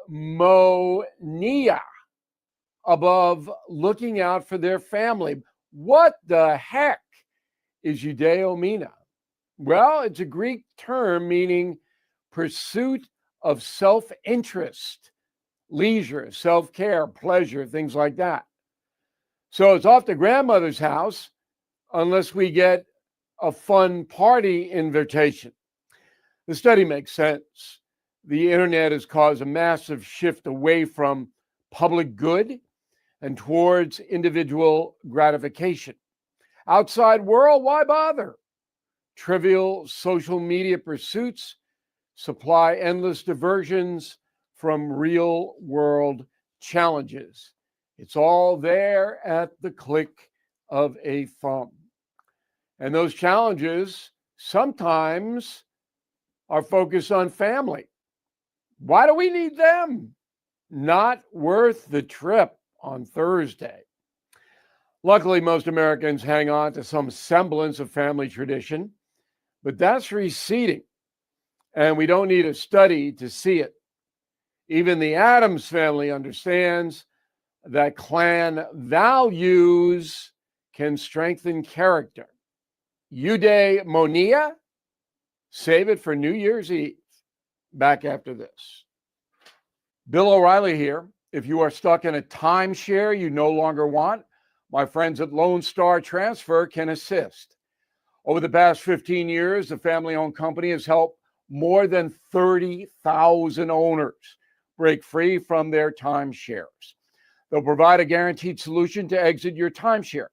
Judeo-monia, above looking out for their family. What the heck is Judeo-monia? Well, it's a Greek term meaning pursuit of self-interest, leisure, self-care, pleasure, things like that. So it's off to grandmother's house unless we get a fun party invitation. The study makes sense. The internet has caused a massive shift away from public good and towards individual gratification. Outside world, why bother? Trivial social media pursuits supply endless diversions from real world challenges. It's all there at the click of a thumb. And those challenges sometimes are focused on family. Why do we need them? Not worth the trip on Thursday. Luckily, most Americans hang on to some semblance of family tradition, but that's receding, and we don't need a study to see it. Even the Addams family understands that clan values can strengthen character. Judeo-monia? Save it for New Year's Eve. Back after this. Bill O'Reilly here. If you are stuck in a timeshare you no longer want, my friends at Lone Star Transfer can assist. Over the past 15 years, the family-owned company has helped more than 30,000 owners break free from their timeshares. They'll provide a guaranteed solution to exit your timeshare.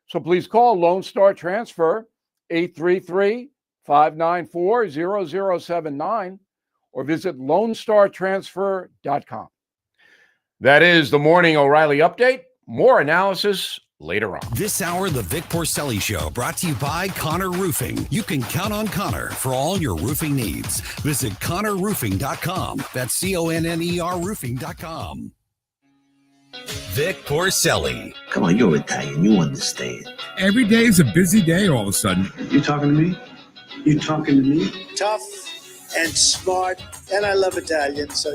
So please call Lone Star Transfer 833-594-0079 or visit LoneStarTransfer.com. That is the Morning O'Reilly Update. More analysis later on. This hour, the Vic Porcelli Show, brought to you by Connor Roofing. You can count on Connor for all your roofing needs. Visit ConnorRoofing.com. That's CONNER Roofing.com. Vic Porcelli. Come on, you're Italian. You understand. Every day is a busy day all of a sudden. You talking to me? You talking to me? Tough and smart, and I love Italian, so,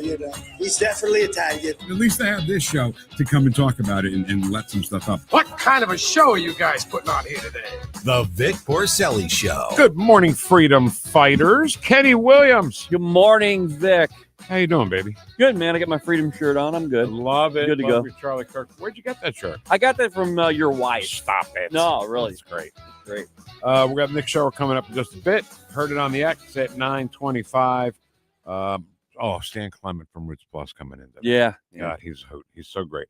he's definitely Italian. At least I have this show to come and talk about it and let some stuff up. What kind of a show are you guys putting on here today? The Vic Porcelli Show. Good morning, freedom fighters. Kenny Williams. Good morning, Vic. How you doing, baby? Good, man. I got my freedom shirt on. I'm good. Love it. Good to Love go. Your Charlie Kirk. Where'd you get that shirt? I got that from your wife. Stop it. No, really. That's great. Great. We got Nick Schroer coming up in just a bit. Heard it on the X at 9:25. Stan Clement from Roots Plus coming in. Yeah. God, he's so great.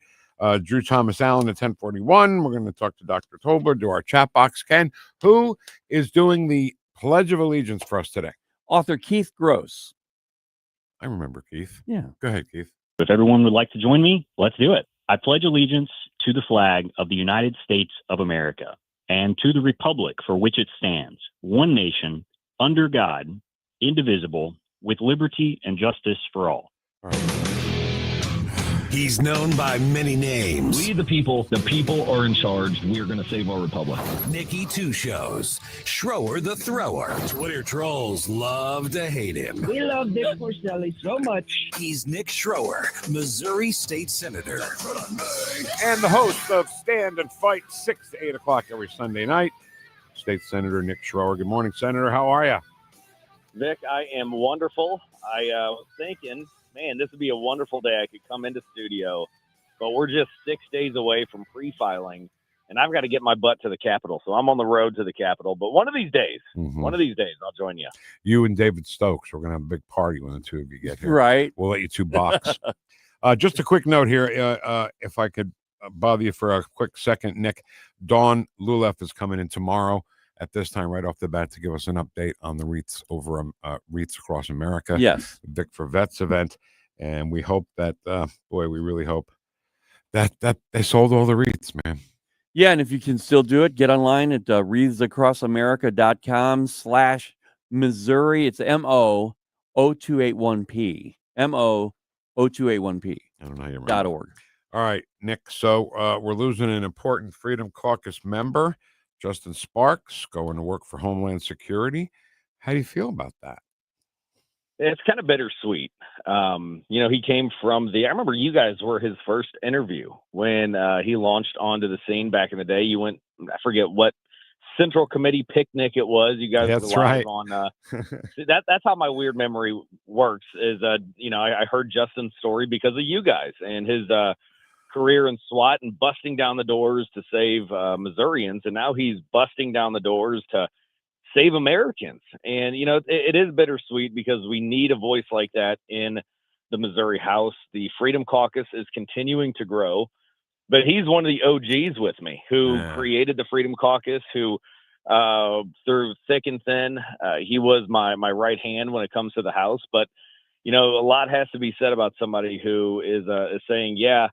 Drew Thomas Allen at 10:41. We're going to talk to Dr. Tobler, do our chat box. Ken, who is doing the Pledge of Allegiance for us today? Author Keith Gross. I remember Keith. Yeah. Go ahead, Keith. If everyone would like to join me, let's do it. I pledge allegiance to the flag of the United States of America and to the republic for which it stands, one nation, under God, indivisible, with liberty and justice for all. He's known by many names. We, the people are in charge. We're going to save our republic. Nikki Two Shows. Schroer the Thrower. Twitter trolls love to hate him. We love Vic Porcelli so much. He's Nick Schroer, Missouri State Senator. And the host of Stand and Fight, 6 to 8 o'clock every Sunday night, State Senator Nick Schroer. Good morning, Senator. How are you? Vic, I am wonderful. I was thinking, man, this would be a wonderful day. I could come into studio, but we're just 6 days away from pre-filing, and I've got to get my butt to the Capitol. So I'm on the road to the Capitol. But one of these days, I'll join you. You and David Stokes, we're going to have a big party when the two of you get here. Right. We'll let you two box. Just a quick note here, if I could bother you for a quick second, Nick. Dawn Lulef is coming in tomorrow at this time, right off the bat, to give us an update on the Wreaths Wreaths Across America. Yes. Vic for Vets event. And we hope that, we really hope that they sold all the wreaths, man. Yeah, and if you can still do it, get online at wreathsacrossamerica.com/Missouri. It's MO0281P. MO0281P. I don't know how you remember. .org. All right, Nick. So we're losing an important Freedom Caucus member, Justin Sparks, going to work for Homeland Security. How do you feel about that? It's kind of bittersweet. He came from I remember you guys were his first interview when he launched onto the scene back in the day. You went, I forget what Central Committee picnic it was. You guys were That's live right. on that's how my weird memory works is I heard Justin's story because of you guys and his career in SWAT and busting down the doors to save Missourians, and now he's busting down the doors to save Americans. And it is bittersweet because we need a voice like that in the Missouri House. The Freedom Caucus is continuing to grow, but he's one of the OGs with me who created the Freedom Caucus, who through thick and thin, he was my right hand when it comes to the House. But a lot has to be said about somebody who is saying, yeah,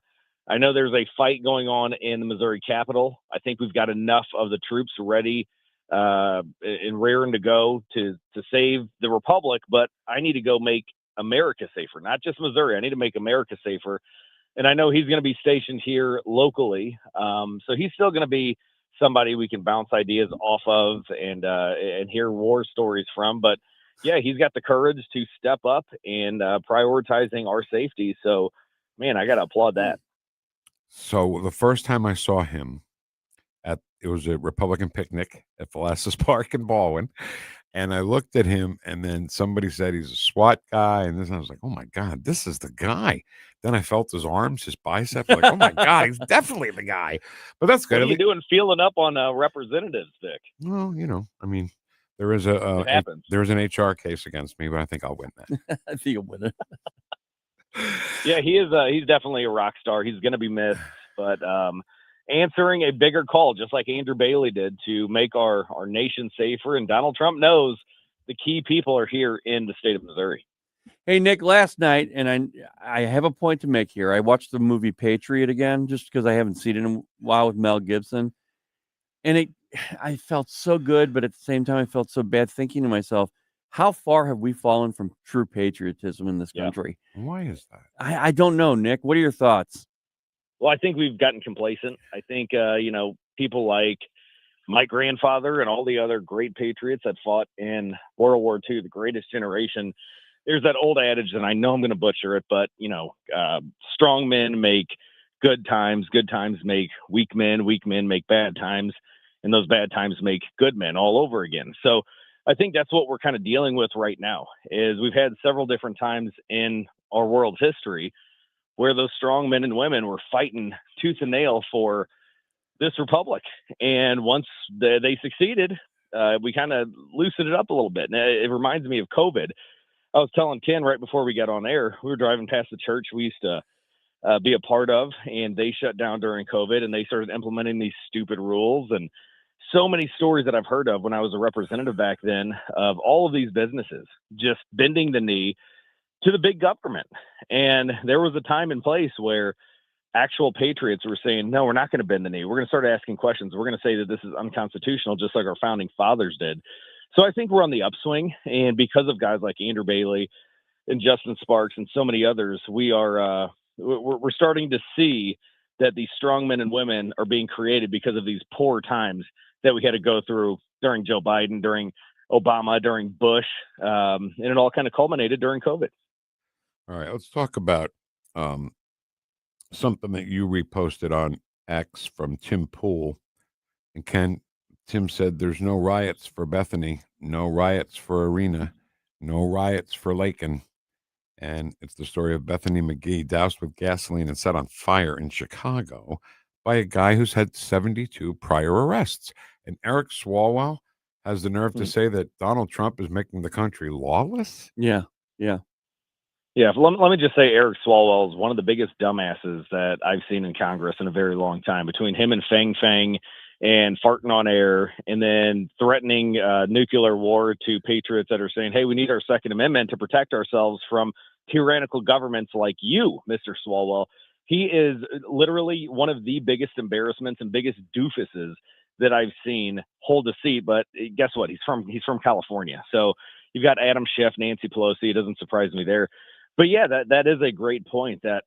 I know there's a fight going on in the Missouri Capitol. I think we've got enough of the troops ready and raring to go to save the Republic, but I need to go make America safer, not just Missouri. I need to make America safer. And I know he's going to be stationed here locally. So he's still going to be somebody we can bounce ideas off of and hear war stories from. But yeah, he's got the courage to step up and prioritizing our safety. So, man, I got to applaud that. So the first time I saw him it was a Republican picnic at Velasquez Park in Baldwin. And I looked at him, and then somebody said he's a SWAT guy. And I was like, oh my God, this is the guy. Then I felt his arms, his biceps. Like, oh my God, he's definitely the guy. But that's good. What are you doing feeling up on representatives, Vic? Well, I mean, there is there's an HR case against me, but I think I'll win that. I think you'll win it. Yeah, he is. He's definitely a rock star. He's going to be missed, but answering a bigger call, just like Andrew Bailey did, to make our nation safer. And Donald Trump knows the key people are here in the state of Missouri. Hey, Nick, last night, and I have a point to make here. I watched the movie Patriot again, just because I haven't seen it in a while with Mel Gibson. And I felt so good, but at the same time, I felt so bad thinking to myself, how far have we fallen from true patriotism in this country? Why is that? I don't know, Nick. What are your thoughts? Well, I think we've gotten complacent. I think, people like my grandfather and all the other great patriots that fought in World War II, the greatest generation. There's that old adage, and I know I'm going to butcher it, but, strong men make good times make weak men make bad times, and those bad times make good men all over again. So I think that's what we're kind of dealing with right now, is we've had several different times in our world's history where those strong men and women were fighting tooth and nail for this republic. And once they succeeded, we kind of loosened it up a little bit. And it reminds me of COVID. I was telling Ken right before we got on air, we were driving past the church we used to be a part of, and they shut down during COVID, and they started implementing these stupid rules. And so many stories that I've heard of when I was a representative back then of all of these businesses just bending the knee to the big government. And there was a time and place where actual patriots were saying, no, we're not going to bend the knee. We're going to start asking questions. We're going to say that this is unconstitutional, just like our founding fathers did. So I think we're on the upswing. And because of guys like Andrew Bailey and Justin Sparks and so many others, we're starting to see that these strong men and women are being created because of these poor times that we had to go through during Joe Biden, during Obama, during Bush, and it all kind of culminated during COVID. All right, let's talk about something that you reposted on X from Tim Pool. And Tim said there's no riots for Bethany, no riots for Arena, no riots for Lakin. And it's the story of Bethany McGee doused with gasoline and set on fire in Chicago by a guy who's had 72 prior arrests. And Eric Swalwell has the nerve to say that Donald Trump is making the country lawless? Yeah. Let me just say Eric Swalwell is one of the biggest dumbasses that I've seen in Congress in a very long time, between him and Fang and farting on air and then threatening nuclear war to patriots that are saying, hey, we need our Second Amendment to protect ourselves from tyrannical governments like you, Mr. Swalwell. He is literally one of the biggest embarrassments and biggest doofuses that I've seen hold a seat. But guess what? He's from California. So you've got Adam Schiff, Nancy Pelosi. It doesn't surprise me there. But yeah, that is a great point, that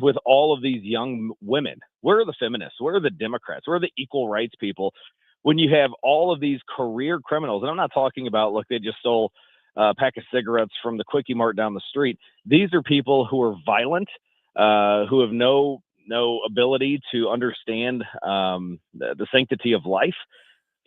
with all of these young women, where are the feminists? Where are the Democrats? Where are the equal rights people? When you have all of these career criminals, and I'm not talking about, look, they just stole pack of cigarettes from the Quickie Mart down the street. These are people who are violent, who have no ability to understand the sanctity of life.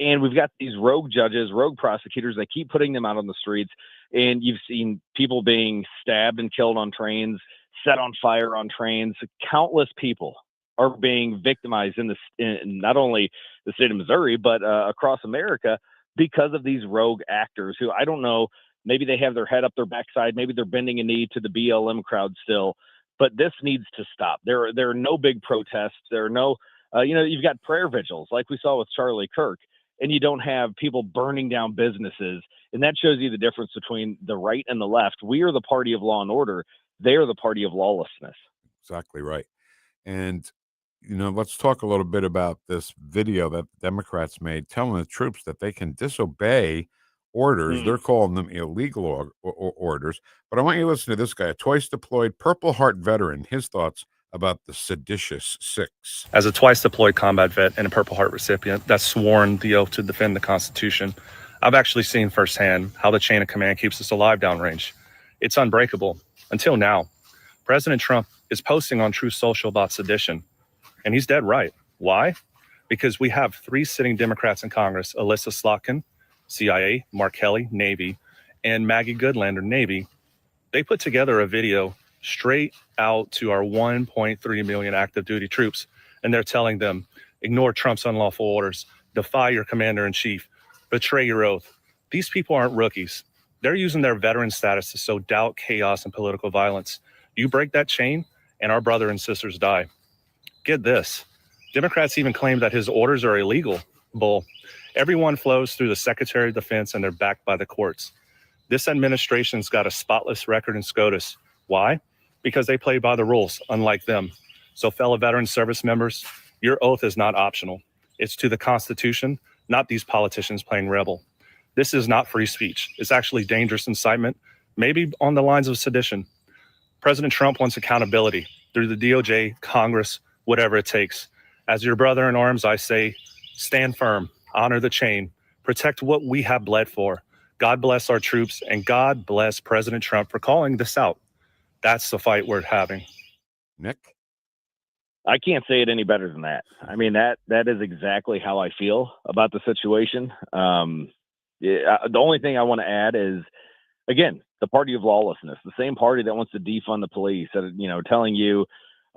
And we've got these rogue judges, rogue prosecutors that keep putting them out on the streets. And you've seen people being stabbed and killed on trains, set on fire on trains. Countless people are being victimized in not only the state of Missouri, but across America because of these rogue actors who, I don't know, maybe they have their head up their backside. Maybe they're bending a knee to the BLM crowd still. But this needs to stop. There are no big protests. There are no, you've got prayer vigils like we saw with Charlie Kirk, and you don't have people burning down businesses. And that shows you the difference between the right and the left. We are the party of law and order. They are the party of lawlessness. Exactly right. And, let's talk a little bit about this video that Democrats made telling the troops that they can disobey orders. They're calling them illegal orders. But I want you to listen to this guy, a twice-deployed Purple Heart veteran, his thoughts about the seditious six. As a twice-deployed combat vet and a Purple Heart recipient that's sworn the oath to defend the Constitution, I've actually seen firsthand how the chain of command keeps us alive downrange. It's unbreakable. Until now, President Trump is posting on Truth Social about sedition, and he's dead right. Why? Because we have 3 sitting Democrats in Congress, Alyssa Slotkin, CIA, Mark Kelly, Navy, and Maggie Goodlander, Navy. They put together a video straight out to our 1.3 million active duty troops, and they're telling them, ignore Trump's unlawful orders, defy your commander-in-chief, betray your oath. These people aren't rookies. They're using their veteran status to sow doubt, chaos, and political violence. You break that chain, and our brother and sisters die. Get this. Democrats even claim that his orders are illegal. Bull. Everyone flows through the Secretary of Defense, and they're backed by the courts. This administration's got a spotless record in SCOTUS. Why? Because they play by the rules, unlike them. So fellow veteran service members, your oath is not optional. It's to the Constitution, not these politicians playing rebel. This is not free speech. It's actually dangerous incitement, maybe on the lines of sedition. President Trump wants accountability through the DOJ, Congress, whatever it takes. As your brother in arms, I say, stand firm, honor the chain, protect what we have bled for. God bless our troops, and God bless President Trump for calling this out. That's the fight we're having. Nick? I can't say it any better than that. I mean, that is exactly how I feel about the situation. The only thing I want to add is, again, the party of lawlessness, the same party that wants to defund the police, telling you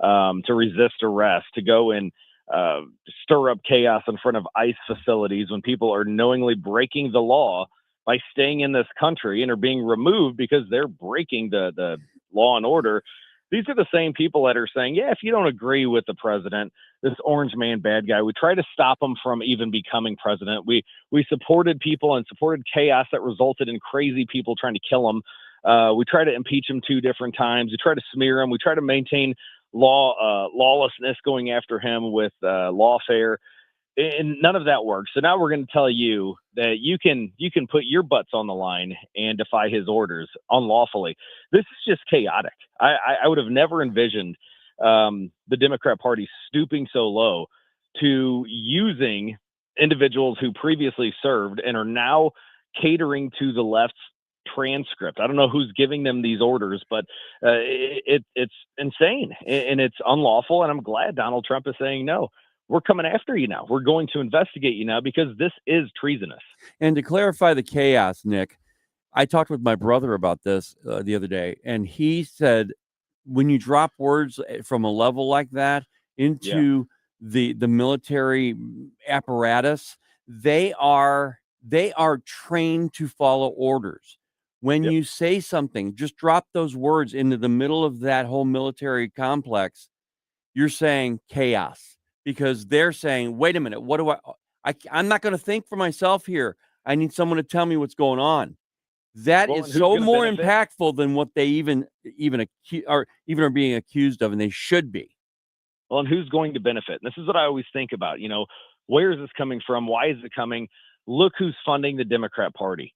to resist arrest, to go and stir up chaos in front of ICE facilities when people are knowingly breaking the law by staying in this country and are being removed because they're breaking the law and order. These are the same people that are saying, yeah, if you don't agree with the president, this orange man bad guy, we try to stop him from even becoming president. We supported people and supported chaos that resulted in crazy people trying to kill him. We try to impeach him 2 different times. We try to smear him. We try to maintain lawlessness, going after him with lawfare. And none of that works. So now we're going to tell you that you can put your butts on the line and defy his orders unlawfully. This is just chaotic. I would have never envisioned the Democrat Party stooping so low to using individuals who previously served and are now catering to the left's transcript. I don't know who's giving them these orders, but it's insane and it's unlawful. And I'm glad Donald Trump is saying, no, we're coming after you now. We're going to investigate you now because this is treasonous. And to clarify the chaos, Nick, I talked with my brother about this the other day, and he said when you drop words from a level like that into the military apparatus, they are trained to follow orders. When you say something, just drop those words into the middle of that whole military complex, you're saying chaos. Because they're saying, wait a minute, what do I'm not going to think for myself here. I need someone to tell me what's going on. That is so more impactful than what they even are being accused of, and they should be. Well, and who's going to benefit? And this is what I always think about. Where is this coming from? Why is it coming? Look who's funding the Democrat Party,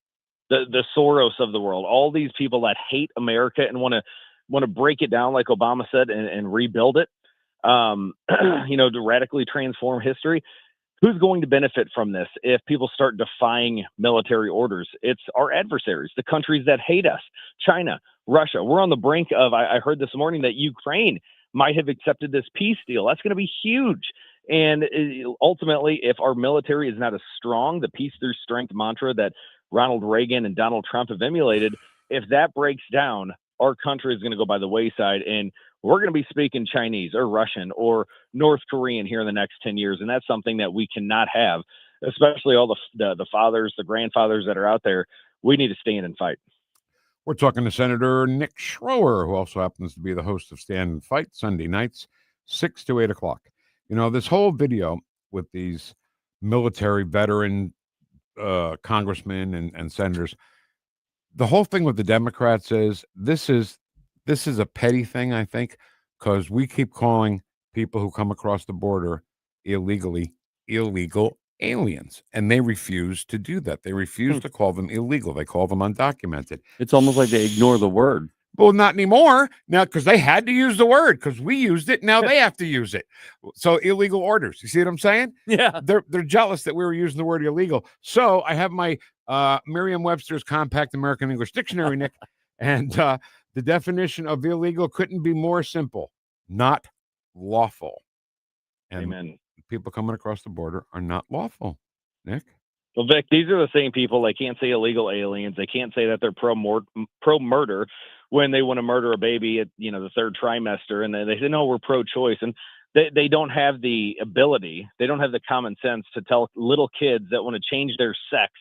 the Soros of the world, all these people that hate America and want to break it down, like Obama said, and rebuild it. To radically transform history. Who's going to benefit from this if people start defying military orders? It's our adversaries, the countries that hate us, China, Russia. We're on the brink of, I heard this morning that Ukraine might have accepted this peace deal. That's going to be huge. And ultimately, if our military is not as strong, the peace through strength mantra that Ronald Reagan and Donald Trump have emulated, if that breaks down, our country is going to go by the wayside, and we're going to be speaking Chinese or Russian or North Korean here in the next 10 years. And that's something that we cannot have, especially all the fathers, the grandfathers that are out there. We need to stand and fight. We're talking to Senator Nick Schroer, who also happens to be the host of Stand and Fight Sunday nights, 6 to 8 o'clock. You know, this whole video with these military veteran congressmen and senators, the whole thing with the Democrats is this is a petty thing, I think, because we keep calling people who come across the border illegally illegal aliens, and they refuse to do that. They refuse to call them illegal. They call them undocumented. It's almost like they ignore the word. Well, not anymore now, because they had to use the word because we used it. Now they have to use it. So illegal orders. You see what I'm saying? Yeah. They're jealous that we were using the word illegal. So I have my Merriam-Webster's Compact American English Dictionary, Nick, and the definition of illegal couldn't be more simple: not lawful. And Amen. people coming across the border are not lawful, Nick. Well, Vic, these are the same people. They can't say illegal aliens. They can't say that they're pro-murder when they want to murder a baby at, the third trimester. And they say, no, we're pro-choice. And they don't have the ability. They don't have the common sense to tell little kids that want to change their sex,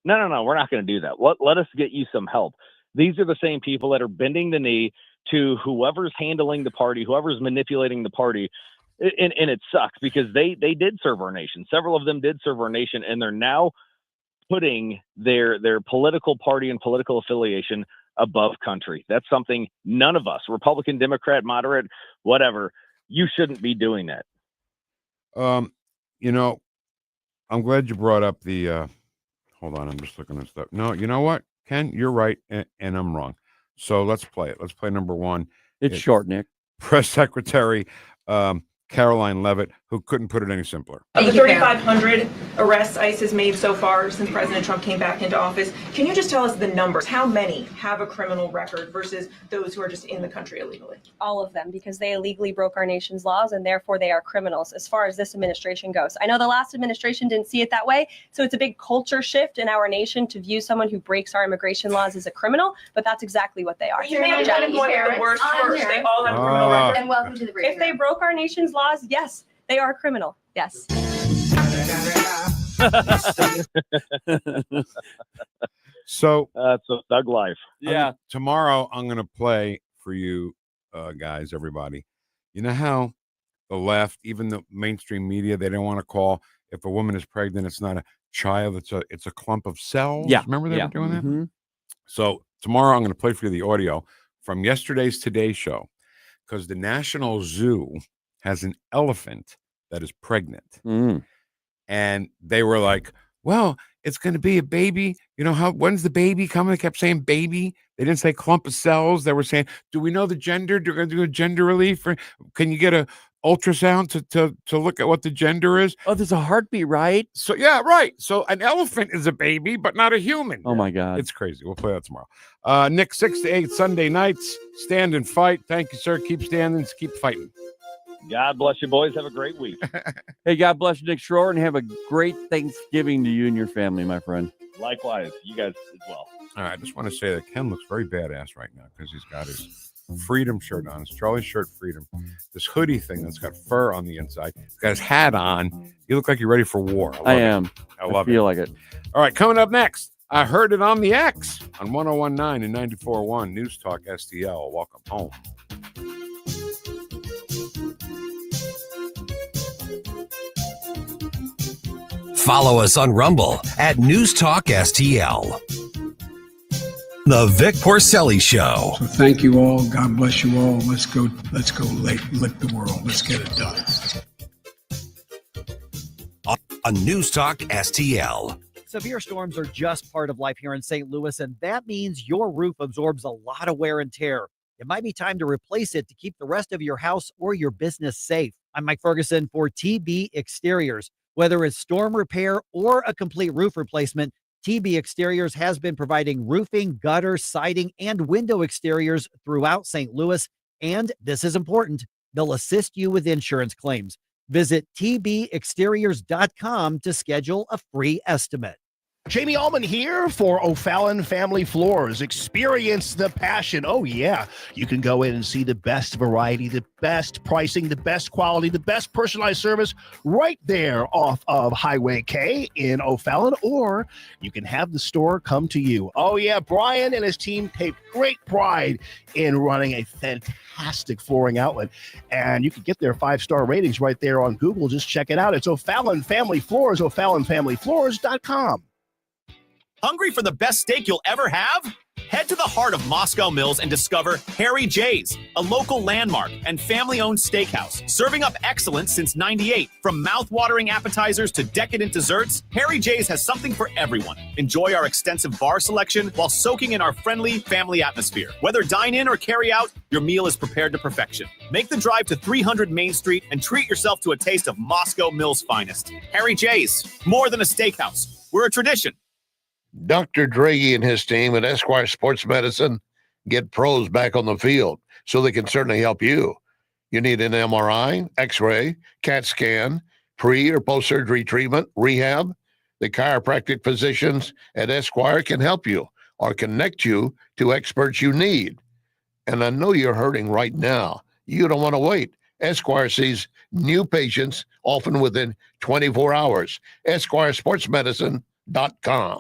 no, we're not going to do that. Let us get you some help. These are the same people that are bending the knee to whoever's handling the party, whoever's manipulating the party. And it sucks because they did serve our nation. Several of them did serve our nation, and they're now putting their political party and political affiliation above country. That's something none of us, Republican, Democrat, moderate, whatever, you shouldn't be doing that. I'm glad you brought up the hold on, I'm just looking at stuff. No, you know what, Ken, you're right, and I'm wrong. So let's play it. Let's play number one. It's short, Nick. Press Secretary Caroline Leavitt, who couldn't put it any simpler. Of the 3,500 arrests ICE has made so far since President Trump came back into office, can you just tell us the numbers? How many have a criminal record versus those who are just in the country illegally? All of them, because they illegally broke our nation's laws and therefore they are criminals as far as this administration goes. I know the last administration didn't see it that way, so it's a big culture shift in our nation to view someone who breaks our immigration laws as a criminal, but that's exactly what they are. You may have done one of the worst first. They all have criminal records. And welcome to the break. If they broke our nation's laws, yes, they are criminal. Yes. So that's a thug life. Yeah. Tomorrow I'm going to play for you guys, everybody. You know how the left, even the mainstream media, they don't want to call if a woman is pregnant, it's not a child, it's a clump of cells. Yeah. Remember they were doing that? Mm-hmm. So tomorrow I'm going to play for you the audio from yesterday's Today Show, because the National Zoo has an elephant that is pregnant. And they were like, well, it's going to be a baby. You know, when's the baby coming? They kept saying baby. They didn't say clump of cells. They were saying, do we know the gender? Do we do a gender relief? Or can you get a ultrasound to look at what the gender is? Oh, there's a heartbeat, right? So, yeah, right. So an elephant is a baby, but not a human. Oh, my God. It's crazy. We'll play that tomorrow. Nick, 6 to 8 Sunday nights. Stand and fight. Thank you, sir. Keep standing. Keep fighting. God bless you, boys. Have a great week. Hey, God bless you, Nick Schroer, and have a great Thanksgiving to you and your family, my friend. Likewise. You guys as well. All right. I just want to say that Ken looks very badass right now because he's got his Freedom shirt on. His Charlie shirt, Freedom. This hoodie thing that's got fur on the inside. He's got his hat on. You look like you're ready for war. I am. I feel like it. All right. Coming up next, I heard it on the X on 101.9 and 94.1 News Talk STL. Welcome home. Follow us on Rumble at NewstalkSTL. The Vic Porcelli Show. So thank you all. God bless you all. Let's go lick the world. Let's get it done. On Newstalk STL. Severe storms are just part of life here in St. Louis, and that means your roof absorbs a lot of wear and tear. It might be time to replace it to keep the rest of your house or your business safe. I'm Mike Ferguson for TB Exteriors. Whether it's storm repair or a complete roof replacement, TB Exteriors has been providing roofing, gutter, siding, and window exteriors throughout St. Louis. And this is important, they'll assist you with insurance claims. Visit tbexteriors.com to schedule a free estimate. Jamie Allman here for O'Fallon Family Floors. Experience the passion. Oh, yeah. You can go in and see the best variety, the best pricing, the best quality, the best personalized service right there off of Highway K in O'Fallon, or you can have the store come to you. Oh, yeah. Brian and his team take great pride in running a fantastic flooring outlet, and you can get their 5-star ratings right there on Google. Just check it out. It's O'Fallon Family Floors, O'FallonFamilyFloors.com. Hungry for the best steak you'll ever have? Head to the heart of Moscow Mills and discover Harry J's, a local landmark and family-owned steakhouse, serving up excellence since '98. From mouth-watering appetizers to decadent desserts, Harry J's has something for everyone. Enjoy our extensive bar selection while soaking in our friendly family atmosphere. Whether dine-in or carry-out, your meal is prepared to perfection. Make the drive to 300 Main Street and treat yourself to a taste of Moscow Mills' finest. Harry J's, more than a steakhouse. We're a tradition. Dr. Draghi and his team at Esquire Sports Medicine get pros back on the field, so they can certainly help you. You need an MRI, X-ray, CAT scan, pre- or post-surgery treatment, rehab. The chiropractic physicians at Esquire can help you or connect you to experts you need. And I know you're hurting right now. You don't want to wait. Esquire sees new patients often within 24 hours. EsquireSportsMedicine.com.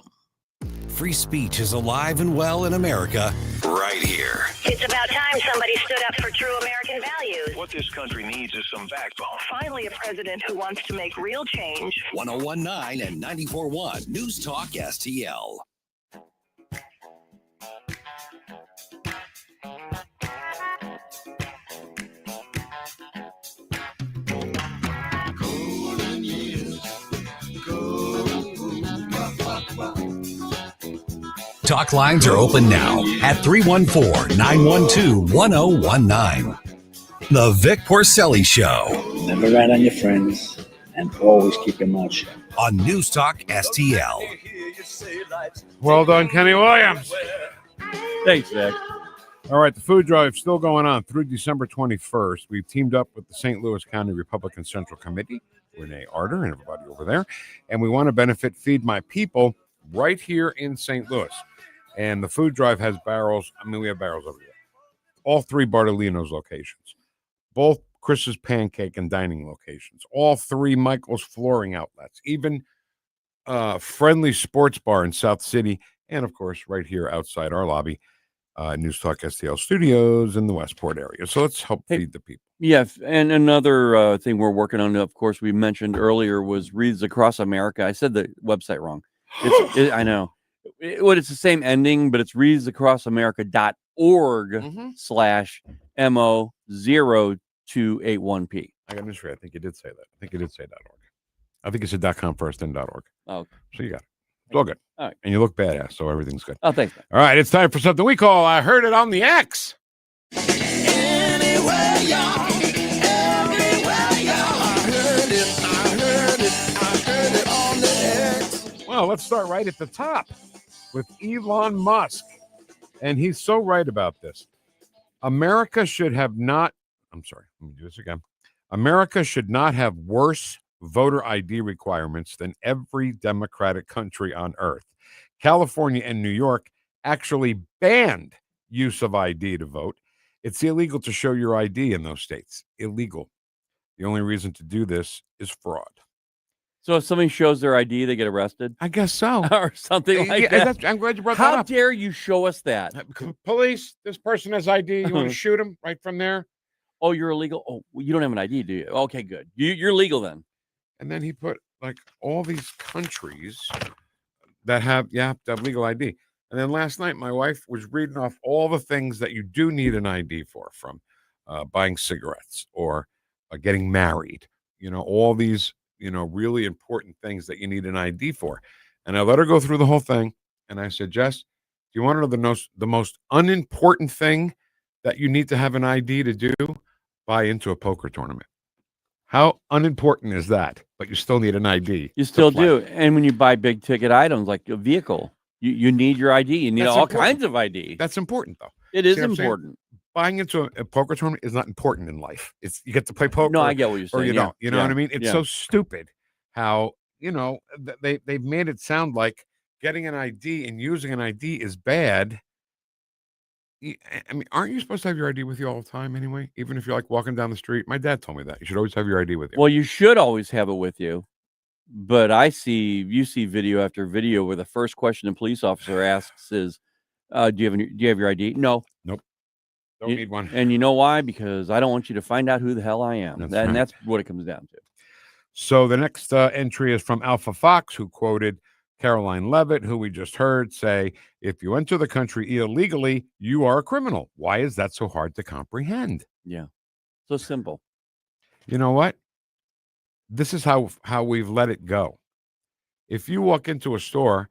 Free speech is alive and well in America right here. It's about time somebody stood up for true American values. What this country needs is some backbone. Finally, a president who wants to make real change. 101.9 and 94.1 News Talk STL. Talk lines are open now at 314-912-1019. The Vic Porcelli Show. Never rat on your friends and always keep your mouth shut. On News Talk STL. Well done, Kenny Williams. Thanks, Vic. All right, the food drive is still going on through December 21st. We've teamed up with the St. Louis County Republican Central Committee, Renee Arter and everybody over there, and we want to benefit Feed My People right here in St. Louis. And the food drive has barrels. I mean, we have barrels over here. All 3 Bartolino's locations, both Chris's Pancake and Dining locations, all 3 Michael's Flooring outlets, even Friendly Sports Bar in South City, and of course, right here outside our lobby, News Talk STL Studios in the Westport area. So let's help feed the people. Yeah, and another thing we're working on, of course, we mentioned earlier was Wreaths Across America. I said the website wrong. I know. It's the same ending, but it's wreathsacrossamerica.org/MO0281P. I got news for you. I think you did say that. I think you did say .org. I think you said .com first, then .org. Oh, okay. So you got it. It's all good. All right. And you look badass, so everything's good. Oh, thanks. All right, it's time for something we call I Heard It on the X. Anywhere, y'all. Everywhere, y'all. I heard it on the X. Well, let's start right at the top with Elon Musk. And he's so right about this. America should have not, I'm sorry, let me do this again. America should not have worse voter ID requirements than every democratic country on earth. California and New York actually banned use of ID to vote. It's illegal to show your ID in those states. Illegal. The only reason to do this is fraud. So if somebody shows their ID, they get arrested? I guess so. Or something like that. I'm glad you brought that up. How dare you show us that? Police, this person has ID. You want to shoot him right from there? Oh, you're illegal? Oh, well, you don't have an ID, do you? Okay, good. You're legal then. And then he put like all these countries that have legal ID. And then last night, my wife was reading off all the things that you do need an ID for, from buying cigarettes or getting married, all these, really important things that you need an ID for. And I let her go through the whole thing. And I said, Jess, do you want to know the most unimportant thing that you need to have an ID to do? Buy into a poker tournament. How unimportant is that? But you still need an ID. You still do. And when you buy big ticket items like a vehicle, you need your ID. You need That's all important. kinds of ID. That's important, though. It is See what I'm saying? important. Buying into a poker tournament is not important in life. It's you get to play poker. No, I get what you're Or saying. you Yeah. don't. You know Yeah. what I mean? It's Yeah. so stupid how, they've made it sound like getting an ID and using an ID is bad. I mean, aren't you supposed to have your ID with you all the time anyway? Even if you're like walking down the street? My dad told me that. You should always have your ID with you. Well, you should always have it with you. But you see video after video where the first question a police officer asks is, do you have your ID? No. Nope. Don't need one. And you know why? Because I don't want you to find out who the hell I am. That's And right. that's what it comes down to. So the next entry is from Alpha Fox, who quoted Caroline Levitt, who we just heard say, if you enter the country illegally, you are a criminal. Why is that so hard to comprehend? Yeah. So simple. You know what? This is how we've let it go. If you walk into a store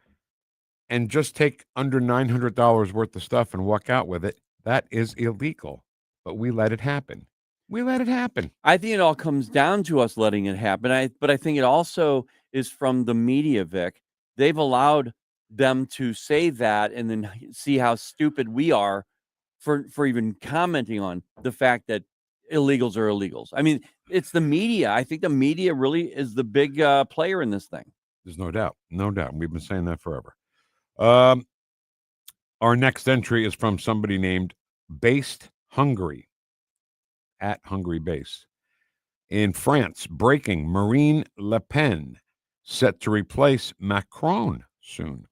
and just take under $900 worth of stuff and walk out with it, that is illegal. But we let it happen. We let it happen. I think it all comes down to us letting it happen. But I think it also is from the media, Vic. They've allowed them to say that and then see how stupid we are for even commenting on the fact that illegals are illegals. I mean, it's the media. I think the media really is the big player in this thing. There's no doubt. No doubt. We've been saying that forever. Our next entry is from somebody named Based Hungary, at Hungry Base. In France, breaking, Marine Le Pen set to replace Macron soon.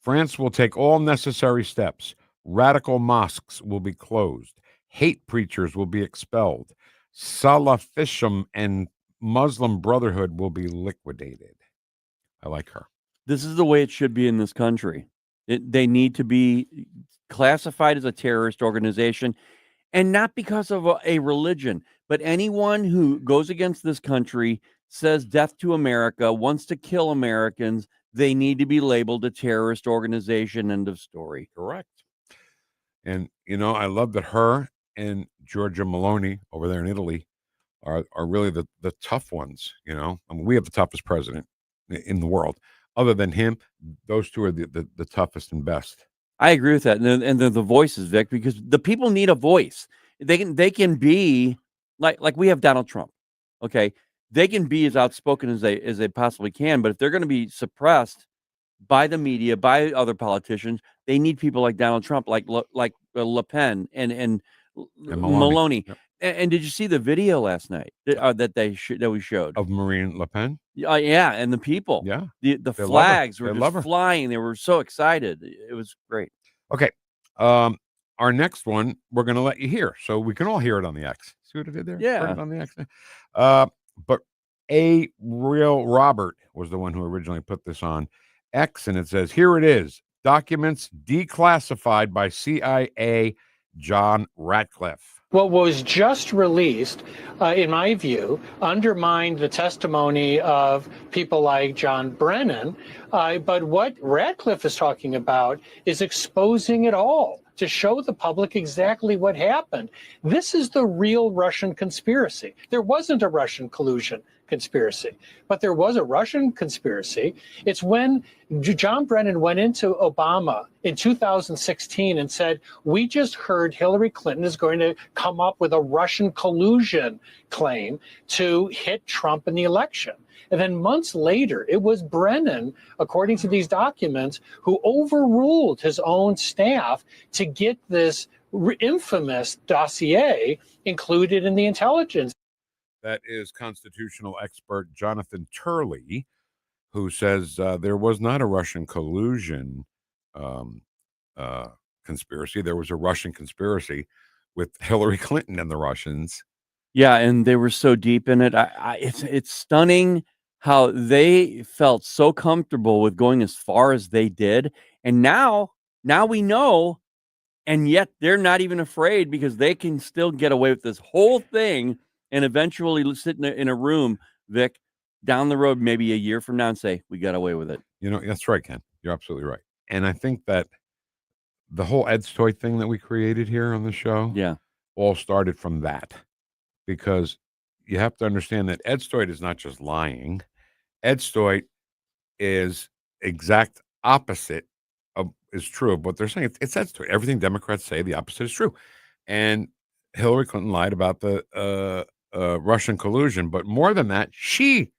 France will take all necessary steps. Radical mosques will be closed. Hate preachers will be expelled. Salafism and Muslim Brotherhood will be liquidated. I like her. This is the way it should be in this country. They need to be classified as a terrorist organization, and not because of a religion, but anyone who goes against this country, says death to America, wants to kill Americans, they need to be labeled a terrorist organization. End of story. Correct. And, I love that her and Giorgia Meloni over there in Italy are really the tough ones, I mean, we have the toughest president in the world. Other than him, those two are the toughest and best. I agree with that. And they're the voices, Vic, because the people need a voice. They can be like we have Donald Trump. Okay. They can be as outspoken as they possibly can, but if they're going to be suppressed by the media, by other politicians, they need people like Donald Trump, like Le Pen and Meloni. Yep. And did you see the video last night that we showed of Marine Le Pen? Yeah, and the people. Yeah, the flags were just flying. They were so excited. It was great. Okay, our next one we're going to let you hear, so we can all hear it on the X. See what I did there? Yeah, heard it on the X. But A Real Robert was the one who originally put this on X, and it says, here it is, documents declassified by CIA John Ratcliffe. What was just released, in my view, undermined the testimony of people like John Brennan. But what Ratcliffe is talking about is exposing it all to show the public exactly what happened. This is the real Russian conspiracy. There wasn't a Russian collusion conspiracy, but there was a Russian conspiracy. It's when John Brennan went into Obama in 2016 and said, we just heard Hillary Clinton is going to come up with a Russian collusion claim to hit Trump in the election. And then months later, it was Brennan, according to these documents, who overruled his own staff to get this infamous dossier included in the intelligence. That is constitutional expert Jonathan Turley, who says there was not a Russian collusion conspiracy. There was a Russian conspiracy with Hillary Clinton and the Russians. Yeah, and they were so deep in it. It's stunning how they felt so comfortable with going as far as they did. And now we know, and yet they're not even afraid because they can still get away with this whole thing and eventually sit in a room, Vic, down the road, maybe a year from now, and say, we got away with it. That's right, Ken. You're absolutely right. And I think that the whole Ed's Toy thing that we created here on the show, yeah, all started from that. Because, you have to understand that Ed Stoit is not just lying. Ed Stoit is exact opposite of is true of what they're saying. It's Ed Stoit. Everything Democrats say, the opposite is true. And Hillary Clinton lied about the Russian collusion, but more than that, she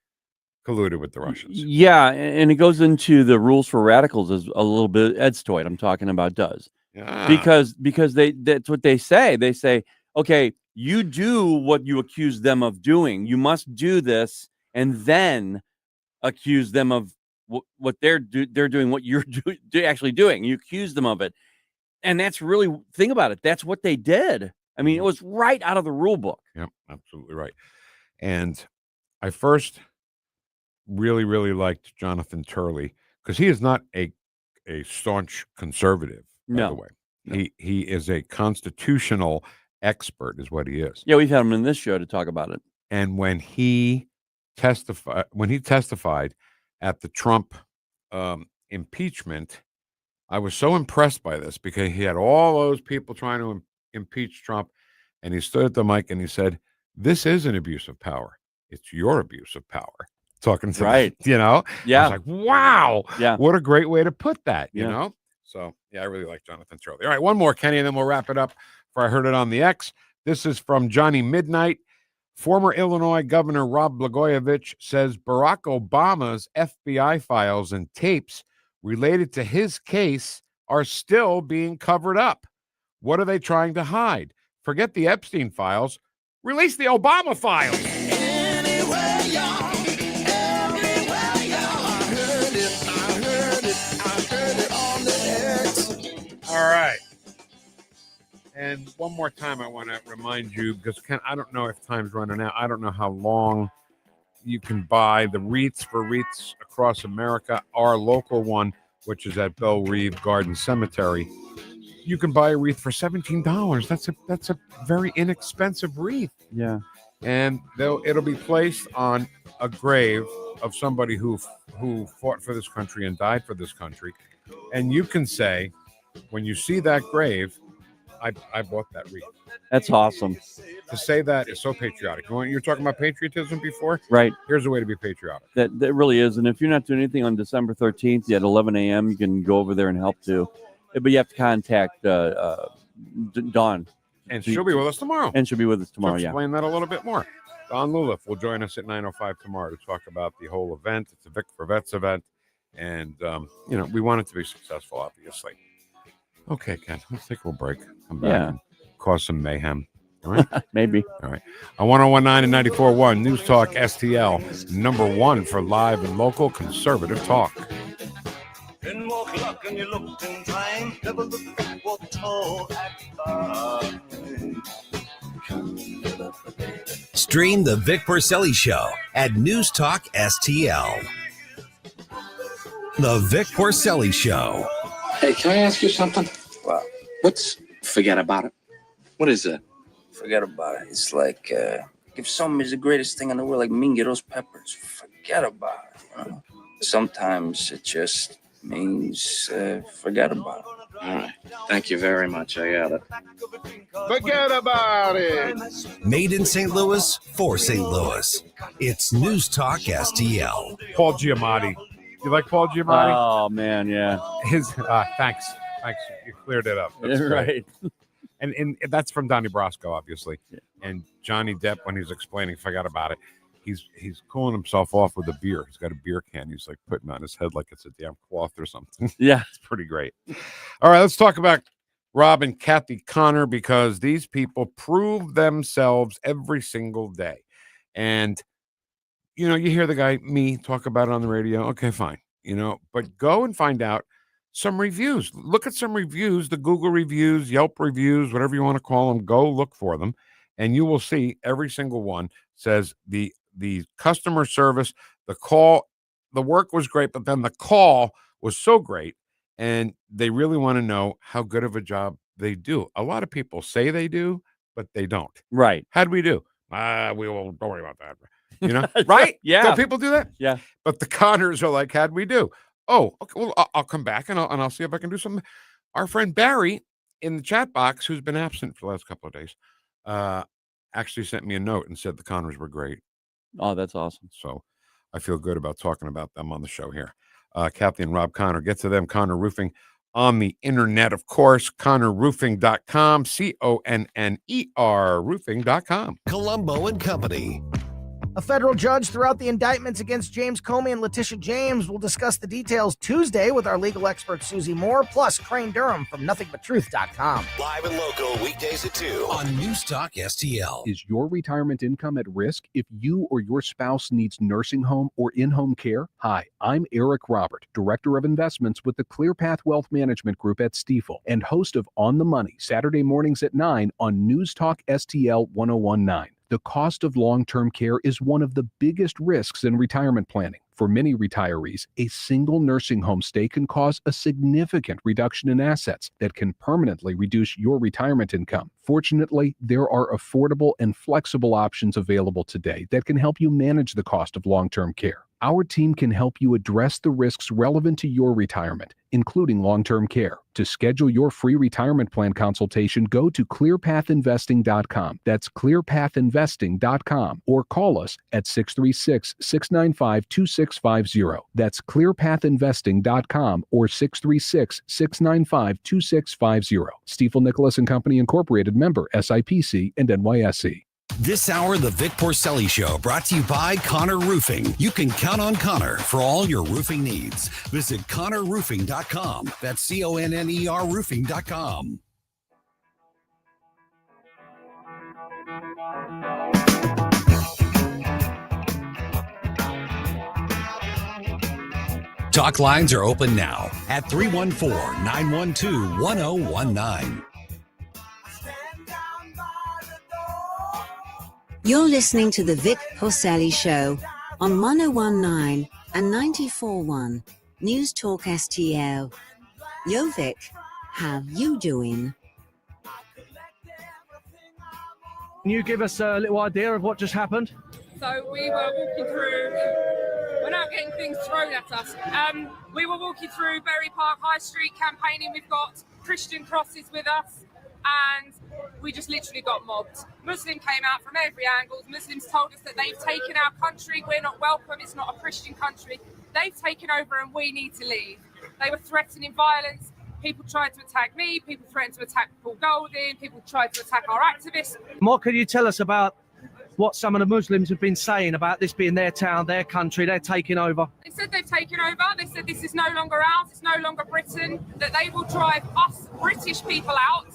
colluded with the Russians. Yeah, and it goes into the rules for radicals as a little bit. Ed Stoit, I'm talking about, does because that's what they say. They say, okay, you do what you accuse them of doing. You must do this, and then accuse them of what they're doing. What you're actually doing. You accuse them of it, and that's really think about it. That's what they did. I mean, it was right out of the rule book. Yep, absolutely right. And I first really, really liked Jonathan Turley because he is not a staunch conservative, by the way. No. He is a constitutional expert, is what he is. Yeah, we've had him in this show to talk about it. And when he testified at the Trump impeachment, I was so impressed by this because he had all those people trying to impeach Trump, and he stood at the mic and he said, "This is an abuse of power. It's your abuse of power." Talking to right, Yeah. I was like, wow, yeah, what a great way to put that, you Yeah. know? So yeah, I really like Jonathan Turley. All right, one more, Kenny, and then we'll wrap it up. For I heard it on the X. This is from Johnny Midnight. Former Illinois Governor Rod Blagojevich says Barack Obama's FBI files and tapes related to his case are still being covered up. What are they trying to hide? Forget the Epstein files. Release the Obama files. All right. And one more time, I want to remind you, because I don't know if time's running out. I don't know how long you can buy the wreaths for Wreaths Across America. Our local one, which is at Belle Reve Garden Cemetery, you can buy a wreath for $17. That's a very inexpensive wreath. Yeah. And it'll be placed on a grave of somebody who fought for this country and died for this country. And you can say, when you see that grave, I bought that wreath. That's awesome. To say that is so patriotic. You were talking about patriotism before? Right. Here's a way to be patriotic. That really is. And if you're not doing anything on December 13th at 11 a.m., you can go over there and help too. But you have to contact Dawn. And she'll be with us tomorrow. And she'll be with us tomorrow, to yeah. explain that a little bit more. Don Luliff will join us at 9:05 tomorrow to talk about the whole event. It's a Vic for Vets event. And, we want it to be successful, obviously. Okay, Ken, let's take a little break. Come back and cause some mayhem. All right? Maybe. All right. On 101.9 and 94.1, News Talk STL, #1 for live and local conservative talk. Didn't walk luck and you looked in time. Never looked back, walked tall at Stream the Vic Porcelli Show at News Talk STL. The Vic Porcelli Show. Hey, can I ask you something? Wow. What's forget about it? What is that? Forget about it. It's like if something is the greatest thing in the world, like Mingitos peppers, forget about it. You know? Sometimes it just means forget about it. All right. Thank you very much. I got it. Forget about it. Made in St. Louis for St. Louis. It's News Talk STL. Paul Giamatti. You like Paul Giamatti? Oh, man, yeah. Thanks. You cleared it up. That's right. And that's from Donnie Brasco, obviously. Yeah. And Johnny Depp, when he's explaining, forgot about it. He's cooling himself off with a beer. He's got a beer can. He's like putting on his head like it's a damn cloth or something. Yeah. It's pretty great. All right, let's talk about Rob and Kathy Connor, because these people prove themselves every single day. And, you hear the guy, me, talk about it on the radio. Okay, fine. But go and find out some reviews. Look at some reviews, the Google reviews, Yelp reviews, whatever you want to call them. Go look for them. And you will see every single one says the customer service, the call, the work was great, but then the call was so great. And they really want to know how good of a job they do. A lot of people say they do, but they don't. Right. How'd we do? We won't, don't worry about that. Right? Yeah. Don't people do that? Yeah. But the Connors are like, how'd we do? Oh, okay. Well, I'll come back and I'll see if I can do something. Our friend Barry in the chat box, who's been absent for the last couple of days, actually sent me a note and said the Connors were great. Oh, that's awesome. So I feel good about talking about them on the show here. Kathy and Rob Connor, get to them. Connor Roofing on the internet, of course. ConnorRoofing.com, CONNER roofing.com. Columbo and Company. A federal judge threw out the indictments against James Comey and Letitia James. We'll discuss the details Tuesday with our legal expert, Susie Moore, plus Crane Durham from NothingButTruth.com. Live and local weekdays at 2 on NewstalkSTL. Is your retirement income at risk if you or your spouse needs nursing home or in-home care? Hi, I'm Eric Robert, Director of Investments with the ClearPath Wealth Management Group at Stifel and host of On the Money, Saturday mornings at 9 on NewstalkSTL 1019. The cost of long-term care is one of the biggest risks in retirement planning. For many retirees, a single nursing home stay can cause a significant reduction in assets that can permanently reduce your retirement income. Fortunately, there are affordable and flexible options available today that can help you manage the cost of long-term care. Our team can help you address the risks relevant to your retirement, including long-term care. To schedule your free retirement plan consultation, go to clearpathinvesting.com. That's clearpathinvesting.com, or call us at 636-695-2650. That's clearpathinvesting.com or 636-695-2650. Stifel Nicholas and Company Incorporated, member SIPC and NYSE. This hour, the Vic Porcelli Show, brought to you by Connor Roofing. You can count on Connor for all your roofing needs. Visit ConnorRoofing.com. That's CONNER roofing.com. Talk lines are open now at 314-912-1019. You're listening to the Vic Porcelli Show on 1019 and 94.1 News Talk STL. Yo, Vic, how you doing? Can you give us a little idea of what just happened? So we were walking through, we're not getting things thrown at us. We were walking through Berry Park High Street campaigning. We've got Christian crosses with us, and we just literally got mobbed. Muslim came out from every angle. Muslims told us that they've taken our country. We're not welcome. It's not a Christian country. They've taken over and we need to leave. They were threatening violence. People tried to attack me. People threatened to attack Paul Golding. People tried to attack our activists. What can you tell us about what some of the Muslims have been saying about this being their town, their country, they're taking over? They said they've taken over. They said this is no longer ours. It's no longer Britain. That they will drive us British people out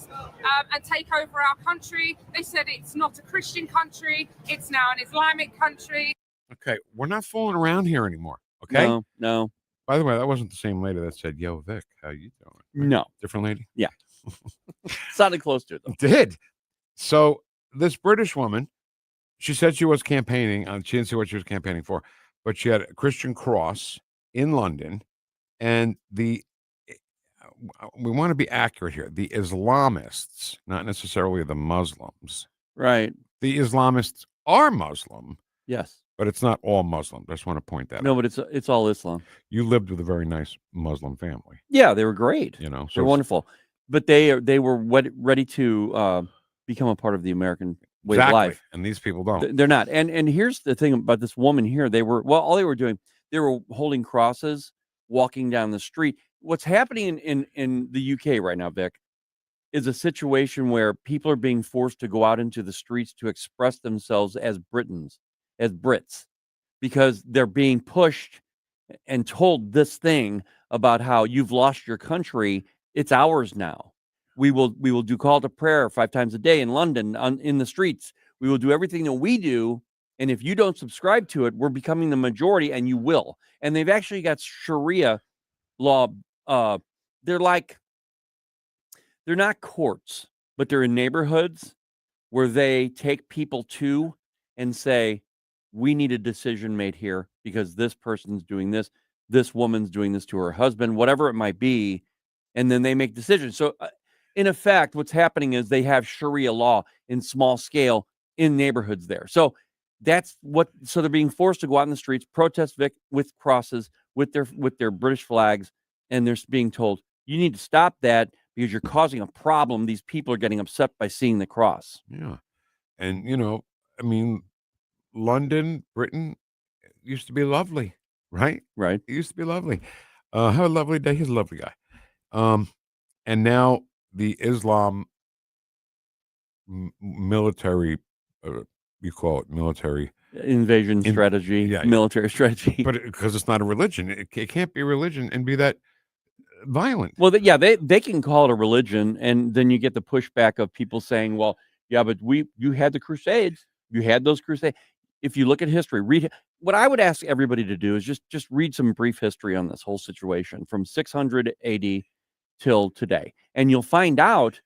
and take over our country. They said it's not a Christian country. It's now an Islamic country. Okay, we're not fooling around here anymore. Okay? No. By the way, that wasn't the same lady that said, "Yo, Vic, how you doing?" No. Different lady? Yeah. Sounded close to it, though. Did. So this British woman, she said she was campaigning. She didn't say what she was campaigning for, but she had a Christian cross in London. And we want to be accurate here. The Islamists, not necessarily the Muslims. Right. The Islamists are Muslim. Yes. But it's not all Muslim. I just want to point that out. No, but it's all Islam. You lived with a very nice Muslim family. Yeah, they were great. You know, they're wonderful. But they were ready to become a part of the American way of life. And these people don't. They're not. And here's the thing about this woman here. All they were doing, they were holding crosses, walking down the street. What's happening in the UK right now, Vic, is a situation where people are being forced to go out into the streets to express themselves as Britons, as Brits, because they're being pushed and told this thing about how you've lost your country. It's ours now. We will do call to prayer 5 times a day in London in the streets. We will do everything that we do. And if you don't subscribe to it, we're becoming the majority, and you will. And they've actually got Sharia law. They're not courts, but they're in neighborhoods where they take people to and say, we need a decision made here because this person's doing this. This woman's doing this to her husband, whatever it might be. And then they make decisions. So in effect, what's happening is they have Sharia law in small scale in neighborhoods there. So so they're being forced to go out in the streets, protest with crosses, with their British flags. And they're being told, you need to stop that because you're causing a problem. These people are getting upset by seeing the cross. Yeah. And, you know, I mean, London, Britain used to be lovely, right? Right. It used to be lovely. Have a lovely day. He's a lovely guy. And now the Islam military, you call it military invasion strategy, yeah, military strategy. But because it's not a religion, it can't be a religion and be that violent. Well, they can call it a religion, and then you get the pushback of people saying, "Well, yeah, but you had the Crusades, you had those Crusades." If you look at history, read what I would ask everybody to do is just read some brief history on this whole situation from 600 AD till today, and you'll find out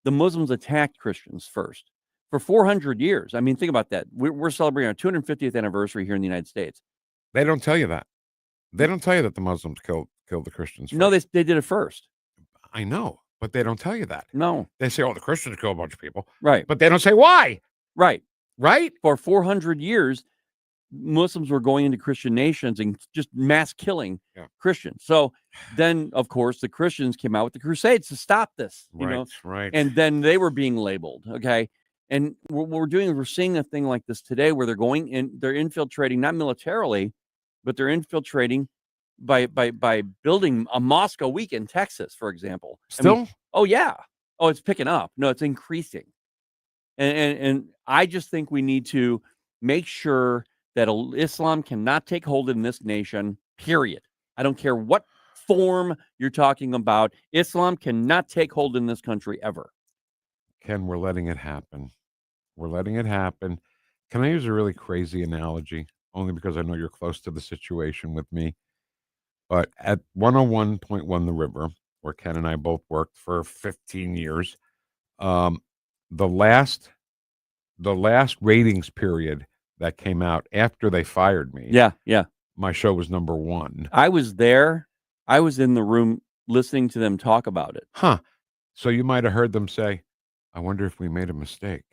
the Muslims attacked Christians first for 400 years. I mean, think about that. We're celebrating our 250th anniversary here in the United States. They don't tell you that. They don't tell you that the Muslims killed the Christians first. No, they did it first. I know, but they don't tell you that. No. They say, oh, the Christians killed a bunch of people. Right. But they don't say why. Right. Right? For 400 years, Muslims were going into Christian nations and just mass killing Christians. So then, of course, the Christians came out with the Crusades to stop this. You know? Right. And then they were being labeled. Okay. And what we're seeing a thing like this today where they're going in, they're infiltrating, not militarily, but they're infiltrating by building a mosque a week in Texas, for example. Still? I mean, oh yeah. Oh, it's picking up. No, it's increasing. And I just think we need to make sure that Islam cannot take hold in this nation, period. I don't care what form you're talking about. Islam cannot take hold in this country ever. Ken, we're letting it happen. We're letting it happen. Can I use a really crazy analogy? Only because I know you're close to the situation with me. But at 101.1 The River, where Ken and I both worked for 15 years, the last ratings period that came out after they fired me. Yeah. My show was number 1. I was there. I was in the room listening to them talk about it. Huh. So you might have heard them say, I wonder if we made a mistake.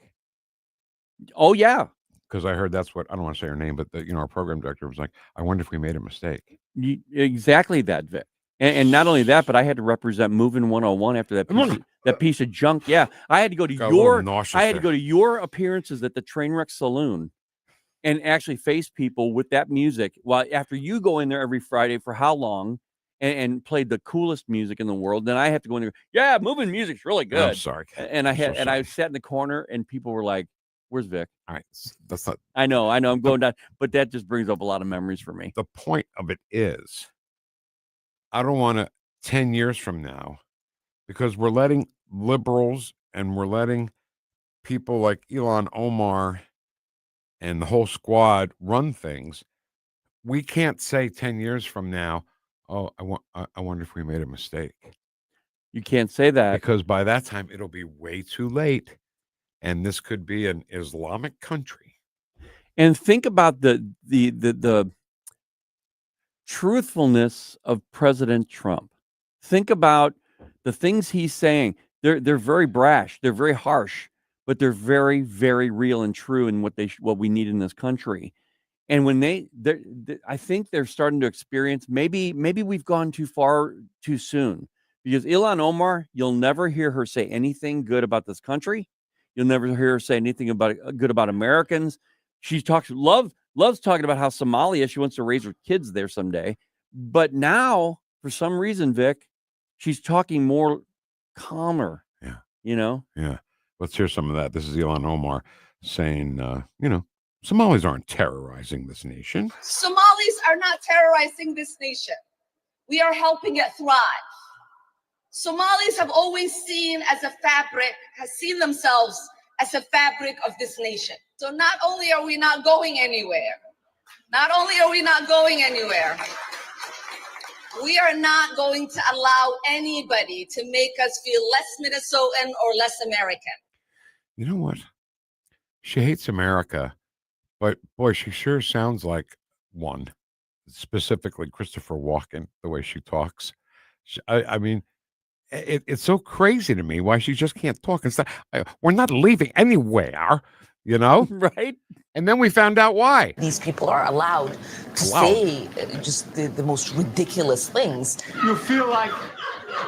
Oh, yeah. Because I heard that's what, I don't want to say her name, but our program director was like, I wonder if we made a mistake. Exactly that, Vic. And not only that, but I had to represent Moving 101 after that piece of junk. Yeah. I had to go to your appearances at the Trainwreck Saloon and actually face people with that music. Well, after you go in there every Friday for how long and played the coolest music in the world, then I have to go in there. Yeah, moving music's really good. I'm sorry. And I sat in the corner and people were like, where's Vic? All right. That's not. I know. I'm going down, but that just brings up a lot of memories for me. The point of it is, I don't want to 10 years from now, because we're letting liberals and we're letting people like Ilhan Omar and the whole squad run things. We can't say 10 years from now, oh, I wonder if we made a mistake. You can't say that. Because by that time, it'll be way too late. And this could be an Islamic country. And think about the truthfulness of President Trump. Think about the things he's saying. They're very brash. They're very harsh, but they're very, very real and true in what we need in this country. And when I think they're starting to experience, maybe we've gone too far too soon, because Ilhan Omar, you'll never hear her say anything good about this country. You'll never hear her say anything good about Americans. She loves talking about how Somalia, she wants to raise her kids there someday. But now, for some reason, Vic, she's talking more calmer. Yeah. Yeah. Let's hear some of that. This is Ilhan Omar saying, Somalis aren't terrorizing this nation. Somalis are not terrorizing this nation. We are helping it thrive. Somalis have always seen themselves as a fabric of this nation. So not only are we not going anywhere, we are not going to allow anybody to make us feel less Minnesotan or less American. You know what? She hates America, but boy, she sure sounds like one. Specifically, Christopher Walken, the way she talks. I mean, it's so crazy to me why she just can't talk and stuff. We're not leaving anywhere, right? And then we found out why. These people are allowed to say just the most ridiculous things. You feel like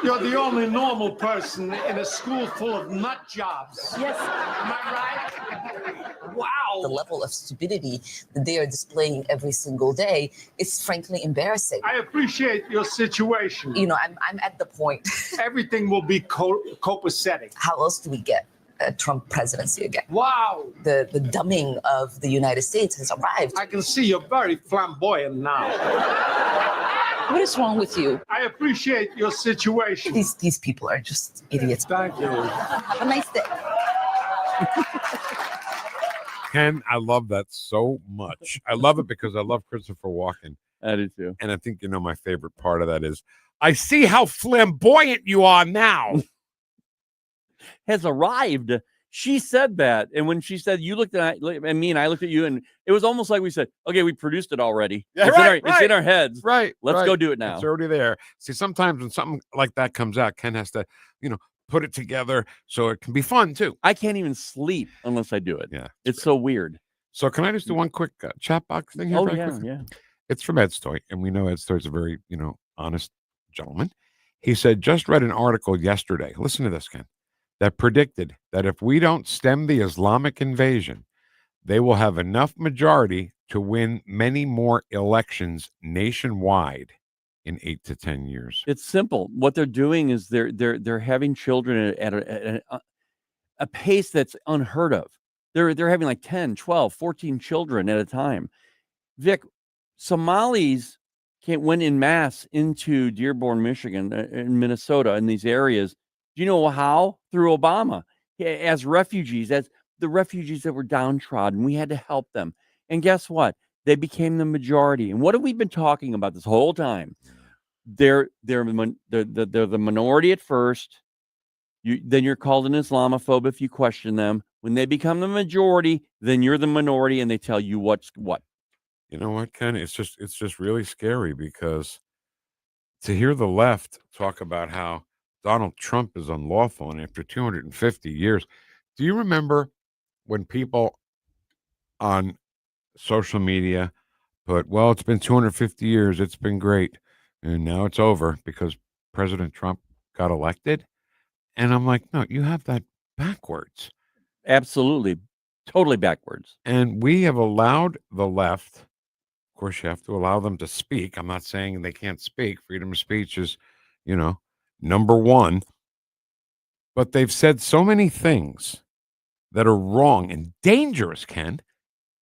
You're the only normal person in a school full of nut jobs. Yes. Am I right? Wow. The level of stupidity that they are displaying every single day is frankly embarrassing. I appreciate your situation. You know, I'm at the point. Everything will be copacetic. How else do we get a Trump presidency again? Wow. The dumbing of the United States has arrived. I can see you're very flamboyant now. What is wrong with you? I appreciate your situation. These people are just idiots. Thank you. Have a nice day. Ken, I love that so much. I love it because I love Christopher Walken. I do too. And I think, my favorite part of that is, I see how flamboyant you are now. Has arrived. She said that. And when she said, you looked at me and I looked at you, and it was almost like we said, okay, we produced it already. Yeah, It's in our heads. Right. Let's go do it now. It's already there. See, sometimes when something like that comes out, Ken has to, put it together so it can be fun too. I can't even sleep unless I do it. Yeah. It's so weird. So can I just do one quick chat box thing here? Oh, very yeah, quickly? yeah. It's from Ed Stoy, and we know Ed Stoy's a very, honest gentleman. He said, just read an article yesterday. Listen to this, Ken. That predicted that if we don't stem the Islamic invasion, they will have enough majority to win many more elections nationwide in 8 to 10 years. It's simple. What they're doing is they're having children at a pace that's unheard of. They're having like 10, 12, 14 children at a time. Vic, Somalis went in mass into Dearborn, Michigan, and Minnesota, in these areas. Do you know how? Through Obama, as refugees, as the refugees that were downtrodden. We had to help them. And guess what? They became the majority. And what have we been talking about this whole time? They're the minority at first. Then you're called an Islamophobe if you question them. When they become the majority, then you're the minority, and they tell you what's what. You know what, Ken? It's just really scary, because to hear the left talk about how Donald Trump is unlawful, and after 250 years, do you remember when people on social media put, well, it's been 250 years, it's been great, and now it's over because President Trump got elected? And I'm like, no, you have that backwards. Absolutely. Totally backwards. And we have allowed the left, of course, you have to allow them to speak. I'm not saying they can't speak. Freedom of speech is, number one. But they've said so many things that are wrong and dangerous, Ken.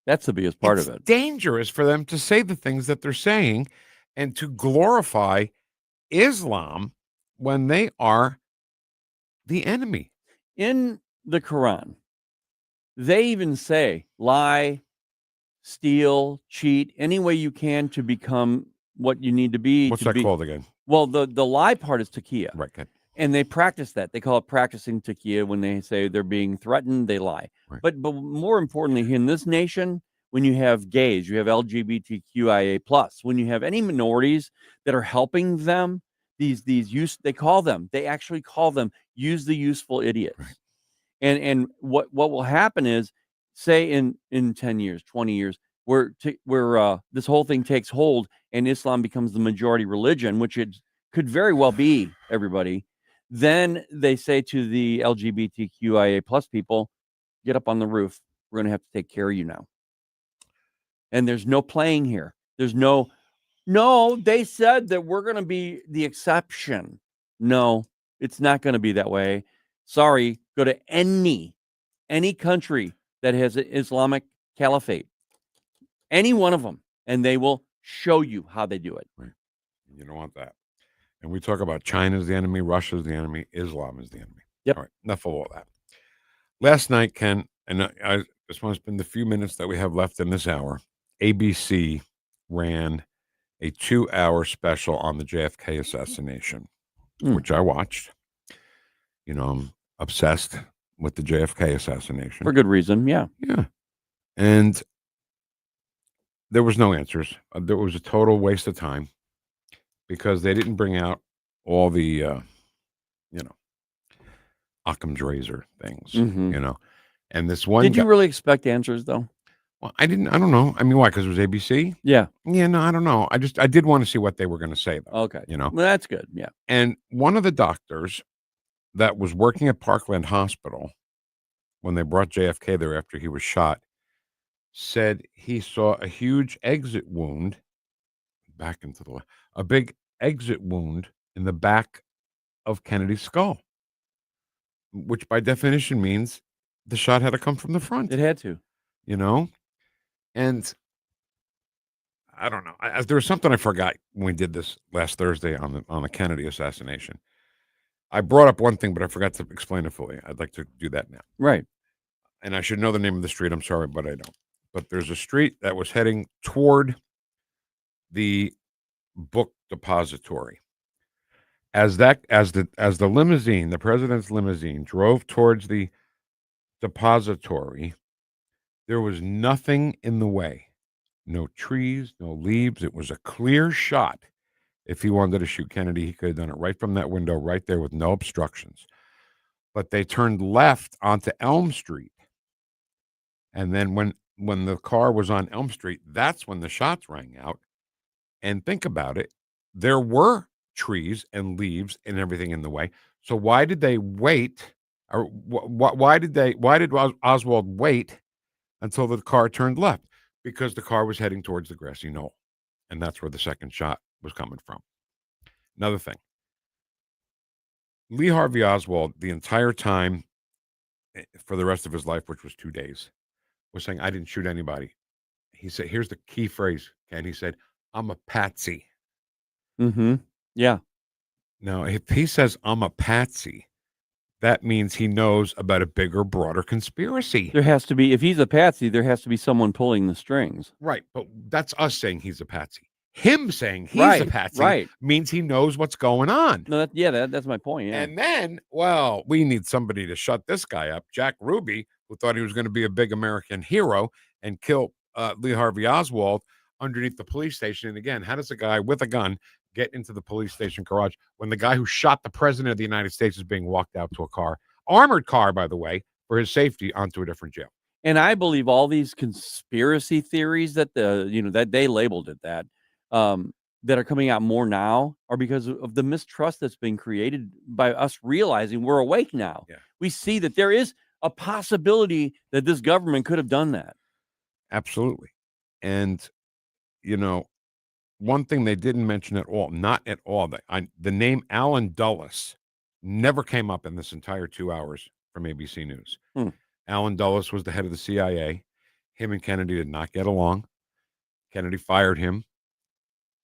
That's the biggest part of it. Dangerous for them to say the things that they're saying and to glorify Islam when they are the enemy. In the Quran, they even say lie, steal, cheat, any way you can to become what you need to be. What's that called again? Well, the lie part is taqiyya. Right. Good. And they practice that. They call it practicing taqiyya. When they say they're being threatened, they lie. Right. But more importantly, in this nation, when you have gays, you have LGBTQIA+, when you have any minorities that are helping them, they actually call them use the useful idiots. Right. And what will happen is, say in 10 years, 20 years, where this whole thing takes hold and Islam becomes the majority religion, which it could very well be, everybody, then they say to the LGBTQIA+ people, get up on the roof. We're going to have to take care of you now. And there's no playing here. There's no, they said that we're going to be the exception. No, it's not going to be that way. Sorry, go to any country that has an Islamic caliphate, any one of them, and they will show you how they do it. Right. You don't want that. And we talk about China's the enemy, Russia's the enemy, Islam is the enemy. Yep. All right, enough of all that. Last night, Ken, and I just want to spend the few minutes that we have left in this hour, ABC ran a 2-hour special on the JFK assassination, which I watched. I'm obsessed with the JFK assassination. For good reason, yeah. Yeah. And there was no answers. There was a total waste of time because they didn't bring out all the, Occam's razor things, Mhm. And this one Did you really expect answers, though? Well, I don't know. I mean, why? Because it was ABC? Yeah. Yeah, no, I don't know. I did want to see what they were going to say, though. Okay. You know? Well, that's good. Yeah. And one of the doctors that was working at Parkland Hospital when they brought JFK there after he was shot said he saw a huge exit wound a big exit wound in the back of Kennedy's skull, which by definition means the shot had to come from the front. It had to. You know? And I don't know. There was something I forgot when we did this last Thursday on the Kennedy assassination. I brought up one thing, but I forgot to explain it fully. I'd like to do that now. Right. And I should know the name of the street. I'm sorry, but I don't. But there's a street that was heading toward the book depository. As the limousine, the president's limousine, drove towards the depository, there was nothing in the way. No trees, no leaves. It was a clear shot. If he wanted to shoot Kennedy, he could have done it right from that window, right there with no obstructions. But they turned left onto Elm Street. And then when the car was on Elm Street, that's when the shots rang out. And think about it. There were trees and leaves and everything in the way. So why did they wait? Or why did Oswald wait until the car turned left? Because the car was heading towards the grassy knoll. And that's where the second shot was coming from. Another thing. Lee Harvey Oswald, the entire time for the rest of his life, which was 2 days, was saying, I didn't shoot anybody. He said, here's the key phrase, and he said, I'm a patsy. Mm-hmm. Yeah. Now, if he says, I'm a patsy, that means he knows about a bigger, broader conspiracy. There has to be, if he's a patsy, there has to be someone pulling the strings. Right, but that's us saying he's a patsy. Him saying he's a patsy means he knows what's going on. No, that's my point. Yeah. And then, well, we need somebody to shut this guy up. Jack Ruby, who thought he was going to be a big American hero and kill Lee Harvey Oswald underneath the police station. And again, how does a guy with a gun get into the police station garage when the guy who shot the president of the United States is being walked out to a car, armored car, by the way, for his safety, onto a different jail? And I believe all these conspiracy theories that that they labeled it that are coming out more now are because of the mistrust that's been created by us realizing we're awake now. Yeah. We see that there is a possibility that this government could have done that. Absolutely. And, one thing they didn't mention at all, not at all, the name Alan Dulles never came up in this entire 2 hours from ABC News. Alan Dulles was the head of the CIA. Him and Kennedy did not get along. Kennedy fired him.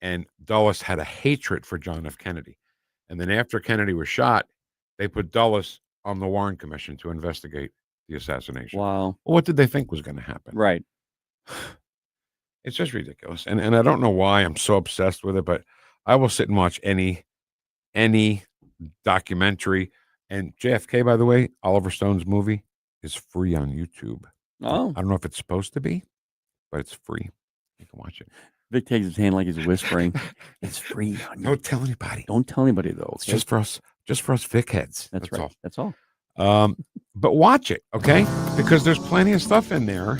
And Dulles had a hatred for John F. Kennedy. And then after Kennedy was shot, they put Dulles on the Warren Commission to investigate the assassination. Wow. Well, what did they think was going to happen? Right. It's just ridiculous. And I don't know why I'm so obsessed with it, but I will sit and watch any documentary. And JFK, by the way, Oliver Stone's movie is free on YouTube. Oh. I don't know if it's supposed to be, but it's free. You can watch it. Vic takes his hand like he's whispering. It's free. Don't tell anybody. Don't tell anybody though. It's just for us Vic heads. That's right. all. That's all. But watch it, okay? Because there's plenty of stuff in there.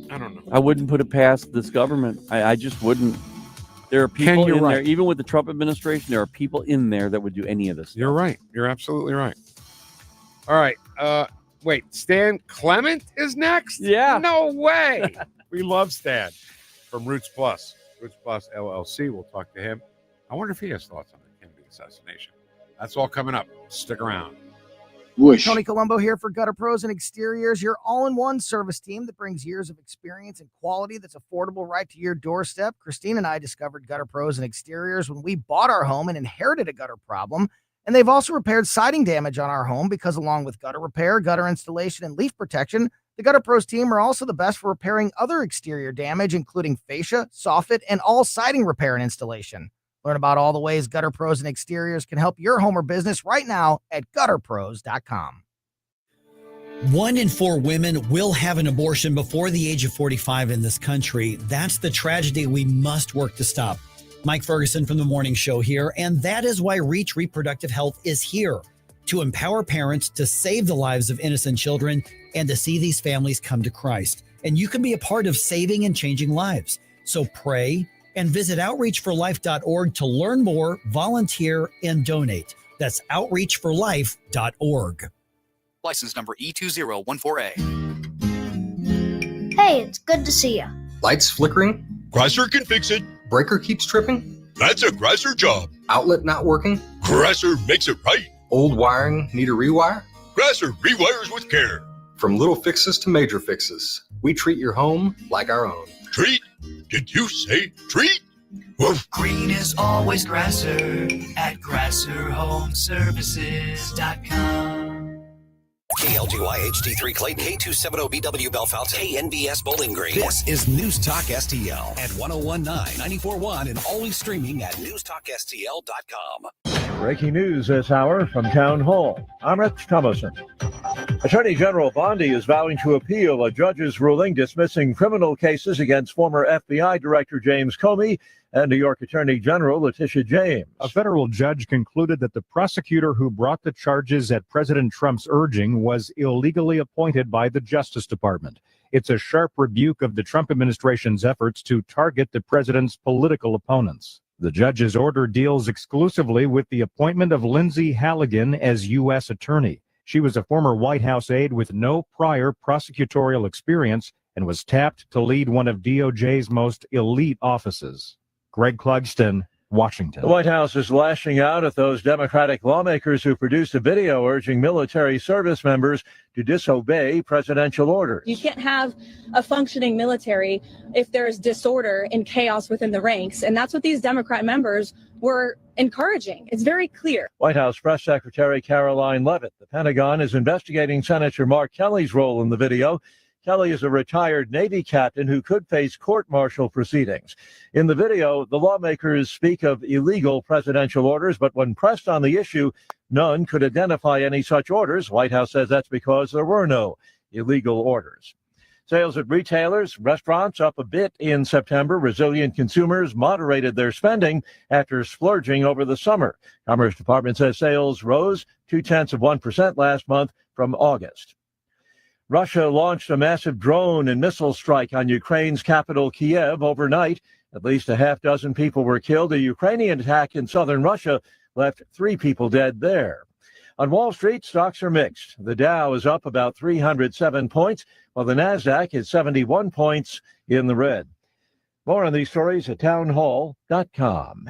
I don't know. I wouldn't put it past this government. I just wouldn't. There are people in there, even with the Trump administration, there are people in there that would do any of this stuff. You're right. You're absolutely right. All right. Wait, Stan Clement is next? Yeah. No way. We love Stan from Roots Plus LLC. We'll talk to him. I wonder if he has thoughts on the Kennedy assassination. That's all coming up. Stick around. Whoosh. Tony Colombo here for Gutter Pros and Exteriors, your all-in-one service team that brings years of experience and quality that's affordable right to your doorstep. Christine and I discovered Gutter Pros and Exteriors when we bought our home and inherited a gutter problem. And they've also repaired siding damage on our home because along with gutter repair, gutter installation, and leaf protection, the Gutter Pros team are also the best for repairing other exterior damage, including fascia, soffit, and all siding repair and installation. Learn about all the ways Gutter Pros and Exteriors can help your home or business right now at gutterpros.com. 1 in 4 women will have an abortion before the age of 45 in this country. That's the tragedy we must work to stop. Mike Ferguson from The Morning Show here, and that is why Reach Reproductive Health is here. to empower parents to save the lives of innocent children and to see these families come to Christ. And you can be a part of saving and changing lives. So pray and visit outreachforlife.org to learn more, volunteer, and donate. That's outreachforlife.org. License number E2014A. Hey, it's good to see you. Lights flickering? Chrysler can fix it. Breaker keeps tripping? That's a Chrysler job. Outlet not working? Chrysler makes it right. Old wiring need a rewire? Chrysler rewires with care. From little fixes to major fixes, we treat your home like our own. Treat? Did you say treat? Woof. Green is always Grasser at GrasserHomeservices.com. KLGY HD3 Clayton, K270BW Belfast, KNBS Bowling Green. This is News Talk STL at 1019, 94.1, and always streaming at NewstalkSTL.com. Breaking news this hour from Town Hall. I'm Rich Thomason. Attorney General Bondi is vowing to appeal a judge's ruling dismissing criminal cases against former FBI Director James Comey and New York Attorney General Letitia James. A federal judge concluded that the prosecutor who brought the charges at President Trump's urging was illegally appointed by the Justice Department. It's a sharp rebuke of the Trump administration's efforts to target the president's political opponents. The judge's order deals exclusively with the appointment of Lindsay Halligan as U.S. Attorney. She was a former White House aide with no prior prosecutorial experience and was tapped to lead one of DOJ's most elite offices. Greg Clugston, Washington. The White House is lashing out at those Democratic lawmakers who produced a video urging military service members to disobey presidential orders. You can't have a functioning military if there's disorder and chaos within the ranks. And that's what these Democrat members were encouraging. It's very clear. White House Press Secretary Caroline Leavitt. The Pentagon is investigating Senator Mark Kelly's role in the video. Kelly is a retired Navy captain who could face court-martial proceedings. In the video, the lawmakers speak of illegal presidential orders, but when pressed on the issue, none could identify any such orders. White House says that's because there were no illegal orders. Sales at retailers, restaurants up a bit in September. Resilient consumers moderated their spending after splurging over the summer. Commerce Department says sales rose 0.2% last month from August. Russia launched a massive drone and missile strike on Ukraine's capital, Kiev, overnight. At least a half dozen people were killed. A Ukrainian attack in southern Russia left 3 people dead there. On Wall Street, stocks are mixed. The Dow is up about 307 points, while the Nasdaq is 71 points in the red. More on these stories at townhall.com.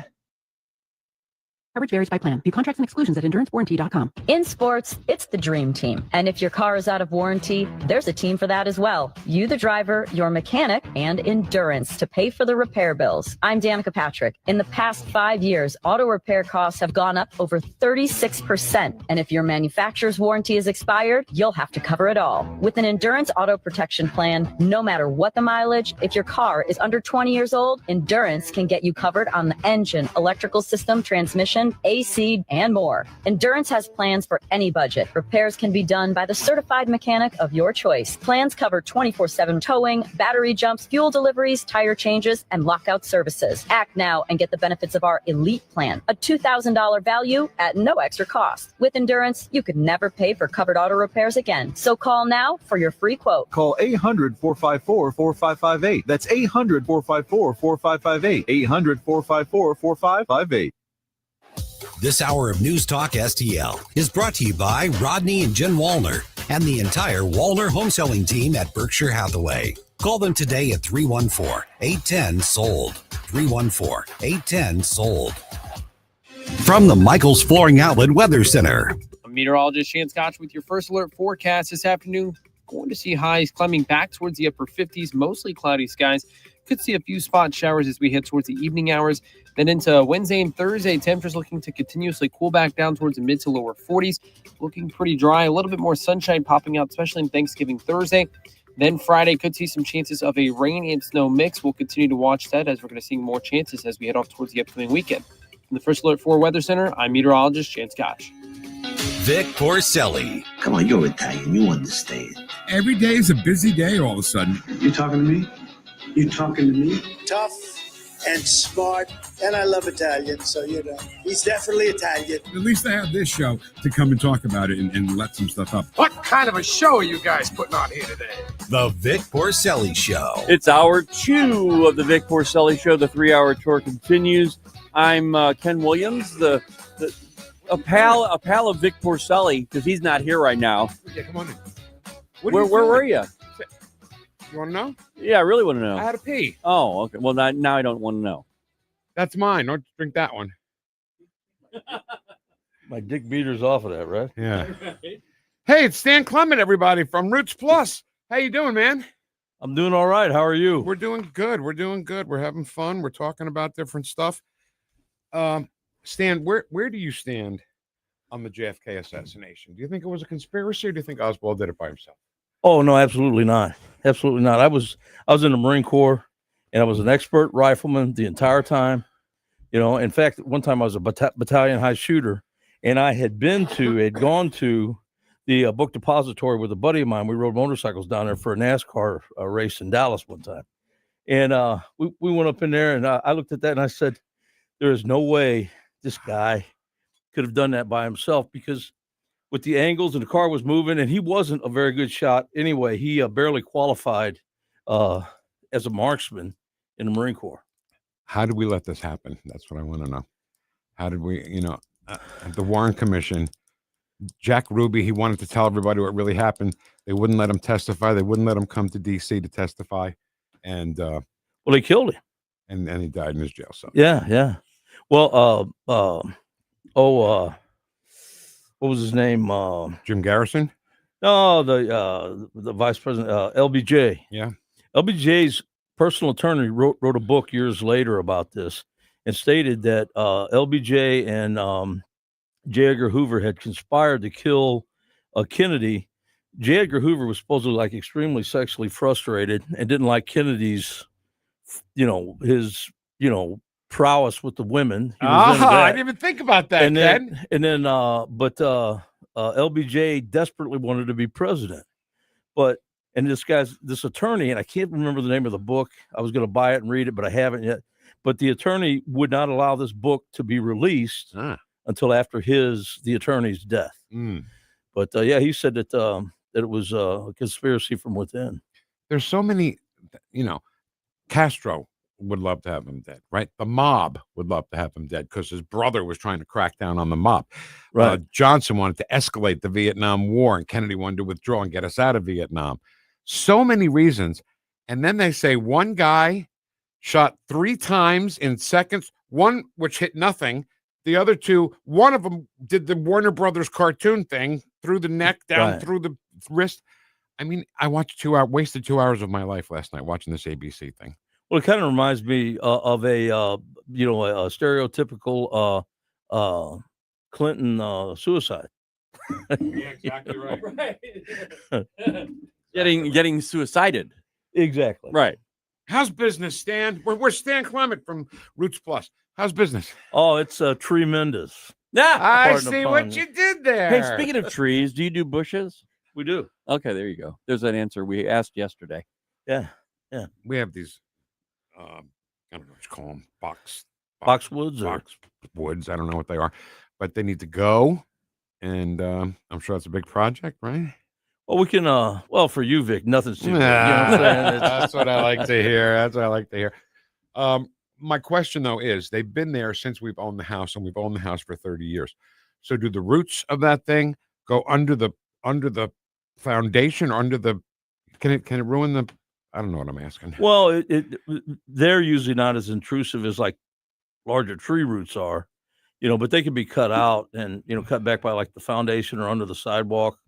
Coverage varies by plan. View contracts and exclusions at endurancewarranty.com. In sports, it's the dream team. And if your car is out of warranty, there's a team for that as well. You, the driver, your mechanic, and Endurance to pay for the repair bills. I'm Danica Patrick. In the past 5 years, auto repair costs have gone up over 36%. And if your manufacturer's warranty is expired, you'll have to cover it all. With an Endurance auto protection plan, no matter what the mileage, if your car is under 20 years old, Endurance can get you covered on the engine, electrical system, transmission, AC, and more. Endurance has plans for any budget. Repairs can be done by the certified mechanic of your choice. Plans cover 24/7 towing, battery jumps, fuel deliveries, tire changes, and lockout services. Act now and get the benefits of our Elite Plan, a $2,000 value at no extra cost. With Endurance, you could never pay for covered auto repairs again. So call now for your free quote. Call 800-454-4558. That's 800-454-4558. 800-454-4558. This hour of News Talk STL is brought to you by Rodney and Jen Wallner and the entire Wallner home selling team at Berkshire Hathaway. Call them today at 314-810-SOLD. 314-810-SOLD. From the Michaels Flooring Outlet Weather Center. I'm meteorologist Shane Scotch with your first alert forecast this afternoon. Going to see highs climbing back towards the upper 50s, mostly cloudy skies. Could see a few spot showers as we head towards the evening hours. Then into Wednesday and Thursday, temperatures looking to continuously cool back down towards the mid to lower 40s. Looking pretty dry, a little bit more sunshine popping out, especially in Thanksgiving Thursday. Then Friday could see some chances of a rain and snow mix. We'll continue to watch that as we're going to see more chances as we head off towards the upcoming weekend. From the First Alert 4 Weather Center, I'm meteorologist Shane Scotch. Vic Porcelli. Come on, you're Italian. You understand. Every day is a busy day all of a sudden. You talking to me? You talking to me? Tough and smart, and I love Italian, so, he's definitely Italian. At least I have this show to come and talk about it and let some stuff up. What kind of a show are you guys putting on here today? The Vic Porcelli Show. It's hour 2 of the Vic Porcelli Show. The 3-hour tour continues. I'm Ken Williams, a pal of Vic Porcelli, because he's not here right now. Yeah, come on in. Where were you? You want to know? Yeah, I really want to know. I had to pee. Oh, okay. Well, now I don't want to know. That's mine. Don't drink that one. My dick beater's off of that, right? Yeah. Hey, it's Stan Clement, everybody, from Roots Plus. How you doing, man? I'm doing all right. How are you? We're doing good. We're having fun. We're talking about different stuff. Stan, where do you stand on the JFK assassination? Do you think it was a conspiracy, or do you think Oswald did it by himself? Oh, no, absolutely not. Absolutely not. I was in the Marine Corps, and I was an expert rifleman the entire time. In fact, one time I was a battalion high shooter, and I had gone to the book depository with a buddy of mine. We rode motorcycles down there for a NASCAR race in Dallas one time. And we went up in there, and I looked at that, and I said, there is no way this guy could have done that by himself, because with the angles and the car was moving, and he wasn't a very good shot anyway. He barely qualified as a marksman in the Marine Corps. How did we let this happen? That's what I want to know. How did we, the Warren Commission, Jack Ruby, he wanted to tell everybody what really happened. They wouldn't let him testify. They wouldn't let him come to D.C. to testify. And well, they killed him. And he died in his jail cell. Yeah. Well, what was his name? Jim Garrison? No, the vice president, LBJ. Yeah. LBJ's personal attorney wrote a book years later about this, and stated that LBJ and J. Edgar Hoover had conspired to kill Kennedy. J. Edgar Hoover was supposedly extremely sexually frustrated and didn't like Kennedy's, his prowess with the women. I didn't even think about that. But LBJ desperately wanted to be president. And this attorney, and I can't remember the name of the book. I was going to buy it and read it, but I haven't yet. But the attorney would not allow this book to be released until after the attorney's death. But he said that it was a conspiracy from within. There's so many, Castro would love to have him dead, right? The mob would love to have him dead because his brother was trying to crack down on the mob. Right. Johnson wanted to escalate the Vietnam War, and Kennedy wanted to withdraw and get us out of Vietnam. So many reasons. And then they say one guy shot 3 times in seconds, one which hit nothing. The other 2, one of them did the Warner Brothers cartoon thing through the neck, down through the wrist. I mean, I wasted 2 hours of my life last night watching this ABC thing. Well, it kind of reminds me of a stereotypical Clinton suicide. Yeah, exactly right. Getting suicided. Exactly. Right. How's business, Stan? We're Stan Clement from Roots Plus. How's business? Oh, it's tremendous. I see what you did there. Hey, speaking of trees, do you do bushes? We do. Okay, there you go. There's an answer we asked yesterday. Yeah. We have these, I don't know what you call them, boxwoods or woods. I don't know what they are, but they need to go. And I'm sure that's a big project, right? Well, we can, for you, Vic, nothing's too big. That's what I like to hear. My question, though, is they've been there since we've owned the house, and we've owned the house for 30 years. So do the roots of that thing go under the foundation, or can it ruin the, I don't know what I'm asking. Well, they're usually not as intrusive as larger tree roots are, but they can be cut out and, cut back by the foundation or under the sidewalk,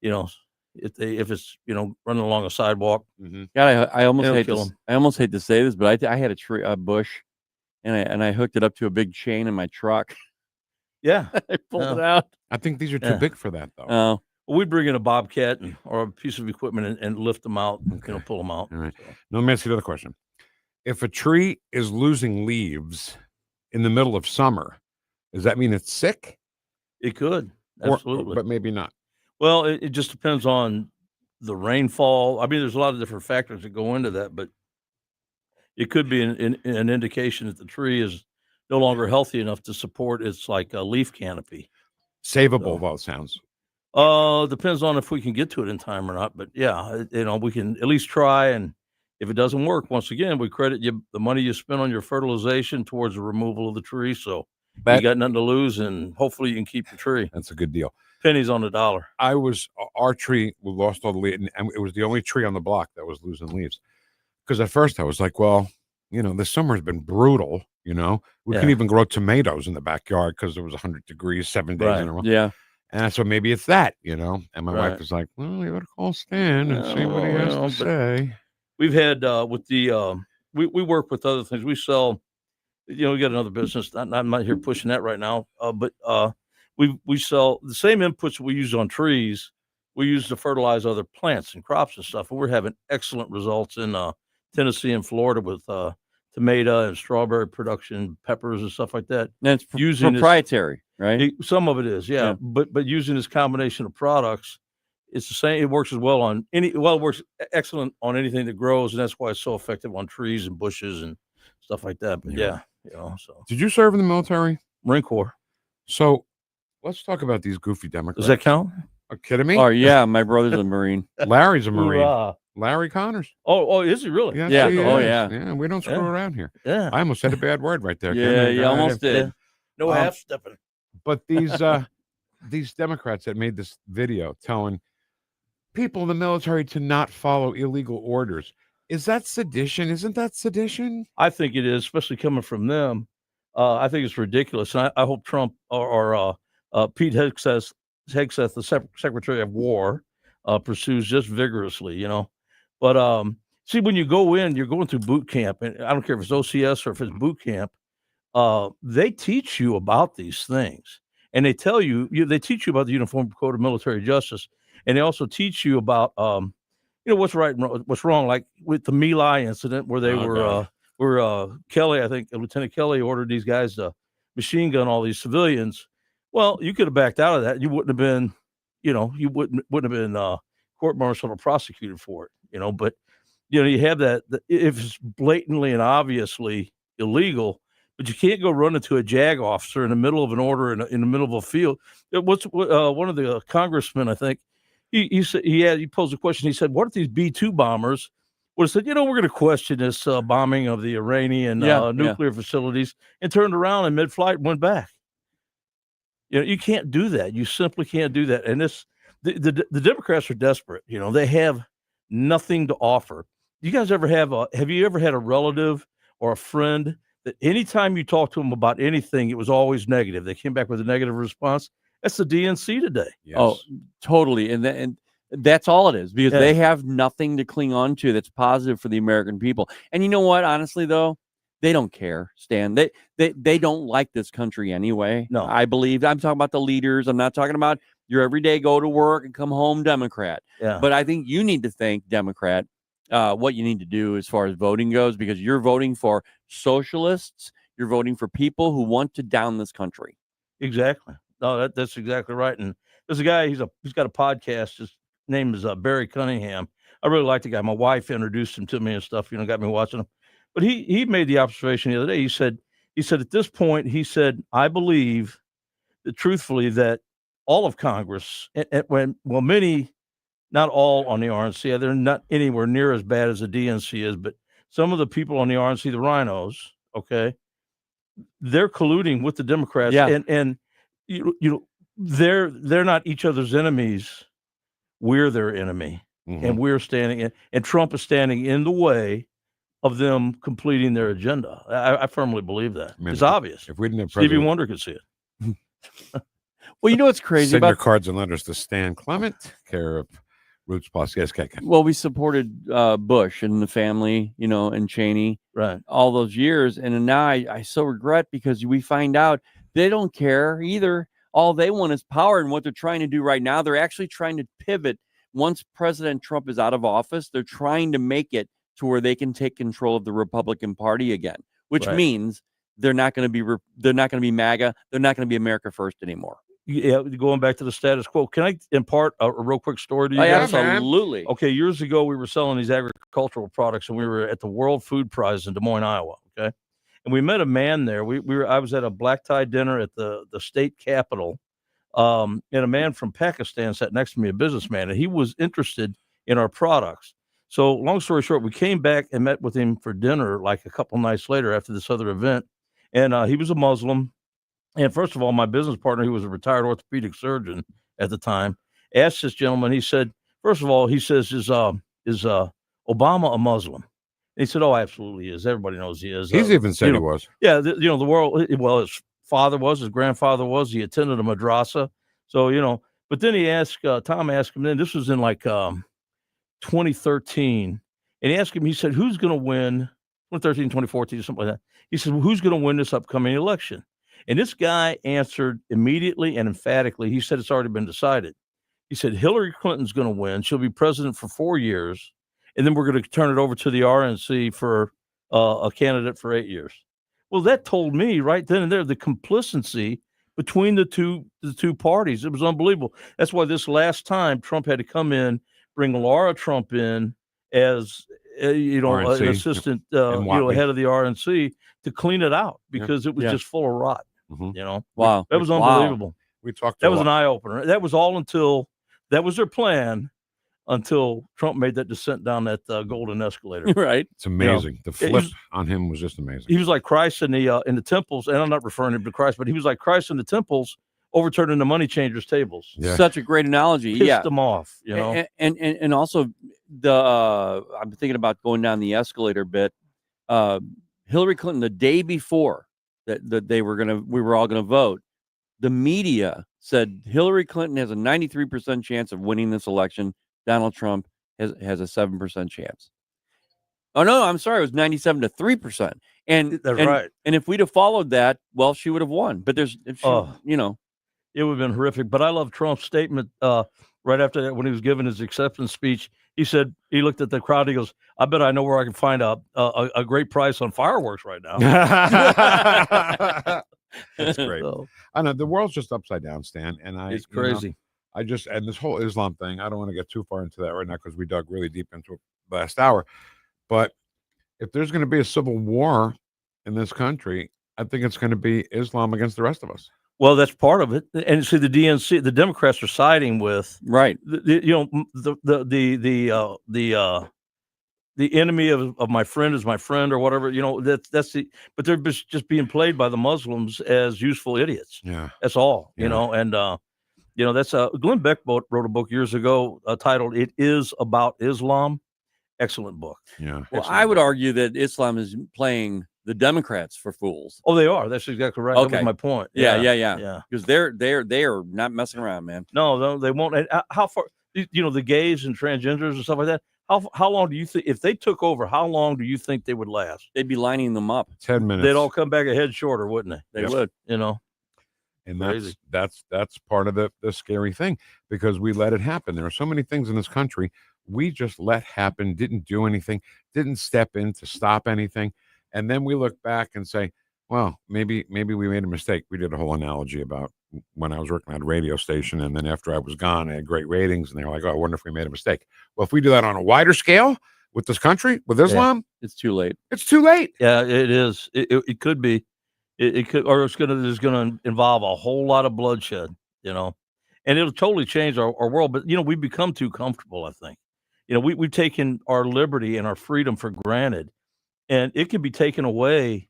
if it's, running along a sidewalk. Mm-hmm. God, I almost hate to say this, but I had a bush and I hooked it up to a big chain in my truck. Yeah. I pulled it out. I think these are too big for that, though. Oh. Well, we'd bring in a bobcat or a piece of equipment and lift them out, pull them out. All right. Now, let me ask you another question. If a tree is losing leaves in the middle of summer, does that mean it's sick? It could. Absolutely. But maybe not. Well, it just depends on the rainfall. I mean, there's a lot of different factors that go into that, but it could be an indication that the tree is no longer healthy enough to support its like a leaf canopy. Savable, though, sounds. Depends on if we can get to it in time or not. But yeah, we can at least try. And if it doesn't work, once again, we credit you the money you spent on your fertilization towards the removal of the tree. So you got nothing to lose, and hopefully you can keep the tree. That's a good deal. Pennies on the dollar. Our tree lost all the leaves, and it was the only tree on the block that was losing leaves. Because at first I was like, well, this summer's been brutal. We couldn't even grow tomatoes in the backyard because it was 100 degrees 7 days in a row. Yeah. And so maybe it's that, And my wife was like, well, you better call Stan and see what he has to say. We've had with the we work with other things. We sell, we got another business. I'm not here pushing that right now, but we sell the same inputs we use on trees. We use to fertilize other plants and crops and stuff. And we're having excellent results in Tennessee and Florida with tomato and strawberry production, peppers and stuff like that. And it's using proprietary, right? Some of it is, yeah. But using this combination of products, it's the same. It works as well on it works excellent on anything that grows, and that's why it's so effective on trees and bushes and stuff like that. But so. Did you serve in the military? Marine Corps. So let's talk about these goofy Democrats. Does that count? Are you kidding me? Oh yeah, my brother's a Marine. Larry's a Marine. Larry Connors. Oh, is he really? Yes, yeah. He Oh is. yeah. Yeah, we don't screw around here. Yeah. I almost said a bad word right there. Yeah, you almost did. No half stepping. But these Democrats that made this video telling people in the military to not follow illegal orders. Is that sedition? Isn't that sedition? I think it is, especially coming from them. I think it's ridiculous. And I hope Trump or Pete Hegseth, the Secretary of War, pursues just vigorously, But see, when you go in, you're going through boot camp, and I don't care if it's OCS or if it's boot camp. They teach you about these things, and they tell you they teach you about the Uniform Code of Military Justice, and they also teach you about what's right and what's wrong, like with the My Lai incident where they where Kelly, I think Lieutenant Kelly, ordered these guys to machine gun all these civilians. Well, you could have backed out of that. You wouldn't have been, you wouldn't have been court-martialed or prosecuted for it, But you have that if it's blatantly and obviously illegal. But you can't go run into a JAG officer in the middle of an order in the middle of a field. One of the congressmen, I think, he said he posed a question. He said, "What if these B-2 bombers would have said, we're going to question this bombing of the Iranian nuclear facilities," and turned around in mid-flight and went back? You can't do that. You simply can't do that. And the Democrats are desperate. They have nothing to offer. You guys have you ever had a relative or a friend that anytime you talk to them about anything, it was always negative? They came back with a negative response. That's the DNC today. Yes. Oh, totally. And that's all it is, because they have nothing to cling on to that's positive for the American people. And you know what? Honestly, though, they don't care, Stan. They don't like this country anyway. No, I believe. I'm talking about the leaders. I'm not talking about your everyday go to work and come home Democrat. Yeah. But I think you need to thank Democrat. What you need to do as far as voting goes, because you're voting for socialists. You're voting for people who want to down this country. Exactly. No, that's exactly right. And there's a guy. He's got a podcast. His name is Barry Cunningham. I really like the guy. My wife introduced him to me and stuff. Got me watching him. But he made the observation the other day. He said at this point, I believe that truthfully that all of Congress, many. Not all on the RNC. They're not anywhere near as bad as the DNC is, but some of the people on the RNC, the rhinos, they're colluding with the Democrats. Yeah. And they're not each other's enemies. We're their enemy. Mm-hmm. And we're standing and Trump is standing in the way of them completing their agenda. I firmly believe that. It's obvious. If we didn't have Stevie Wonder could see it. Well, you know what's crazy Send about your cards and letters to Stan Clement, care of Roots Plus. Yes, KK. Well, we supported Bush and the family, and Cheney, right, all those years, and now I so regret, because we find out they don't care either. All they want is power, and what they're trying to do right now, they're actually trying to pivot. Once President Trump is out of office, they're trying to make it to where they can take control of the Republican Party again, which means they're not going to be MAGA. They're not going to be America First anymore. Yeah, going back to the status quo. Can I impart a real quick story to you guys? Absolutely. Okay, years ago we were selling these agricultural products, and we were at the World Food Prize in Des Moines, Iowa. Okay, and we met a man there. I was at a black tie dinner at the state capitol, and a man from Pakistan sat next to me, a businessman, and he was interested in our products. So, long story short, we came back and met with him for dinner like a couple nights later after this other event, and he was a Muslim. And first of all, my business partner, who was a retired orthopedic surgeon at the time, asked this gentleman. He said, first of all, he says, "Is Obama a Muslim?" And he said, "Oh, absolutely is. Everybody knows he is." He's even said he was. Yeah, the world. Well, his father was, his grandfather was. He attended a madrasa, so But then he asked, Tom asked him. Then this was in like 2013, and he asked him. He said, "Who's going to win?" 2013, 2014, something like that. He said, well, "Who's going to win this upcoming election?" And this guy answered immediately and emphatically. He said, "It's already been decided." He said, "Hillary Clinton's going to win. She'll be president for 4 years. And then we're going to turn it over to the RNC for a candidate for 8 years." Well, that told me right then and there the complicity between the two parties. It was unbelievable. That's why this last time Trump had to come in, bring Laura Trump in as RNC, an assistant, head of the RNC to clean it out because it was just full of rot. Wow, that was unbelievable. We talked. That was an eye opener. That was all until that was their plan until Trump made that descent down that golden escalator. Right, it's amazing. The flip on him was just amazing. He was like Christ in the temples, and I'm not referring him to Christ, but he was like Christ in the temples, overturning the money changers' tables. Yeah. Such a great analogy. Pissed them off, and also I'm thinking about going down the escalator bit. Hillary Clinton, the day before that we were all gonna vote, the media said Hillary Clinton has a 93% chance of winning this election. Donald Trump has a 7% chance. Oh no, I'm sorry, it was 97 to 3%. And that's right. And if we'd have followed that, well, she would have won. But it would have been horrific. But I love Trump's statement right after that when he was giving his acceptance speech. He said, he looked at the crowd. He goes, "I bet I know where I can find a great price on fireworks right now." That's great. I know the world's just upside down, Stan, and it's crazy. And this whole Islam thing, I don't want to get too far into that right now because we dug really deep into it last hour. But if there's going to be a civil war in this country, I think it's going to be Islam against the rest of us. Well, that's part of it. And see, the DNC, the Democrats are siding with the enemy of my friend is my friend, or whatever. But they're just being played by the Muslims as useful idiots. Yeah, that's all. That's Glenn Beck wrote a book years ago titled "It Is About Islam." Excellent book. Yeah. Well, I would argue that Islam is playing the Democrats for fools. Oh, they are. That's exactly right. Okay. That was my point. Yeah. Because they are not messing around, man. No, they won't. And how far? The gays and transgenders and stuff like that. How long do you think if they took over? How long do you think they would last? They'd be lining them up. 10 minutes. They'd all come back a head shorter, wouldn't they? They would. And that's part of the scary thing because we let it happen. There are so many things in this country we just let happen, didn't do anything, didn't step in to stop anything. And then we look back and say, well, maybe we made a mistake. We did a whole analogy about when I was working at a radio station, and then after I was gone, I had great ratings, and they were like, "Oh, I wonder if we made a mistake." Well, if we do that on a wider scale with this country, with Islam, it's too late. It's too late. Yeah, it is. It could be. It could, or it's gonna involve a whole lot of bloodshed, and it'll totally change our world. But we've become too comfortable. I think, we've taken our liberty and our freedom for granted, and it can be taken away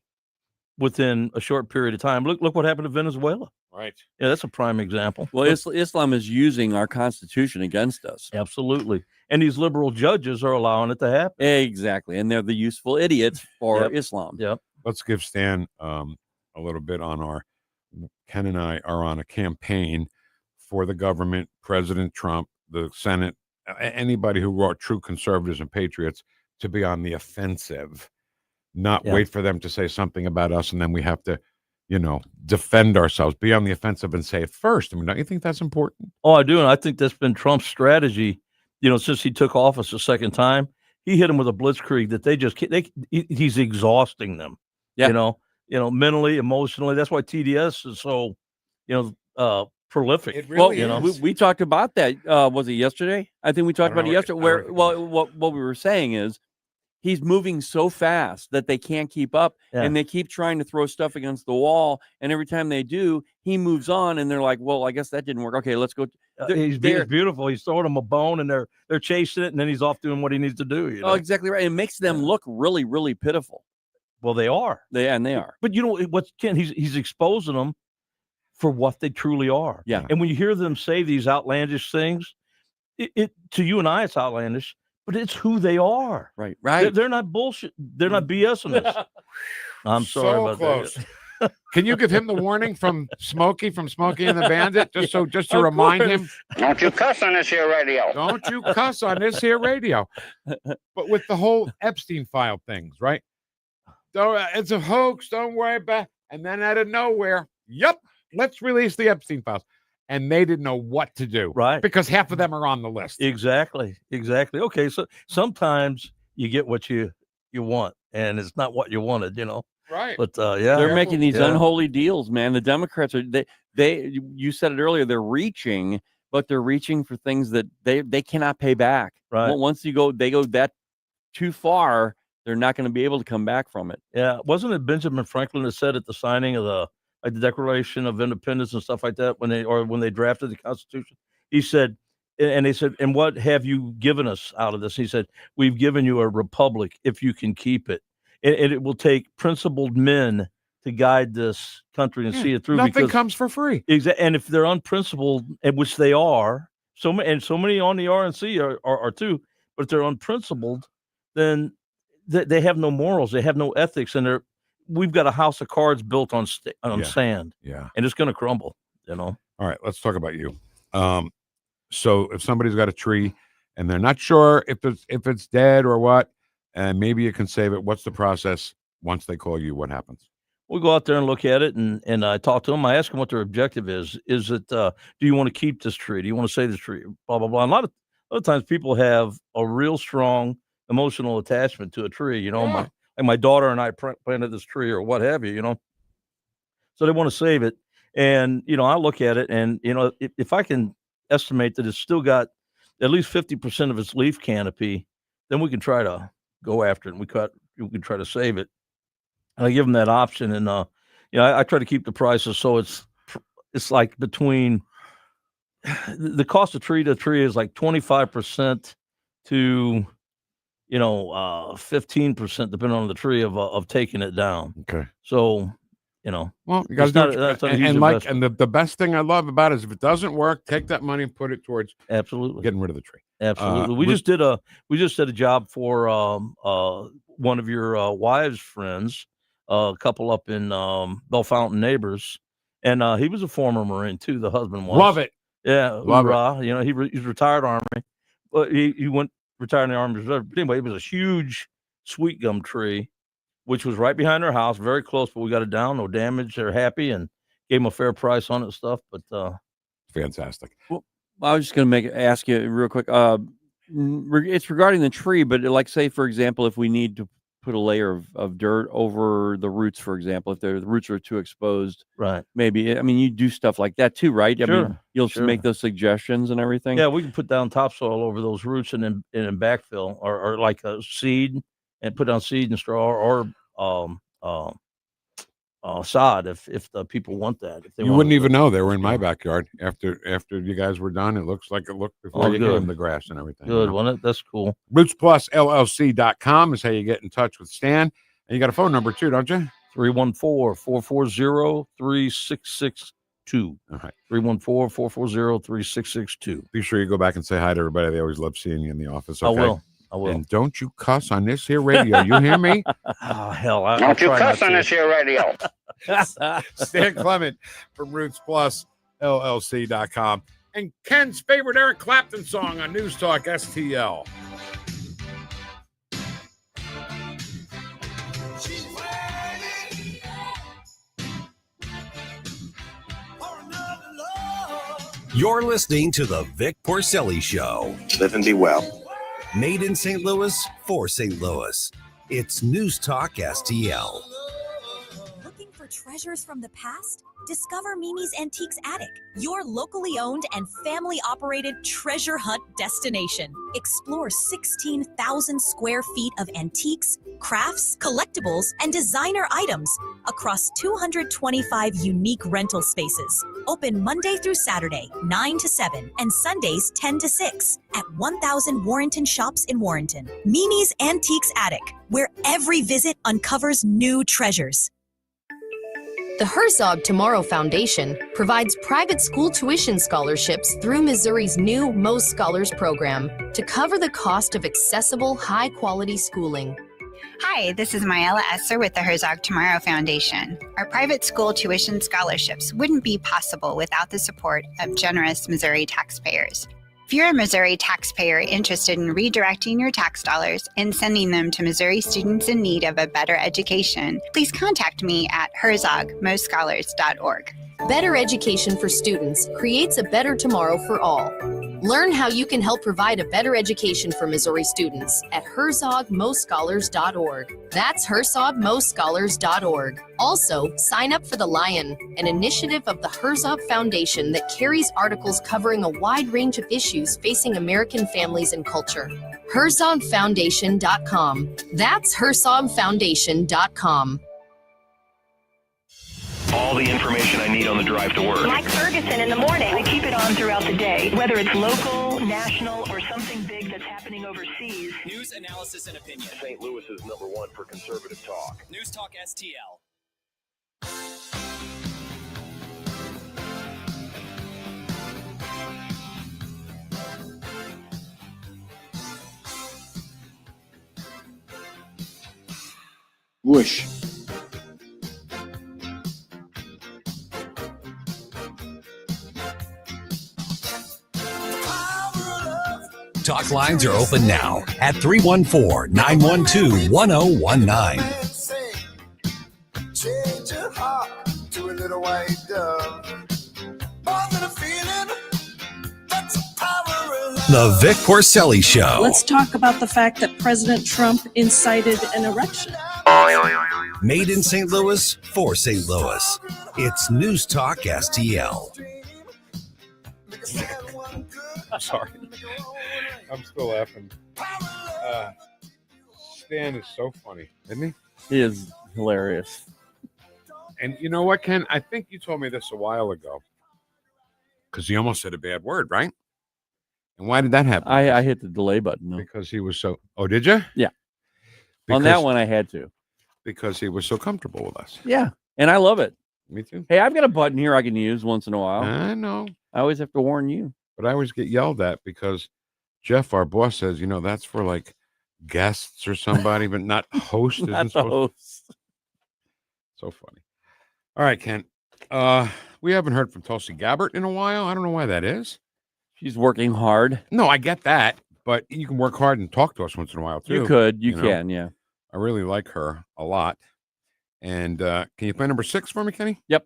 within a short period of time. Look what happened to Venezuela. Right. Yeah, that's a prime example. Well, Islam is using our Constitution against us. Absolutely. And these liberal judges are allowing it to happen. Exactly. And they're the useful idiots for Islam. Yep. Let's give Stan a little bit on Ken and I are on a campaign for the government, President Trump, the Senate, anybody who are true conservatives and patriots to be on the offensive, not wait for them to say something about us. And then we have to, defend ourselves, be on the offensive and say it first. I mean, don't you think that's important? Oh, I do. And I think that's been Trump's strategy, since he took office a second time. He hit them with a blitzkrieg that he's exhausting them, mentally, emotionally. That's why TDS is so, prolific. It really you know, we talked about that. Was it yesterday? I think we talked about it yesterday. Where what we were saying is he's moving so fast that they can't keep up, and they keep trying to throw stuff against the wall. And every time they do, he moves on, and they're like, "Well, I guess that didn't work. Okay, let's go." He's beautiful. He's throwing them a bone, and they're chasing it, and then he's off doing what he needs to do. You know? Oh, exactly right. It makes them look really, really pitiful. Well, they are. They are. But you know what's Ken? He's exposing them for what they truly are. Yeah. And when you hear them say these outlandish things, it to you and I, it's outlandish, but it's who they are. Right. Right. They're not bullshit. They're not BSing us. I'm sorry about close. that. Can you give him the warning from Smokey and the Bandit, just to remind him? Don't you cuss on this here radio. Don't you cuss on this here radio. But with the whole Epstein file things, right? So it's a hoax. Don't worry about it. And then out of nowhere, yep, let's release the Epstein files. And they didn't know what to do. Right. Because half of them are on the list. Exactly. Okay. So sometimes you get what you want, and it's not what you wanted, you know. Right. But they're making these unholy deals, man. The Democrats are you said it earlier, they're reaching, but they're reaching for things that they cannot pay back. Right. Once they go that too far, they're not going to be able to come back from it. Yeah. Wasn't it Benjamin Franklin that said at the signing of the Declaration of Independence and stuff like that when they drafted the Constitution? He said, and they said, "And what have you given us out of this?" He said, "We've given you a republic if you can keep it. And it will take principled men to guide this country and see it through. Nothing comes for free." Exactly. And if they're unprincipled, and which they are, so many on the RNC are too, but if they're unprincipled, then they have no morals, they have no ethics, and we've got a house of cards built on sand. Yeah. And it's going to crumble, you know. All right, let's talk about you. So if somebody's got a tree and they're not sure if it's dead or what, and maybe you can save it, what's the process once they call you? What happens? We go out there and look at it, and I talk to them. I ask them what their objective is. Is it, do you want to keep this tree? Do you want to save this tree? Blah, blah, blah. And a lot of times people have a real strong emotional attachment to a tree. You know, my daughter and I planted this tree or what have you, you know. So they want to save it. And, you know, I look at it, and, you know, if I can estimate that it's still got at least 50% of its leaf canopy, then we can try to go after it, and we can try to save it. And I give them that option, and you know, I try to keep the prices so it's like between the cost of tree to tree is like 25% to 15%, depending on the tree of taking it down. Okay. So, you know, well, you got to and the best thing I love about it is if it doesn't work, take that money and put it towards getting rid of the tree. Absolutely. We just did a job for one of your wives' friends, a couple up in Bell Fountain Neighbors, and he was a former Marine too. The husband was. Love it. Yeah, love it. You know, he's retired Army, but he went retired in the Army Reserve. But anyway, it was a huge sweet gum tree, which was right behind their house, very close. But we got it down, no damage. They're happy, and gave them a fair price on it and stuff. But fantastic. Well, I was just going to ask you real quick. It's regarding the tree, but like, say, for example, if we need to put a layer of dirt over the roots, for example, if the roots are too exposed, right? Maybe, I mean, you do stuff like that too, right? Sure. I mean, you'll make those suggestions and everything. Yeah, we can put down topsoil over those roots and then backfill, or like a seed, and put down seed and straw, or sod if the people want that. If they you wouldn't even know they were in my backyard after you guys were done. It looks like it looked before you gave them the grass and everything. Good, wasn't it? That's cool. RootsPlusLLC.com is how you get in touch with Stan. And you got a phone number too, don't you? 314-440-3662. All right. 314-440-3662. Be sure you go back and say hi to everybody. They always love seeing you in the office. Okay? I will. And don't you cuss on this here radio. You hear me? Oh, hell. Don't you cuss on this here radio. Stan Clement from RootsPlusLLC.com. And Ken's favorite Eric Clapton song on News Talk STL. You're listening to the Vic Porcelli Show. Live and be well. Made in St. Louis for St. Louis. It's News Talk STL. Looking for for treasures from the past? Discover Mimi's Antiques Attic, your locally owned and family-operated treasure hunt destination. Explore 16,000 square feet of antiques, crafts, collectibles, and designer items across 225 unique rental spaces. Open Monday through Saturday, 9 to 7, and Sundays, 10 to 6, at 1000 Warrenton Shops in Warrenton. Mimi's Antiques Attic, where every visit uncovers new treasures. The Herzog Tomorrow Foundation provides private school tuition scholarships through Missouri's new Most Scholars program to cover the cost of accessible, high-quality schooling. Hi, this is Myella Esser with the Herzog Tomorrow Foundation. Our private school tuition scholarships wouldn't be possible without the support of generous Missouri taxpayers. If you're a Missouri taxpayer interested in redirecting your tax dollars and sending them to Missouri students in need of a better education, please contact me at herzogmostscholars.org. Better education for students creates a better tomorrow for all. Learn how you can help provide a better education for Missouri students at herzogmostscholars.org. That's herzogmostscholars.org. Also, sign up for The Lion, an initiative of the Herzog Foundation that carries articles covering a wide range of issues facing American families and culture. herzogfoundation.com. That's herzogfoundation.com. All the information I need on the drive to work. Like Ferguson in the morning. I keep it on throughout the day, whether it's local, national, or something big that's happening overseas. News, analysis, and opinion. St. Louis is #1 for conservative talk. NewstalkSTL. Whoosh. Talk lines are open now at 314-912-1019. Change your heart to a little white dove. More than a feeling, that's a power of love. The Vic Porcelli Show. Let's talk about the fact that President Trump incited an erection. Made in St. Louis for St. Louis. It's News Talk STL. I'm sorry. I'm still laughing. Stan is so funny, isn't he? He is hilarious. And you know what, Ken? I think you told me this a while ago. Because he almost said a bad word, right? And why did that happen? I hit the delay button. No. Because he was so... Oh, did you? Yeah. On that one, I had to. Because he was so comfortable with us. Yeah. And I love it. Me too. Hey, I've got a button here I can use once in a while. I know. I always have to warn you. But I always get yelled at because Jeff, our boss, says, that's for like guests or somebody, but not host. Not the host. So funny. All right, Ken. We haven't heard from Tulsi Gabbard in a while. I don't know why that is. She's working hard. No, I get that. But you can work hard and talk to us once in a while, too. You could. You can, yeah. I really like her a lot. And can you play number 6 for me, Kenny? Yep.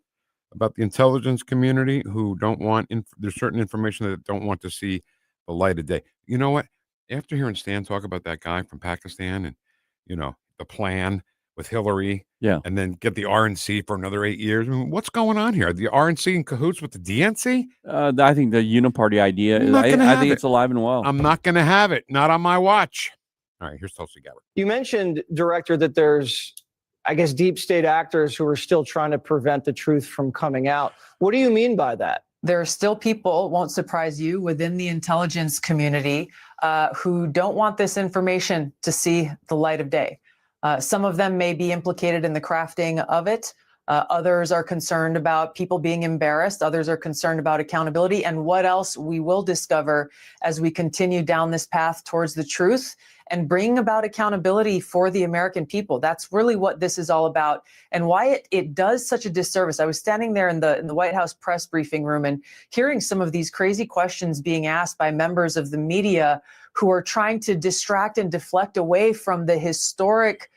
About the intelligence community who don't want, there's certain information that don't want to see the light of day. You know what? After hearing Stan talk about that guy from Pakistan and, the plan with Hillary, and then get the RNC for another 8 years. I mean, what's going on here? The RNC in cahoots with the DNC? I think the uniparty idea is, I think it's alive and well. I'm not going to have it. Not on my watch. All right, here's Tulsi Gabbard. You mentioned, Director, that there's, I guess, deep state actors who are still trying to prevent the truth from coming out. What do you mean by that? There are still people, won't surprise you, within the intelligence community who don't want this information to see the light of day. Some of them may be implicated in the crafting of it. Others are concerned about people being embarrassed. Others are concerned about accountability and what else we will discover as we continue down this path towards the truth and bring about accountability for the American people. That's really what this is all about and why it does such a disservice. I was standing there in the White House press briefing room and hearing some of these crazy questions being asked by members of the media who are trying to distract and deflect away from the historic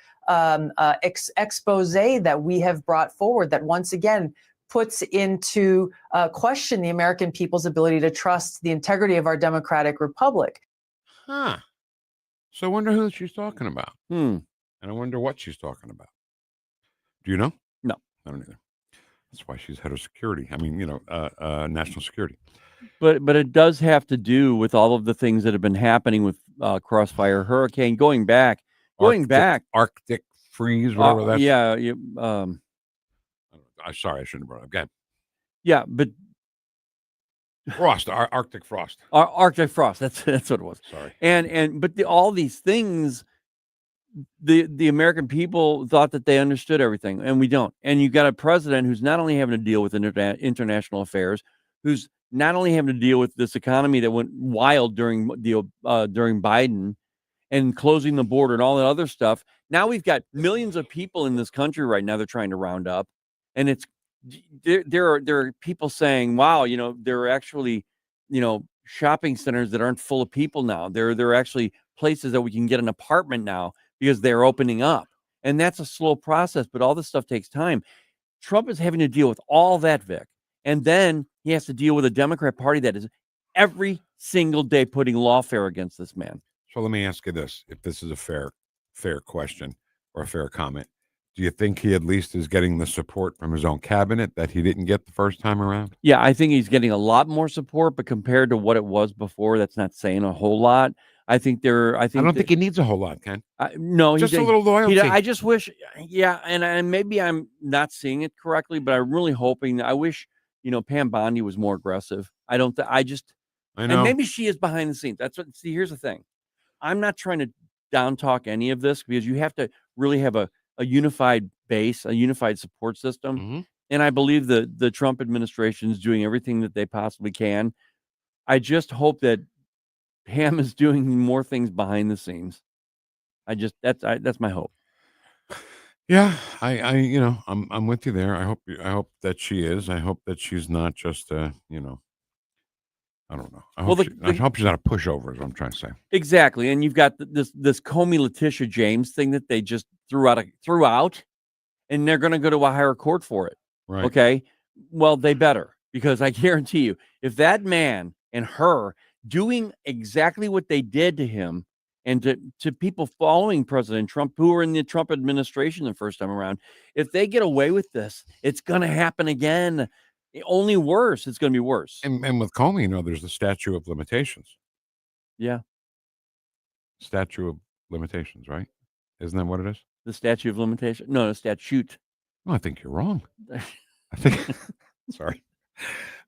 expose that we have brought forward that once again puts into question the American people's ability to trust the integrity of our democratic republic. Huh. So I wonder who she's talking about. And I wonder what she's talking about. Do you know? No. I don't either. That's why she's head of security. I mean, national security. But it does have to do with all of the things that have been happening with Crossfire Hurricane going back. Arctic freeze, whatever that's. Yeah. I'm sorry, I shouldn't have brought it up. Go ahead. Yeah, but frost, Arctic frost. Arctic frost. That's what it was. Sorry. But all these things, the American people thought that they understood everything, and we don't. And you got a president who's not only having to deal with international affairs, who's not only having to deal with this economy that went wild during Biden and closing the border and all that other stuff. Now we've got millions of people in this country right now they're trying to round up, and there are people saying, wow, there are actually, shopping centers that aren't full of people now. There are actually places that we can get an apartment now because they're opening up. And that's a slow process, but all this stuff takes time. Trump is having to deal with all that, Vic. And then he has to deal with a Democrat Party that is every single day putting lawfare against this man. So let me ask you this, if this is a fair question or a fair comment. Do you think he at least is getting the support from his own cabinet that he didn't get the first time around? Yeah, I think he's getting a lot more support, but compared to what it was before, that's not saying a whole lot. I don't think he needs a whole lot, Ken. No, just a little loyalty. I just wish, and maybe I'm not seeing it correctly, but I'm really hoping. I wish, Pam Bondi was more aggressive. I know. And maybe she is behind the scenes. See, here's the thing. I'm not trying to down talk any of this because you have to really have a unified base, a unified support system. Mm-hmm. And I believe the Trump administration is doing everything that they possibly can. I just hope that Pam is doing more things behind the scenes. That's my hope. Yeah, I'm with you there. I hope that she is. I hope that she's not just I don't know. I hope she's not a pushover, is what I'm trying to say. Exactly. And you've got this Comey Letitia James thing that they just threw out, and they're going to go to a higher court for it. Right. Okay. Well, they better, because I guarantee you, if that man and her doing exactly what they did to him and to people following President Trump who were in the Trump administration the first time around, if they get away with this, it's going to happen again. Only worse. It's going to be worse. And with Comey, there's the statute of limitations. Yeah. Statute of limitations, right? Isn't that what it is? The statute of limitation? No, the statute. No, I think you're wrong. I think. Sorry,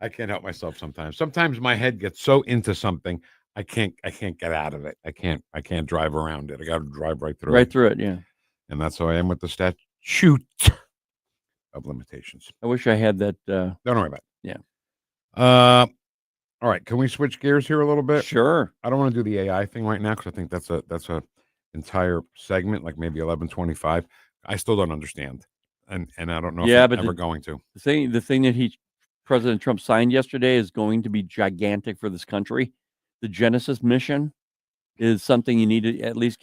I can't help myself sometimes. Sometimes my head gets so into something, I can't get out of it. I can't drive around it. I got to drive right through it. Right through it. Yeah. And that's how I am with the statute of limitations. I wish I had that. Don't worry about it. Yeah. All right. Can we switch gears here a little bit? Sure. I don't want to do the AI thing right now because I think that's a entire segment, like maybe 11:25. I still don't understand, and I don't know if I'm ever going to. The thing that President Trump signed yesterday is going to be gigantic for this country. The Genesis mission is something you need to at least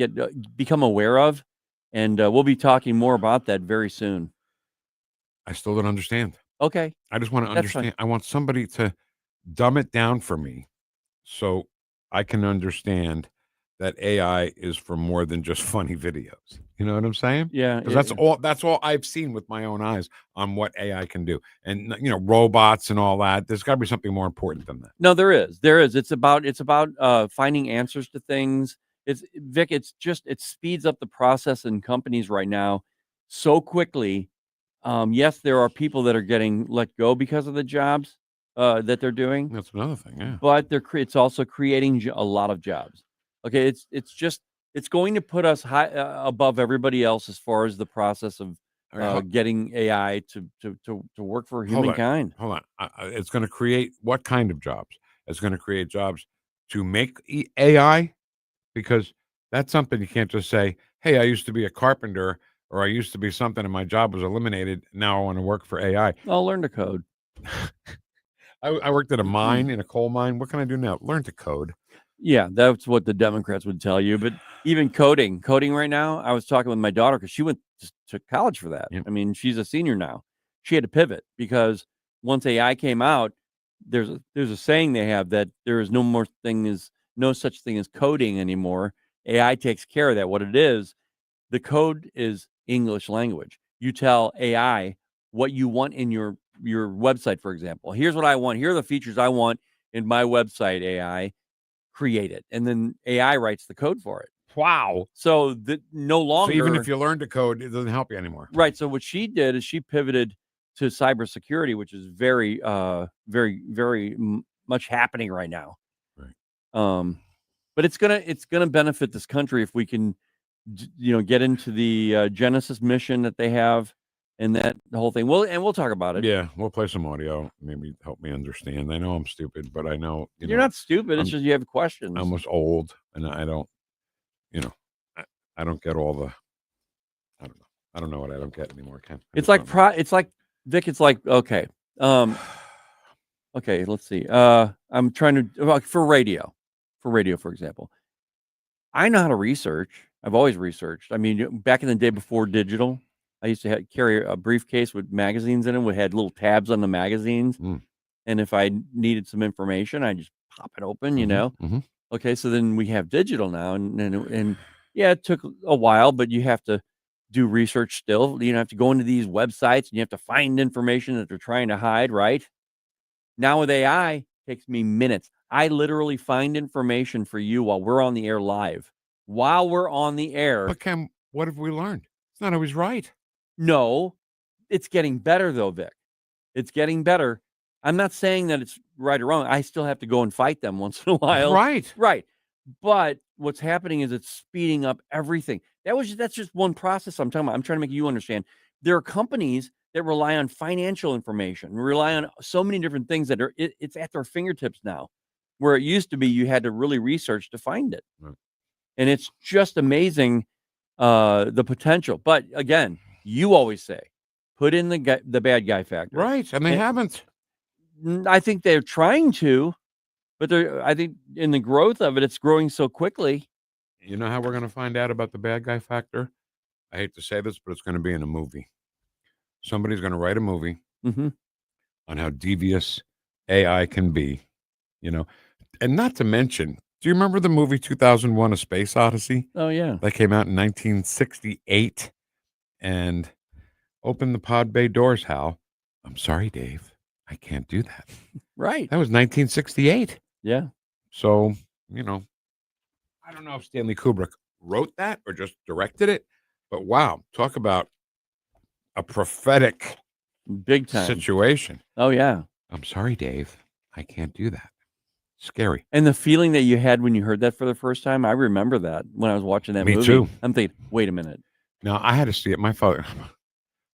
become aware of, and we'll be talking more about that very soon. I still don't understand. Okay. I just want to understand. Fine. I want somebody to dumb it down for me so I can understand that AI is for more than just funny videos. You know what I'm saying? Yeah. Because that's all I've seen with my own eyes on what AI can do. And robots and all that. There's got to be something more important than that. No, there is. It's about finding answers to things. Vic, it speeds up the process in companies right now so quickly. Yes, there are people that are getting let go because of the jobs that they're doing. That's another thing, yeah. But it's also creating a lot of jobs. Okay, it's going to put us high above everybody else as far as the process of getting AI to work for humankind. Hold on. It's going to create what kind of jobs? It's going to create jobs to make AI, because that's something you can't just say, "Hey, I used to be a carpenter." Or I used to be something and my job was eliminated. Now I want to work for AI. I'll learn to code. I worked at a mine, in a coal mine. What can I do now? Learn to code. Yeah, that's what the Democrats would tell you. But even coding right now, I was talking with my daughter because she went to college for that. Yep. I mean, she's a senior now. She had to pivot because once AI came out, there's a saying they have that there is no such thing as coding anymore. AI takes care of that. What it is, the code is English language. You tell AI what you want in your website, for example. Here's what I want. Here are the features I want in my website, AI. Create it. And then AI writes the code for it. Wow. So that no longer. So even if you learn to code, it doesn't help you anymore. Right. So what she did is she pivoted to cybersecurity, which is very, very much happening right now. Right. But it's gonna benefit this country if we can, get into the Genesis mission that they have, and that the whole thing. We'll talk about it. Yeah, we'll play some audio. Maybe help me understand. I know I'm stupid, but I know you're not stupid. It's just you have questions. I'm almost old, and I don't, I don't get all the. I don't know what I don't get anymore, Ken. It's like Vic. It's like okay. Okay, let's see. I'm trying to for radio, for example. I know how to research. I've always researched. I mean, back in the day before digital, I used to carry a briefcase with magazines in it. We had little tabs on the magazines, and if I needed some information, I just pop it open. Okay, so then we have digital now, and yeah, it took a while, but you have to do research still. You have to go into these websites and you have to find information that they're trying to hide, right? Now with AI, it takes me minutes. I literally find information for you while we're on the air live. While we're on the air. But Ken, what have we learned? It's not always right. No, it's getting better though, Vic. It's getting better. I'm not saying that it's right or wrong. I still have to go and fight them once in a while. Right. But what's happening is it's speeding up everything. That's just one process I'm talking about. I'm trying to make you understand. There are companies that rely on financial information, rely on so many different things that it's at their fingertips now, where it used to be you had to really research to find it. Right. And it's just amazing the potential. But again, you always say, put in the bad guy factor. Right, and they haven't. I think they're trying to, but I think in the growth of it, it's growing so quickly. You know how we're going to find out about the bad guy factor? I hate to say this, but it's going to be in a movie. Somebody's going to write a movie on how devious AI can be, and not to mention, do you remember the movie 2001: A Space Odyssey? Oh, yeah. That came out in 1968 and opened the pod bay doors, Hal. I'm sorry, Dave. I can't do that. Right. That was 1968. Yeah. So, I don't know if Stanley Kubrick wrote that or just directed it, but wow, talk about a prophetic big time situation. Oh, yeah. I'm sorry, Dave. I can't do that. Scary. And the feeling that you had when you heard that for the first time, I remember that when I was watching that movie. Me too. I'm thinking, wait a minute. Now, I had to see it. My father,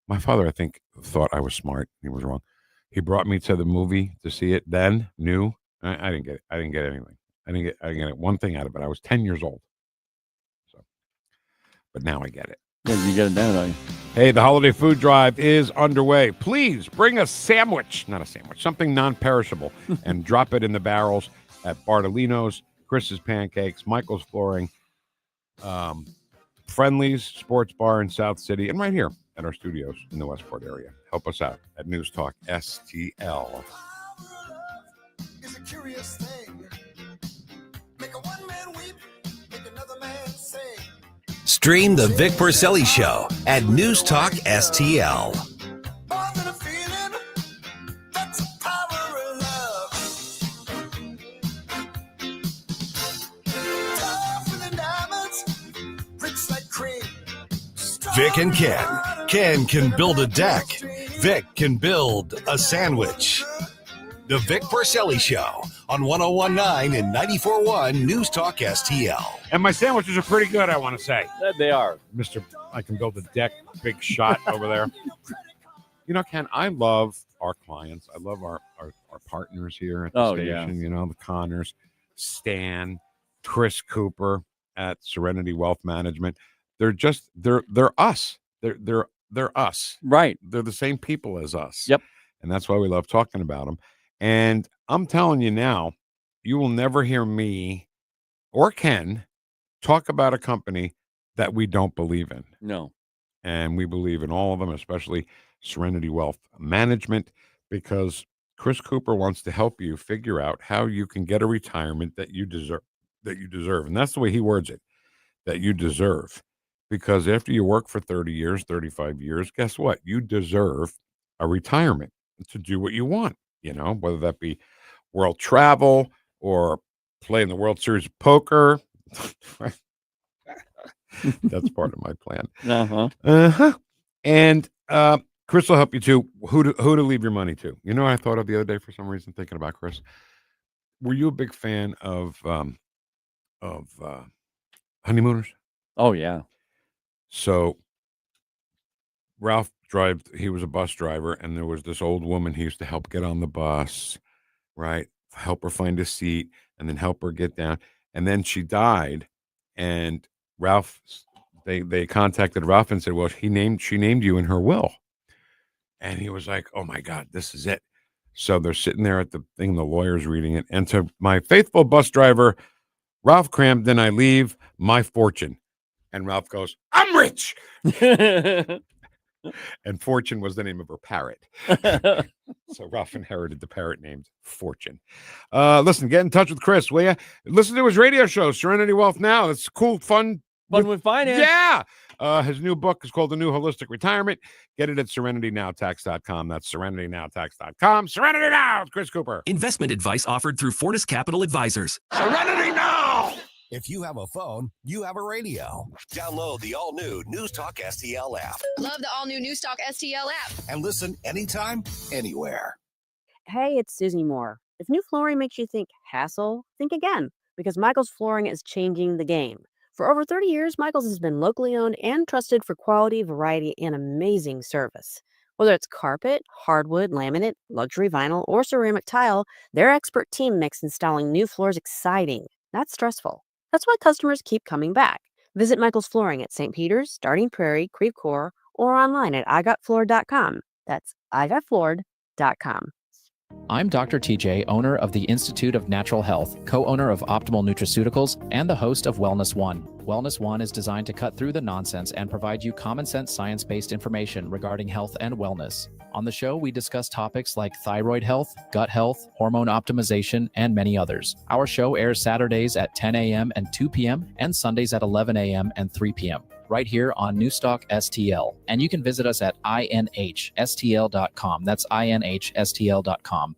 I think, thought I was smart. He was wrong. He brought me to the movie to see it then, new. I didn't get it. I didn't get anything. I didn't get one thing out of it. I was 10 years old. So, but now I get it. Yeah, you get it down, don't you? Hey, the holiday food drive is underway. Please bring a sandwich, not a sandwich, something non-perishable, and drop it in the barrels at Bartolino's, Chris's Pancakes, Michael's Flooring, Friendly's Sports Bar in South City, and right here at our studios in the Westport area. Help us out at NewstalkSTL. It's a curious thing. Make a one man weep, make another man sing. Stream the Vic Porcelli Show at NewstalkSTL. More than a feeling, that's the power of love. Tougher than diamonds, rich like cream. Vic and Ken. Ken can build a deck. Vic can build a sandwich. The Vic Porcelli Show on 101.9 and 94.1 News Talk STL. And my sandwiches are pretty good, I want to say. They are. Mr. I can build a deck, big shot over there. Ken, I love our clients. I love our partners here at the station, the Connors, Stan, Chris Cooper at Serenity Wealth Management. They're us. They're us. Right. They're the same people as us. Yep. And that's why we love talking about them. And I'm telling you now, you will never hear me or Ken talk about a company that we don't believe in. No. And we believe in all of them, especially Serenity Wealth Management, because Chris Cooper wants to help you figure out how you can get a retirement that you deserve. And that's the way he words it, that you deserve. Because after you work for 30 years, 35 years, guess what? You deserve a retirement to do what you want, whether that be world travel or play in the World Series of Poker. That's part of my plan. And Chris will help you too. Who to leave your money to? You know what I thought of the other day for some reason, thinking about Chris? Were you a big fan of honeymooners? Oh yeah. So Ralph he was a bus driver, and there was this old woman he used to help get on the bus, right? Help her find a seat and then help her get down. And then she died, and Ralph, they contacted Ralph and said, well, she named you in her will. And he was like, oh my God, this is it. So they're sitting there at the thing, the lawyer's reading it. And to my faithful bus driver, Ralph Crampton, I leave my fortune. And Ralph goes, I'm rich. And Fortune was the name of her parrot. So Ralph inherited the parrot named Fortune. Listen, get in touch with Chris, will you? Listen to his radio show, Serenity Wealth Now. It's cool, fun with finance. Yeah. His new book is called The New Holistic Retirement. Get it at serenitynowtax.com. That's serenitynowtax.com. Serenity Now, Chris Cooper. Investment advice offered through Fortis Capital Advisors. Serenity Now! If you have a phone, you have a radio. Download the all-new NewstalkSTL app. Love the all-new NewstalkSTL app. And listen anytime, anywhere. Hey, it's Susie Moore. If new flooring makes you think hassle, think again, because Michael's Flooring is changing the game. For over 30 years, Michael's has been locally owned and trusted for quality, variety, and amazing service. Whether it's carpet, hardwood, laminate, luxury vinyl, or ceramic tile, their expert team makes installing new floors exciting, not stressful. That's why customers keep coming back. Visit Michael's Flooring at St. Peter's, Starting Prairie, Creve Coeur, or online at igotfloored.com. That's igotfloored.com. I'm Dr. TJ, owner of the Institute of Natural Health, co-owner of Optimal Nutraceuticals, and the host of Wellness One. Wellness One is designed to cut through the nonsense and provide you common sense science-based information regarding health and wellness. On the show, we discuss topics like thyroid health, gut health, hormone optimization, and many others. Our show airs Saturdays at 10 a.m. and 2 p.m. and Sundays at 11 a.m. and 3 p.m. right here on NewstalkSTL. And you can visit us at inhstl.com. That's inhstl.com.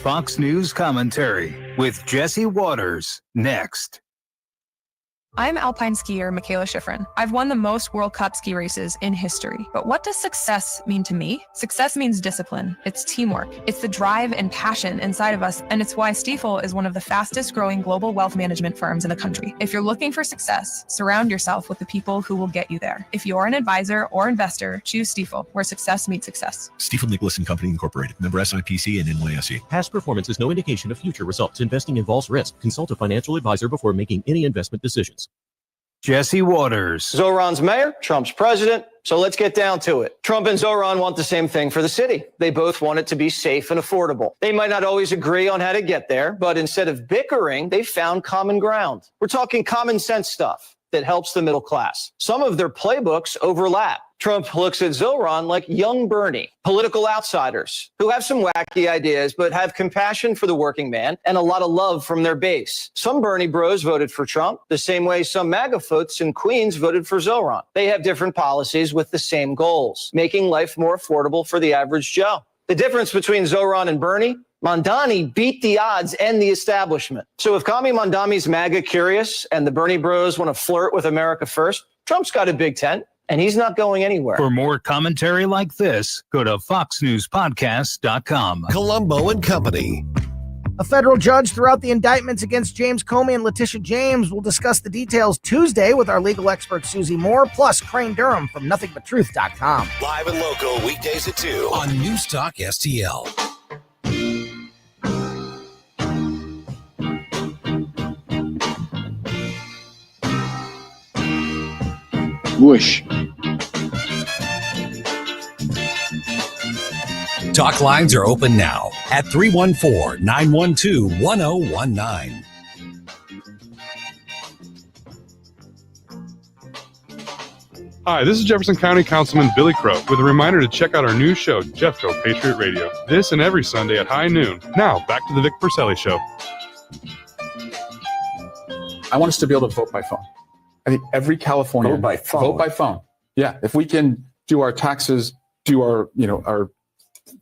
Fox News Commentary with Jesse Waters, next. I'm alpine skier Michaela Schifrin. I've won the most World Cup ski races in history. But what does success mean to me? Success means discipline. It's teamwork. It's the drive and passion inside of us. And it's why Stifel is one of the fastest growing global wealth management firms in the country. If you're looking for success, surround yourself with the people who will get you there. If you're an advisor or investor, choose Stifel, where success meets success. Stifel Nicholas & Company Incorporated. Member SIPC and NYSE. Past performance is no indication of future results. Investing involves risk. Consult a financial advisor before making any investment decisions. Jesse Waters. Zoran's mayor, Trump's president. So let's get down to it. Trump and Zoran want the same thing for the city. They both want it to be safe and affordable. They might not always agree on how to get there, but instead of bickering, they found common ground. We're talking common sense stuff that helps the middle class. Some of their playbooks overlap. Trump looks at Zoran like young Bernie, political outsiders who have some wacky ideas but have compassion for the working man and a lot of love from their base. Some Bernie bros voted for Trump the same way some MAGA folks in Queens voted for Zoran. They have different policies with the same goals, making life more affordable for the average Joe. The difference between Zoran and Bernie, Mondani beat the odds and the establishment. So if Kami Mondami's MAGA curious and the Bernie bros want to flirt with America first, Trump's got a big tent. And he's not going anywhere. For more commentary like this, go to foxnewspodcast.com. Columbo and Company. A federal judge threw out the indictments against James Comey and Letitia James. We'll discuss the details Tuesday with our legal expert, Susie Moore, plus Crane Durham from nothingbutTruth.com. Live and local, weekdays at 2 on NewstalkSTL. Whoosh. Talk lines are open now at 314-912-1019. Hi, this is Jefferson County Councilman Billy Crow with a reminder to check out our new show, Jeffco Patriot Radio, this and every Sunday at high noon. Now, back to the Vic Porcelli Show. I want us to be able to vote by phone. I think every Californian vote by phone. Yeah, if we can do our taxes do our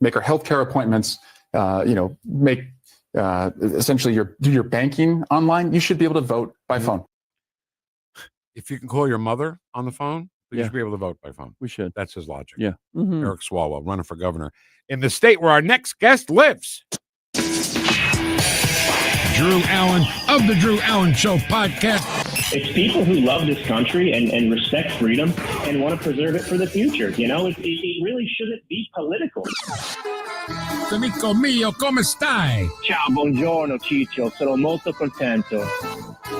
make our healthcare appointments, make essentially do your banking online, you should be able to vote by phone. If you can call your mother on the phone, you should be able to vote by phone. We should. That's his logic. Yeah. Eric Swalwell, running for governor in the state where our next guest lives. Drew Allen of the Drew Allen Show podcast. It's people who love this country and respect freedom and want to preserve it for the future. It really shouldn't be political. Amico mio, come stai? Ciao, buongiorno, Ciccio. Sono molto contento.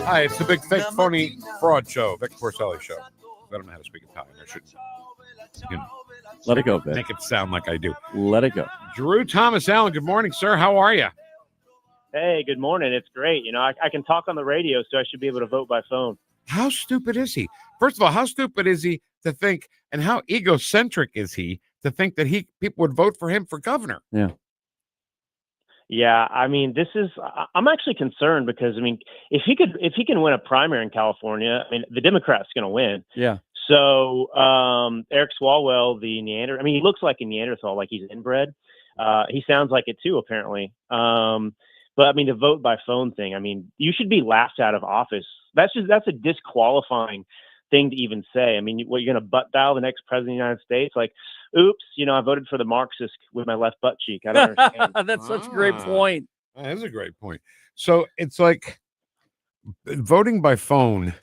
Hi, it's the Big Fake Phony Fraud Show, Vic Porcelli Show. I don't know how to speak Italian. I shouldn't. Let it go, Vic. Make it sound like I do. Let it go. Drew Thomas Allen, good morning, sir. How are you? Hey, good morning. It's great. I can talk on the radio, so I should be able to vote by phone. How stupid is he? First of all, how stupid is he to think, and how egocentric is he to think that people would vote for him for governor? Yeah. Yeah, I'm actually concerned because if he can win a primary in California, the Democrat's going to win. Yeah. So Eric Swalwell, the Neanderthal, he looks like a Neanderthal, like he's inbred. He sounds like it too, apparently. But the vote by phone thing, you should be laughed out of office. That's a disqualifying thing to even say. What, you're going to butt dial the next president of the United States? Like, oops, I voted for the Marxist with my left butt cheek. I don't understand. That's such a great point. That is a great point. So it's like voting by phone.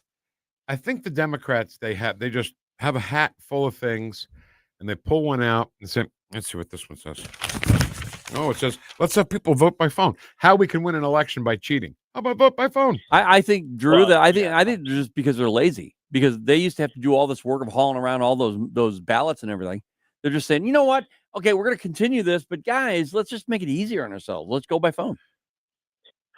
I think the Democrats, they just have a hat full of things and they pull one out and say, let's see what this one says. Oh, it says, let's have people vote by phone. How we can win an election by cheating. How about vote by phone? I think, Drew, I think just because they're lazy, because they used to have to do all this work of hauling around all those ballots and everything. They're just saying, you know what? Okay, we're going to continue this, but guys, let's just make it easier on ourselves. Let's go by phone.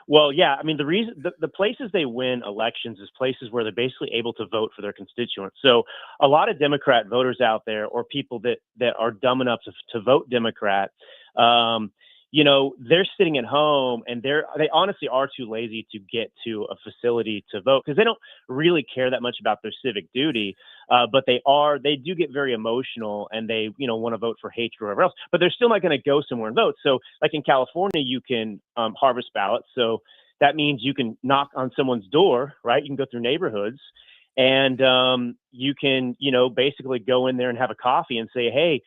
Well, yeah, the reason the places they win elections is places where they're basically able to vote for their constituents. So a lot of Democrat voters out there, or people that are dumb enough to vote Democrat, they're sitting at home and they honestly are too lazy to get to a facility to vote because they don't really care that much about their civic duty. But they do get very emotional and they, want to vote for hatred or whatever else, but they're still not going to go somewhere and vote. So like in California, you can harvest ballots. So that means you can knock on someone's door, right? You can go through neighborhoods and you can, basically go in there and have a coffee and say, hey,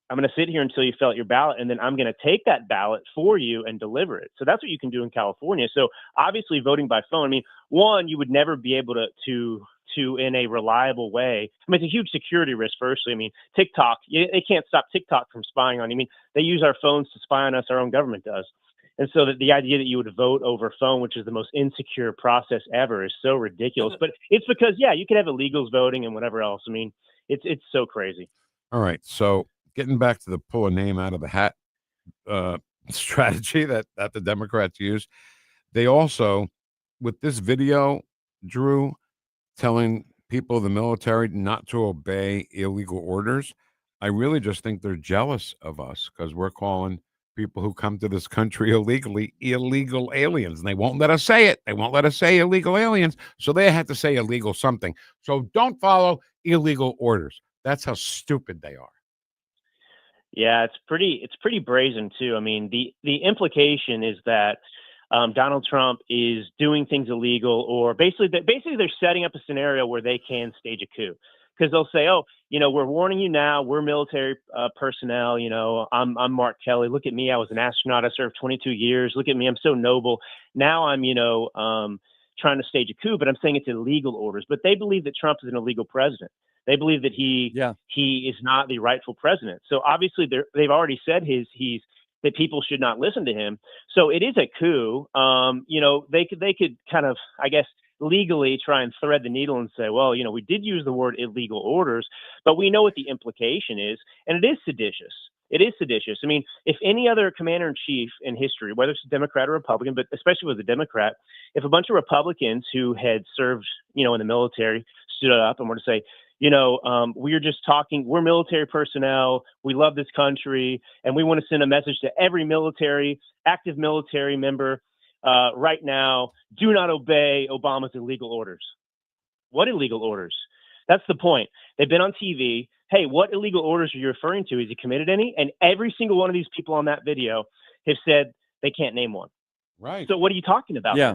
I'm going to sit here until you fill out your ballot, and then I'm going to take that ballot for you and deliver it. So that's what you can do in California. So obviously voting by phone, one, you would never be able to in a reliable way. It's a huge security risk, firstly. TikTok, they can't stop TikTok from spying on you. They use our phones to spy on us. Our own government does. And so the idea that you would vote over phone, which is the most insecure process ever, is so ridiculous. But it's because, you could have illegals voting and whatever else. It's so crazy. All right. So getting back to the pull a name out of the hat strategy that the Democrats use, they also, with this video, Drew, telling people in the military not to obey illegal orders, I really just think they're jealous of us because we're calling people who come to this country illegally illegal aliens, and they won't let us say it. They won't let us say illegal aliens, so they have to say illegal something. So don't follow illegal orders. That's how stupid they are. Yeah, it's pretty brazen too. The implication is that Donald Trump is doing things illegal, or basically they're setting up a scenario where they can stage a coup. Because they'll say, oh, we're warning you now. We're military personnel. I'm Mark Kelly. Look at me. I was an astronaut. I served 22 years. Look at me. I'm so noble. Now I'm, trying to stage a coup, but I'm saying it's illegal orders. But they believe that Trump is an illegal president. They believe that he is not the rightful president. So obviously they've already said that people should not listen to him. So it is a coup. They could kind of, I guess, legally try and thread the needle and say, well, we did use the word illegal orders, but we know what the implication is, and it is seditious. It is seditious. If any other commander-in-chief in history, whether it's a Democrat or Republican, but especially with a Democrat, if a bunch of Republicans who had served, in the military stood up and were to say, we're just talking, we're military personnel, we love this country, and we want to send a message to every active military member right now, do not obey Obama's illegal orders. What illegal orders? That's the point. They've been on TV hey, what illegal orders are you referring to? Has he committed any? And every single one of these people on that video have said they can't name one. Right. So what are you talking about? Yeah.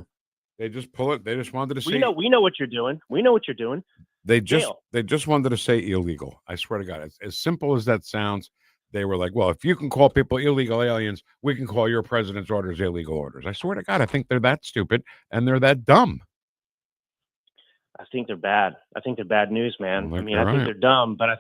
They just pull it. They just wanted to say. We know what you're doing. We know what you're doing. They just wanted to say illegal. I swear to God, as simple as that sounds, they were like, well, if you can call people illegal aliens, we can call your president's orders illegal orders. I swear to God, I think they're that stupid and they're that dumb. I think they're bad. I think they're bad news, man. Well, I mean, I think they're dumb, but I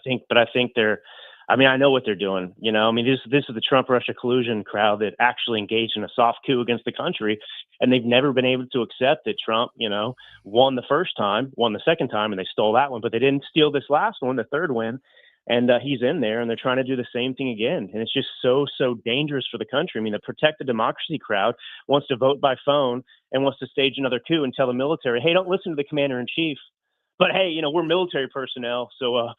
think they're. I mean, I know what they're doing. You know, I mean, this is the Trump-Russia collusion crowd that actually engaged in a soft coup against the country, and they've never been able to accept that Trump, you know, won the first time, won the second time, and they stole that one, but they didn't steal this last one, the third win, and he's in there, and they're trying to do the same thing again, and it's just so dangerous for the country. I mean, the Protect the Democracy crowd wants to vote by phone and wants to stage another coup and tell the military, hey, don't listen to the commander-in-chief, but hey, you know, we're military personnel, so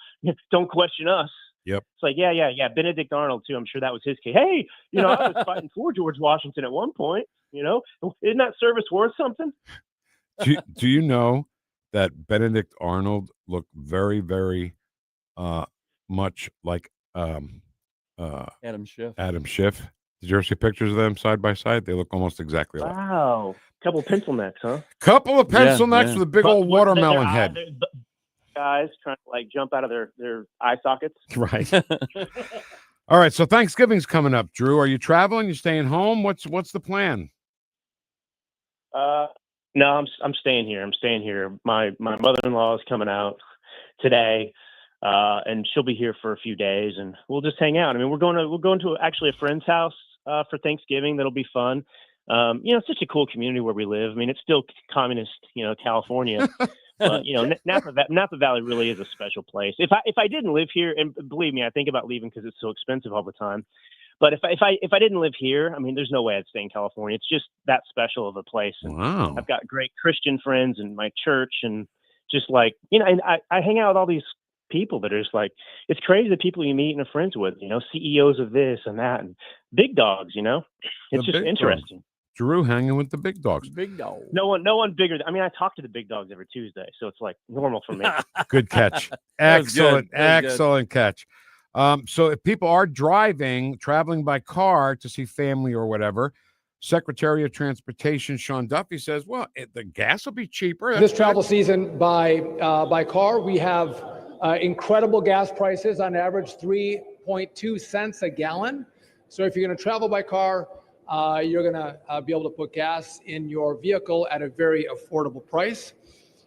don't question us. Yep. It's like, yeah. Benedict Arnold, too. I'm sure that was his case. Hey, you know, I was fighting for George Washington at one point. You know, isn't that service worth something? Do you know that Benedict Arnold looked very, very much like Adam Schiff. Adam Schiff. Did you ever see pictures of them side by side? They look almost exactly alike. Wow. Couple pencil necks, huh? Couple of pencil necks with a big old watermelon head. Guys trying to like jump out of their eye sockets. Right. All right. So Thanksgiving's coming up, Drew. Are you traveling? You staying home? What's the plan? No, I'm staying here. I'm staying here. My mother-in-law is coming out today, and she'll be here for a few days, and we'll just hang out. I mean, we're going to actually a friend's house for Thanksgiving. That'll be fun. You know, it's such a cool community where we live. I mean, it's still communist, you know, California. But, you know, Napa Valley really is a special place. If I didn't live here, and believe me, I think about leaving because it's so expensive all the time. But if I didn't live here, I mean, there's no way I'd stay in California. It's just that special of a place. And wow. I've got great Christian friends in my church, and just like, you know, and I hang out with all these people that are just like, it's crazy the people you meet and are friends with, you know, CEOs of this and that, and big dogs, you know, it's just interesting. Drew hanging with the big dogs. Big dog. No one bigger. I mean, I talk to the big dogs every Tuesday, so it's like normal for me. Good catch. Excellent. Excellent catch. So if people are traveling by car to see family or whatever, Secretary of Transportation Sean Duffy says, well, the gas will be cheaper. This travel season by car, we have incredible gas prices, on average 3.2 cents a gallon. So if you're going to travel by car, you're going to be able to put gas in your vehicle at a very affordable price.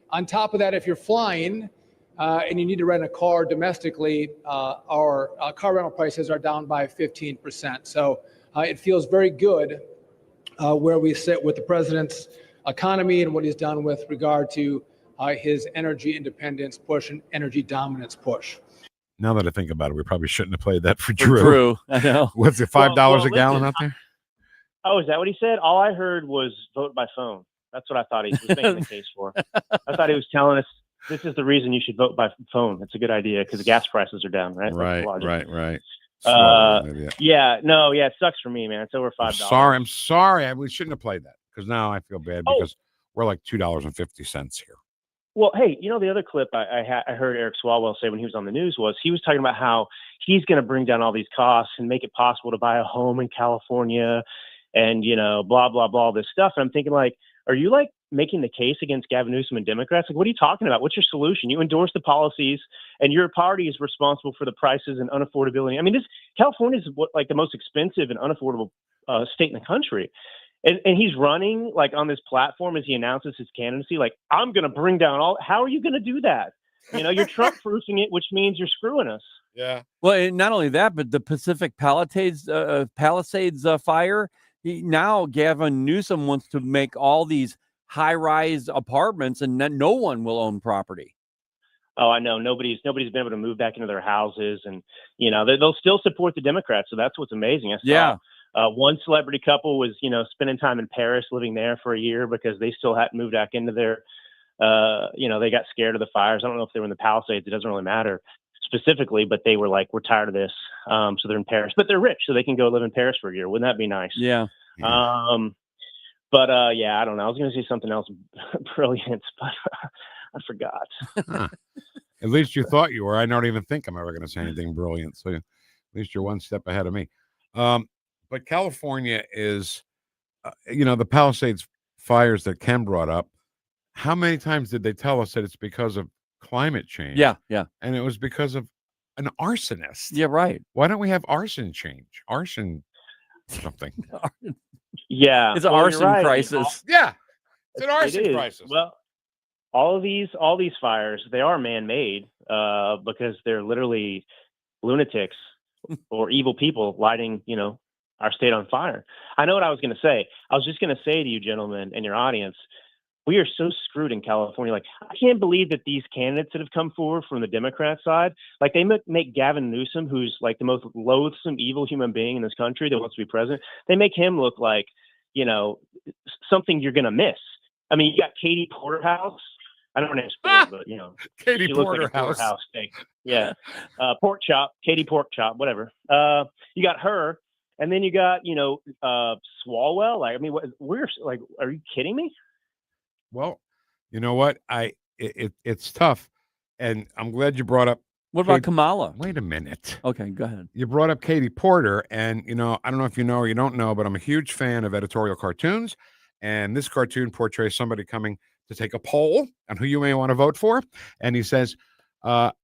On top of that, if you're flying and you need to rent a car domestically, our car rental prices are down by 15%. So it feels very good where we sit with the president's economy and what he's done with regard to his energy independence push and energy dominance push. Now that I think about it, we probably shouldn't have played that for Drew. True. I know. What's it, $5 a gallon out there? Oh, is that what he said? All I heard was vote by phone. That's what I thought he was making the case for. I thought he was telling us this is the reason you should vote by phone. It's a good idea because the gas prices are down, right? Right. It sucks for me, man. It's over $5. I'm sorry. We shouldn't have played that because now I feel bad because we're like $2.50 here. Well, hey, you know, the other clip I heard Eric Swalwell say when he was on the news was he was talking about how he's going to bring down all these costs and make it possible to buy a home in California and, you know, blah, blah, blah, all this stuff. And I'm thinking, like, are you, like, making the case against Gavin Newsom and Democrats? Like, what are you talking about? What's your solution? You endorse the policies, and your party is responsible for the prices and unaffordability. I mean, California is the most expensive and unaffordable state in the country. And he's running, like, on this platform as he announces his candidacy, like, I'm going to bring down all – how are you going to do that? You know, you're Trump-proofing it, which means you're screwing us. Yeah. Well, and not only that, but the Pacific Palisades fire – now Gavin Newsom wants to make all these high-rise apartments, and no one will own property. Oh, I know. Nobody's been able to move back into their houses, and you know they'll still support the Democrats. So that's what's amazing. I saw one celebrity couple was spending time in Paris, living there for a year because they still hadn't moved back into their. They got scared of the fires. I don't know if they were in the Palisades. It doesn't really matter specifically, but they were like, we're tired of this. So they're in Paris, but they're rich, so they can go live in Paris for a year. Wouldn't that be nice? Yeah. I don't know. I was going to say something else brilliant, but I forgot. At least you thought you were. I don't even think I'm ever going to say anything brilliant. So at least you're one step ahead of me. But California is, the Palisades fires that Ken brought up. How many times did they tell us that it's because of climate change? Yeah. And it was because of an arsonist. Yeah, right. Why don't we have arson change? Arson something. Yeah. It's an arson crisis. Yeah. It's an arson crisis. Well, all these fires, they are man-made because they're literally lunatics or evil people lighting, our state on fire. I know what I was going to say. I was just going to say to you, gentlemen, and your audience, we are so screwed in California. Like, I can't believe that these candidates that have come forward from the Democrat side, like they make Gavin Newsom, who's like the most loathsome, evil human being in this country that wants to be president, they make him look like, something you're going to miss. I mean, you got Katie Porterhouse. I don't know her name, but Katie she looks like a porterhouse steak. Yeah, pork chop, Katie pork chop, whatever. You got her, and then you got Swalwell. Like, I mean, are you kidding me? Well, you know what? It's tough, and I'm glad you brought up. What about Kamala? Wait a minute. Okay, go ahead. You brought up Katie Porter, and I don't know if you know or you don't know, but I'm a huge fan of editorial cartoons, and this cartoon portrays somebody coming to take a poll on who you may want to vote for, and he says,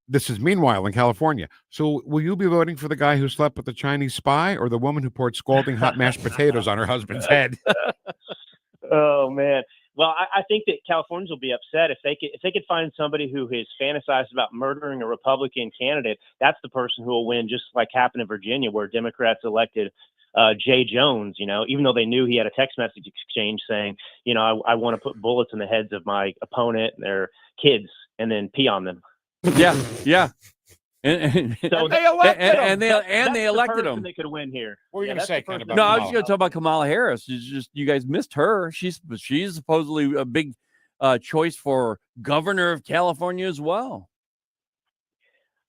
"This is meanwhile in California. So, will you be voting for the guy who slept with the Chinese spy, or the woman who poured scalding hot mashed potatoes on her husband's head?" Oh man. Well, I think that Californians will be upset if they could find somebody who has fantasized about murdering a Republican candidate. That's the person who will win, just like happened in Virginia, where Democrats elected Jay Jones. Even though they knew he had a text message exchange saying, I want to put bullets in the heads of my opponent and their kids, and then pee on them. Yeah. And they elected him. They could win here. What were you going to say, Ken, about No, Kamala? I was just going to talk about Kamala Harris. It's just you guys missed her. She's supposedly a big choice for governor of California as well.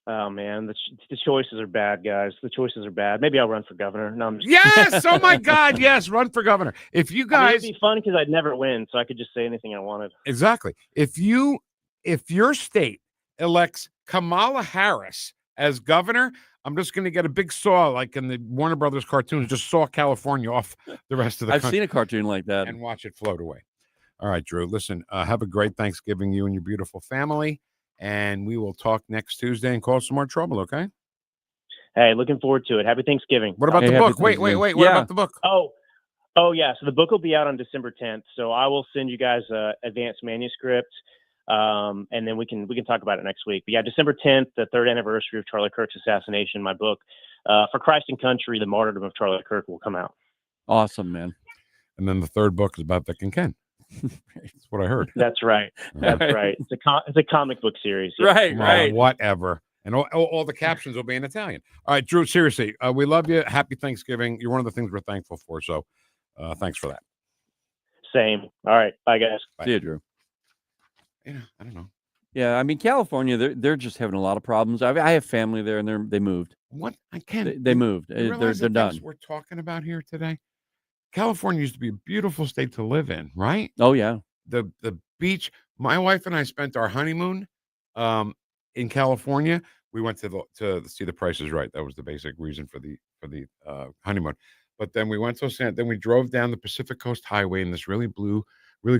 Oh man, the choices are bad, guys. The choices are bad. Maybe I'll run for governor. No, I'm just Yes! Oh my God! Yes, run for governor. If you guys, it'd be fun because I'd never win, so I could just say anything I wanted. Exactly. If your state elects Kamala Harris as governor, I'm just going to get a big saw, like in the Warner Brothers cartoons, just saw California off the rest of the country. I've seen a cartoon like that. And watch it float away. All right, Drew, listen, have a great Thanksgiving, you and your beautiful family, and we will talk next Tuesday and cause some more trouble, okay? Hey, looking forward to it. Happy Thanksgiving. What about the book? Wait. What about the book? Oh, yeah. So the book will be out on December 10th. So I will send you guys an advanced manuscript. And then we can talk about it next week. But yeah, December 10th, the third anniversary of Charlie Kirk's assassination, my book, For Christ and Country, The Martyrdom of Charlie Kirk, will come out. Awesome, man. And then the third book is about Vic and Ken. That's what I heard. That's right. That's right. It's a comic book series. Yeah. Right. Whatever. And all the captions will be in Italian. All right, Drew, seriously, we love you. Happy Thanksgiving. You're one of the things we're thankful for. So thanks for that. Same. All right. Bye, guys. Bye. See you, Drew. I don't know. Yeah, I mean, California, they're just having a lot of problems. I have family there, and they moved. What? I can't. They moved. They're done. We're talking about here today. California used to be a beautiful state to live in, right? Oh yeah. The beach. My wife and I spent our honeymoon in California. We went to see The Price is Right. That was the basic reason for the honeymoon. But then we went to then we drove down the Pacific Coast Highway in this really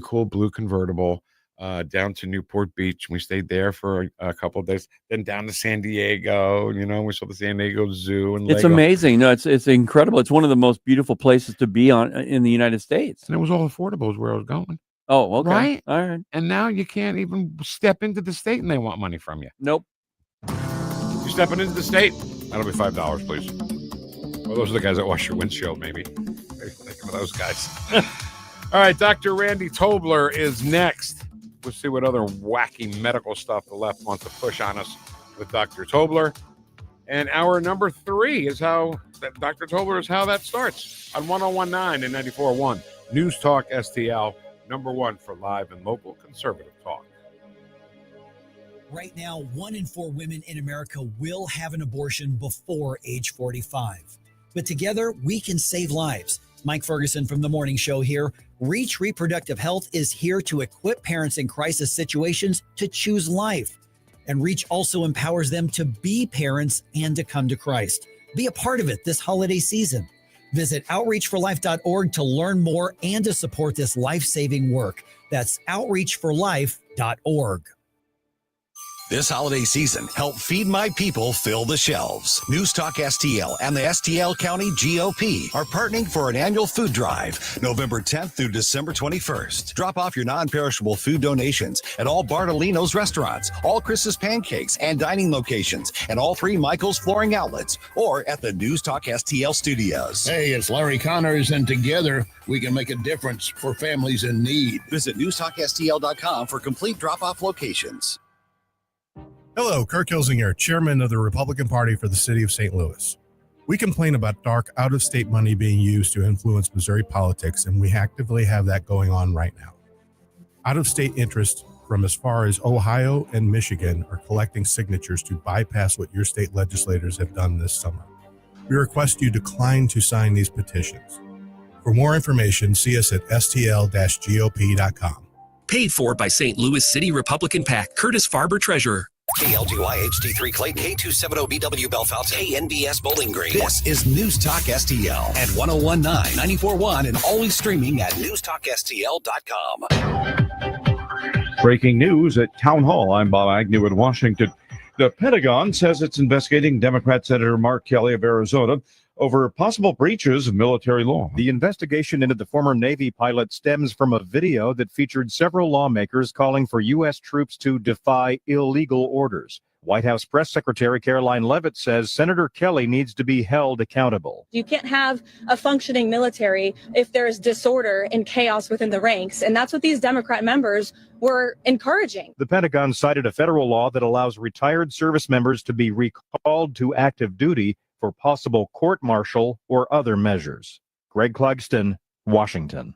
cool blue convertible. Down to Newport Beach. We stayed there for a couple of days. Then down to San Diego. We saw the San Diego Zoo and it's Lego. amazing. No, it's incredible. It's one of the most beautiful places to be in the United States. And it was all affordable, is where I was going. Oh, okay, right. All right. And now you can't even step into the state, and they want money from you. Nope. You stepping into the state? That'll be $5, please. Well, those are the guys that wash your windshield. Maybe think of those guys. All right, Dr. Randy Tobler is next. We'll see what other wacky medical stuff the left wants to push on us with Dr. Tobler. And hour number 3 is how Dr. Tobler is how that starts on 101.9 and 94.1 News Talk STL, number 1 for live and local conservative talk. Right now, 1 in 4 women in America will have an abortion before age 45. But together, we can save lives. Mike Ferguson from The Morning Show here. Reach Reproductive Health is here to equip parents in crisis situations to choose life. And Reach also empowers them to be parents and to come to Christ. Be a part of it this holiday season. Visit outreachforlife.org to learn more and to support this life-saving work. That's outreachforlife.org. This holiday season, help Feed My People fill the shelves. NewstalkSTL and the STL County GOP are partnering for an annual food drive, November 10th through December 21st. Drop off your non-perishable food donations at all Bartolino's restaurants, all Chris's Pancakes and dining locations, and all 3 Michael's flooring outlets, or at the NewstalkSTL studios. Hey, it's Larry Connors, and together we can make a difference for families in need. Visit NewstalkSTL.com for complete drop-off locations. Hello, Kirk Hilsinger, Chairman of the Republican Party for the City of St. Louis. We complain about dark, out-of-state money being used to influence Missouri politics, and we actively have that going on right now. Out-of-state interests from as far as Ohio and Michigan are collecting signatures to bypass what your state legislators have done this summer. We request you decline to sign these petitions. For more information, see us at stl-gop.com. Paid for by St. Louis City Republican PAC, Curtis Farber, Treasurer. KLGY HD3 Clayton, K270BW Belfast, KNBS Bowling Green. This is News Talk STL at 1019, 94.1, and always streaming at newstalkstl.com. Breaking news at Town Hall. I'm Bob Agnew in Washington. The Pentagon says it's investigating Democrat Senator Mark Kelly of Arizona over possible breaches of military law. The investigation into the former Navy pilot stems from a video that featured several lawmakers calling for U.S. troops to defy illegal orders. White House Press Secretary Caroline Leavitt says Senator Kelly needs to be held accountable. You can't have a functioning military if there's disorder and chaos within the ranks, and that's what these Democrat members were encouraging. The Pentagon cited a federal law that allows retired service members to be recalled to active duty for possible court-martial or other measures. Greg Clugston, Washington.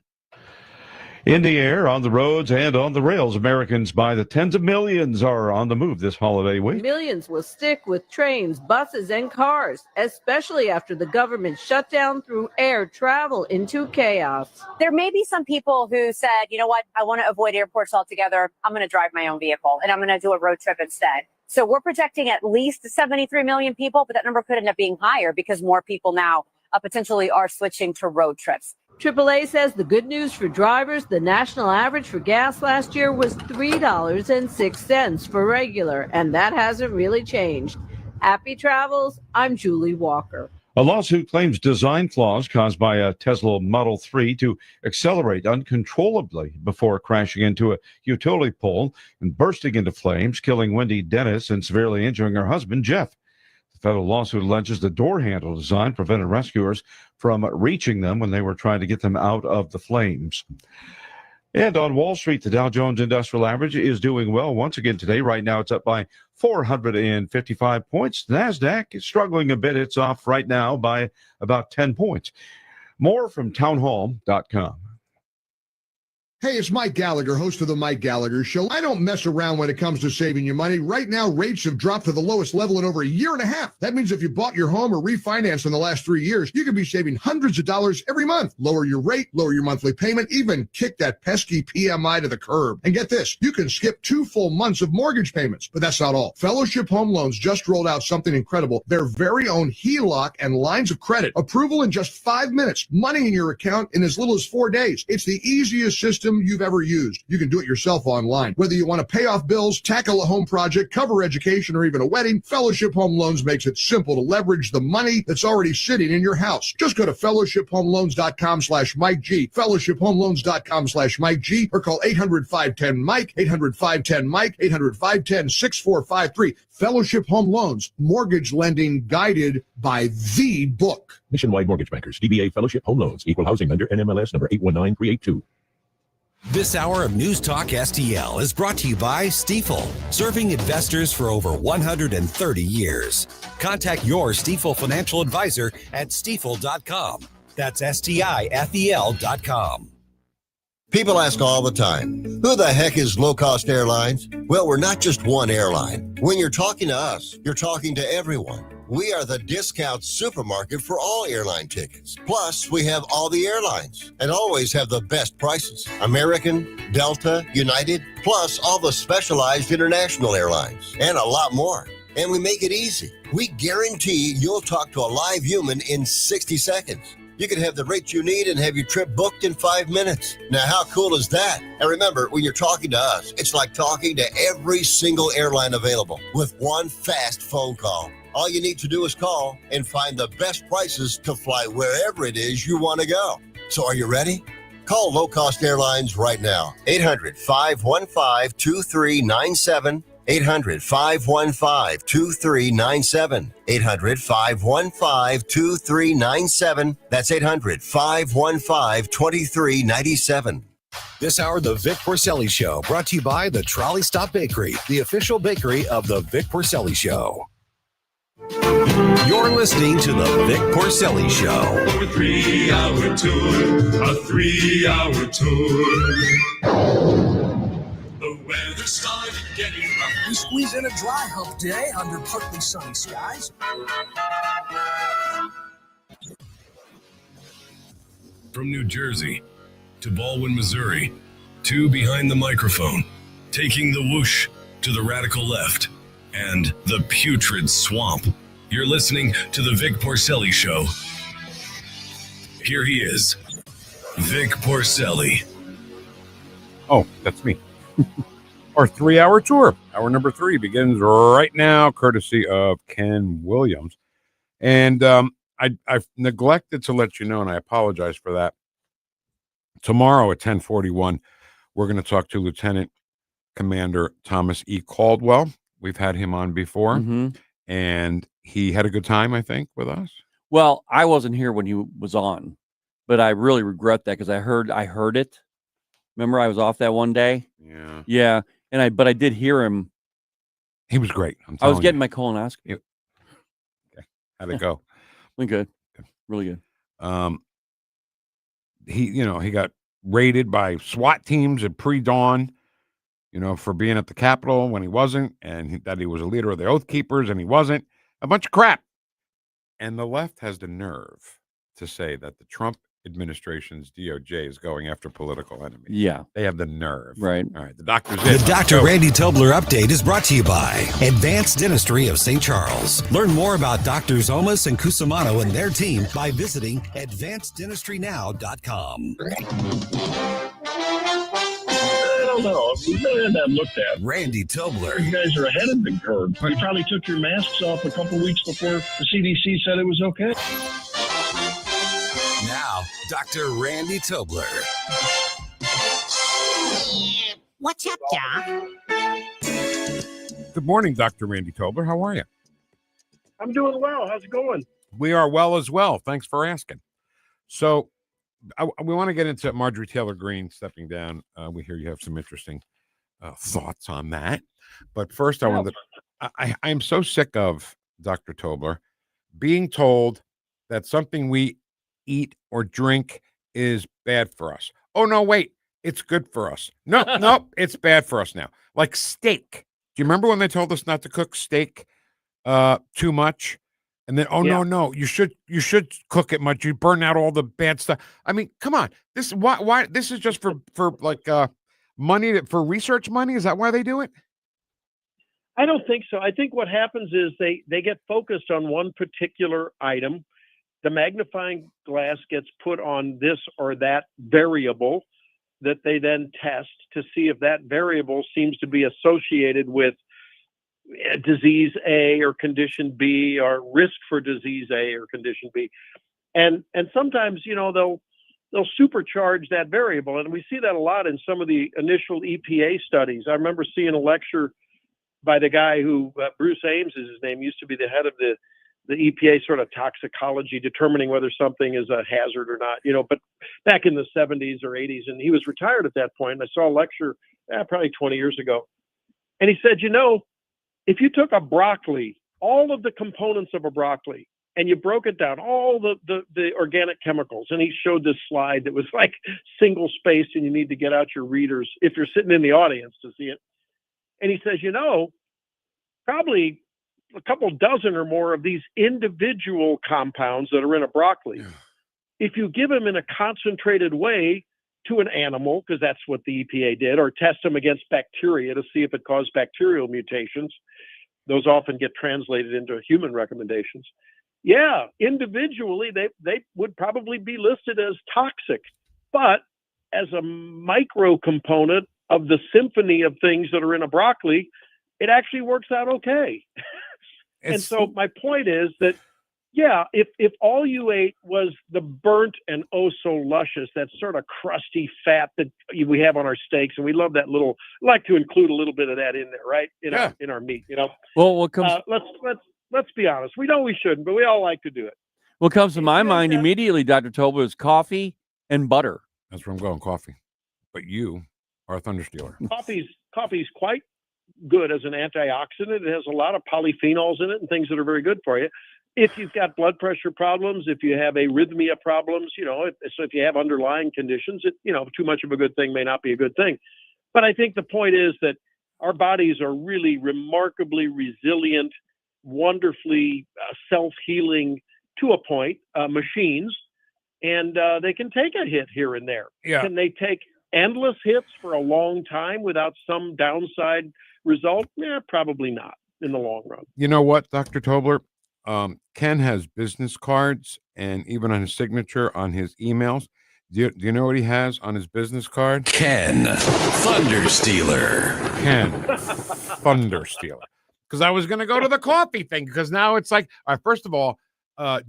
In the air, on the roads, and on the rails, Americans by the tens of millions are on the move this holiday week. Millions will stick with trains, buses, and cars, especially after the government shutdown threw air travel into chaos. There may be some people who said, you know what, I want to avoid airports altogether. I'm going to drive my own vehicle, and I'm going to do a road trip instead. So we're projecting at least 73 million people, but that number could end up being higher because more people now potentially are switching to road trips. AAA says the good news for drivers, the national average for gas last year was $3.06 for regular, and that hasn't really changed. Happy travels. I'm Julie Walker. A lawsuit claims design flaws caused by a Tesla Model 3 to accelerate uncontrollably before crashing into a utility pole and bursting into flames, killing Wendy Dennis and severely injuring her husband, Jeff. The federal lawsuit alleges the door handle design prevented rescuers from reaching them when they were trying to get them out of the flames. And on Wall Street, the Dow Jones Industrial Average is doing well once again today. Right now, it's up by 455 points. NASDAQ is struggling a bit. It's off right now by about 10 points. More from townhall.com. Hey, it's Mike Gallagher, host of the Mike Gallagher Show. I don't mess around when it comes to saving you money. Right now, rates have dropped to the lowest level in over a year and a half. That means if you bought your home or refinanced in the last 3 years, you could be saving hundreds of dollars every month. Lower your rate, lower your monthly payment, even kick that pesky PMI to the curb. And get this, you can skip 2 full months of mortgage payments. But that's not all. Fellowship Home Loans just rolled out something incredible. Their very own HELOC and lines of credit. Approval in just 5 minutes. Money in your account in as little as 4 days. It's the easiest system you've ever used. You can do it yourself online. Whether you want to pay off bills, tackle a home project, cover education, or even a wedding, Fellowship Home Loans makes it simple to leverage the money that's already sitting in your house. Just go to fellowshiphomeloans.com/Mike G, fellowshiphomeloans.com/Mike G, or call 800-510-MIKE, 800-510-MIKE, 800-510-6453. Fellowship Home Loans, mortgage lending guided by the book. Nationwide Mortgage Bankers, DBA Fellowship Home Loans, Equal Housing Lender, NMLS number 819382. This hour of News Talk STL is brought to you by Stifel, serving investors for over 130 years. Contact your Stifel financial advisor at stifel.com. That's STIFEL.com. People ask all the time, who the heck is Low Cost Airlines? Well, we're not just one airline. When you're talking to us, you're talking to everyone. We are the discount supermarket for all airline tickets. Plus, we have all the airlines and always have the best prices. American, Delta, United, plus all the specialized international airlines and a lot more. And we make it easy. We guarantee you'll talk to a live human in 60 seconds. You can have the rate you need and have your trip booked in 5 minutes. Now, how cool is that? And remember, when you're talking to us, it's like talking to every single airline available with one fast phone call. All you need to do is call and find the best prices to fly wherever it is you want to go. So are you ready? Call Low Cost Airlines right now. 800-515-2397. 800-515-2397. 800-515-2397. That's 800-515-2397. This hour, the Vic Porcelli Show, brought to you by the Trolley Stop Bakery, the official bakery of the Vic Porcelli Show. You're listening to the Vic Porcelli Show. A 3-hour tour, a 3-hour tour. The weather started getting rough. We squeeze in a dry hump day under partly sunny skies. From New Jersey to Baldwin, Missouri, two behind the microphone, taking the whoosh to the radical left and the putrid swamp. You're listening to the Vic Porcelli Show. Here he is, Vic Porcelli. Oh, that's me. Our 3-hour tour. Hour number 3 begins right now, courtesy of Ken Williams. And I've neglected to let you know, and I apologize for that. Tomorrow at 10:41, we're going to talk to Lieutenant Commander Thomas E. Caldwell. We've had him on before, and he had a good time, I think, with us. Well, I wasn't here when he was on, but I really regret that because I heard it. Remember, I was off that one day. Yeah, but I did hear him. He was great. I was getting my colonoscopy. Okay. How'd it go? Good, really good. He got raided by SWAT teams at pre-dawn, for being at the Capitol when he wasn't, and that he was a leader of the Oath Keepers, and he wasn't. A bunch of crap. And the left has the nerve to say that the Trump administration's DOJ is going after political enemies. Yeah. They have the nerve. Right. All right. The doctor's The in. Dr. Randy Tobler update is brought to you by Advanced Dentistry of St. Charles. Learn more about Drs. Omas and Cusimano and their team by visiting advanceddenistrynow.com. I don't know. We really had that looked at. Randy Tobler. You guys are ahead of the curve. You probably took your masks off a couple weeks before the CDC said it was okay. Now, Dr. Randy Tobler. What's up, Doc? Good morning, Dr. Randy Tobler. How are you? I'm doing well. How's it going? We are well as well. Thanks for asking. So, we want to get into Marjorie Taylor Greene stepping down. We hear you have some interesting thoughts on that. But first, I am so sick of, Dr. Tobler, being told that something we eat or drink is bad for us. Oh, no, wait, it's good for us. No, it's bad for us now. Like steak. Do you remember when they told us not to cook steak too much? And then, no, you should cook it much. You burn out all the bad stuff. I mean, come on. Why this is just for like money, for research money? Is that why they do it? I don't think so. I think what happens is they get focused on one particular item. The magnifying glass gets put on this or that variable that they then test to see if that variable seems to be associated with disease A or condition B or risk for disease A or condition B. And sometimes, they'll supercharge that variable. And we see that a lot in some of the initial EPA studies. I remember seeing a lecture by the guy who, Bruce Ames is his name, used to be the head of the EPA sort of toxicology, determining whether something is a hazard or not, but back in the 70s or 80s. And he was retired at that point. And I saw a lecture probably 20 years ago. And he said, if you took a broccoli, all of the components of a broccoli, and you broke it down, all the organic chemicals, and he showed this slide that was like single spaced, and you need to get out your readers if you're sitting in the audience to see it. And he says, probably a couple dozen or more of these individual compounds that are in a broccoli. If you give them in a concentrated way to an animal, because that's what the EPA did, or test them against bacteria to see if it caused bacterial mutations, those often get translated into human recommendations. Yeah, individually, they would probably be listed as toxic, but as a micro component of the symphony of things that are in a broccoli, it actually works out okay. And so my point is that, yeah, if all you ate was the burnt and oh so luscious, that sort of crusty fat that we have on our steaks, and we love that little, like to include a little bit of that in there, right? In our meat, you know. Well, what comes? Let's be honest. We know we shouldn't, but we all like to do it. What comes to my mind immediately, Dr. Tobler, is coffee and butter. That's where I'm going, coffee. But you are a thunder stealer. Coffee's quite good as an antioxidant. It has a lot of polyphenols in it and things that are very good for you. If you've got blood pressure problems, if you have arrhythmia problems, so if you have underlying conditions, too much of a good thing may not be a good thing. But I think the point is that our bodies are really remarkably resilient, wonderfully self-healing to a point, machines, and they can take a hit here and there. Yeah. Can they take endless hits for a long time without some downside result? Yeah, probably not in the long run. You know what, Dr. Tobler? Ken has business cards, and even on his signature on his emails. Do you know what he has on his business card? Ken, Thunder Stealer. Ken, Thunder Stealer. Because I was going to go to the coffee thing, because now it's like, first of all,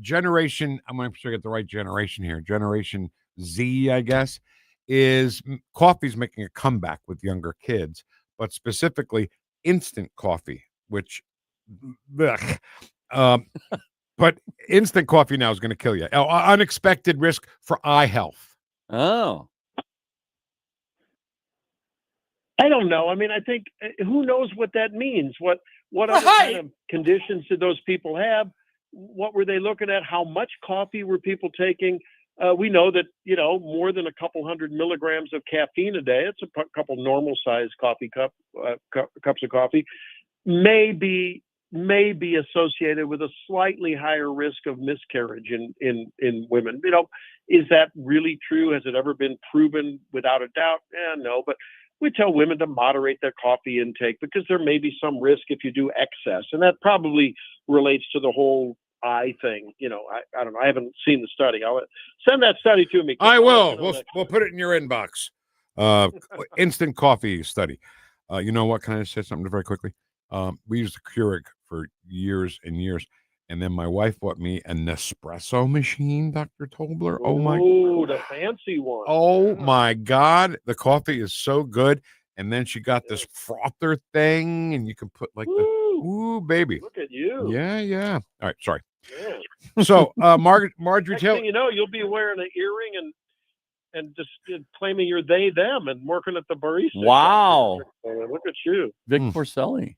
generation, I'm going to make sure I get the right generation here. Generation Z, I guess, is coffee's making a comeback with younger kids, but specifically instant coffee, which, but instant coffee now is going to kill you. Unexpected risk for eye health. Oh. I don't know. I mean, I think who knows what that means? What other kind of conditions did those people have? What were they looking at? How much coffee were people taking? We know that, more than a couple 100 milligrams of caffeine a day, it's a couple normal sized coffee cups of coffee, may be associated with a slightly higher risk of miscarriage in women. Is that really true? Has it ever been proven without a doubt? No, but we tell women to moderate their coffee intake because there may be some risk if you do excess. And that probably relates to the whole eye thing. I don't know. I haven't seen the study. I'll send that study to me. I will. We'll put it in your inbox. Instant coffee study. You know what? Can I just say something very quickly? We used the Keurig for years and years. And then my wife bought me a Nespresso machine, Dr. Tobler. Oh, the fancy one. Oh, my God. The coffee is so good. And then she got this frother thing, and you can put like ooh, baby. Look at you. Yeah. All right, sorry. Yeah. So, Marjorie Taylor. Thing you know, you'll be wearing an earring and just claiming you're they, them, and working at the barista. Wow. Look at you. Vic Porcelli.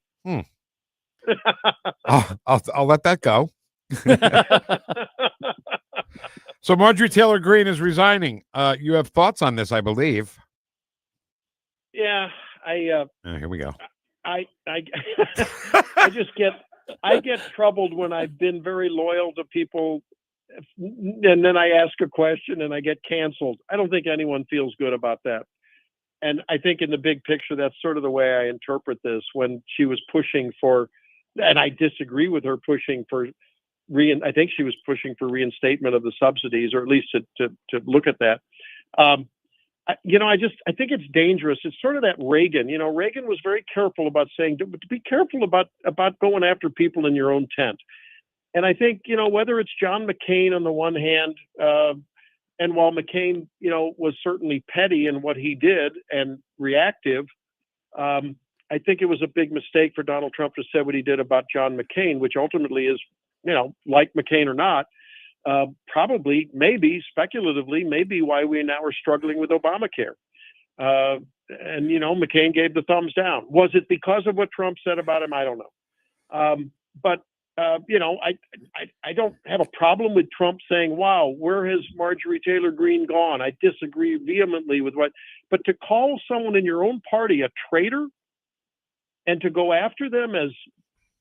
I'll let that go. So Marjorie Taylor Greene is resigning. You have thoughts on this, I believe. Yeah, here we go. I get troubled when I've been very loyal to people, and then I ask a question and I get canceled. I don't think anyone feels good about that. And I think in the big picture, that's sort of the way I interpret this. When she was pushing for, and I disagree with her pushing for, I think she was pushing for reinstatement of the subsidies, or at least to look at that. I think it's dangerous. It's sort of that Reagan. Reagan was very careful about saying, to be careful about going after people in your own tent. And I think, whether it's John McCain on the one hand, and while McCain, was certainly petty in what he did and reactive, I think it was a big mistake for Donald Trump to say what he did about John McCain, which ultimately is, like McCain or not, probably, maybe, speculatively, maybe why we now are struggling with Obamacare. And, McCain gave the thumbs down. Was it because of what Trump said about him? I don't know. But I don't have a problem with Trump saying, wow, where has Marjorie Taylor Greene gone? I disagree vehemently with but to call someone in your own party a traitor and to go after them as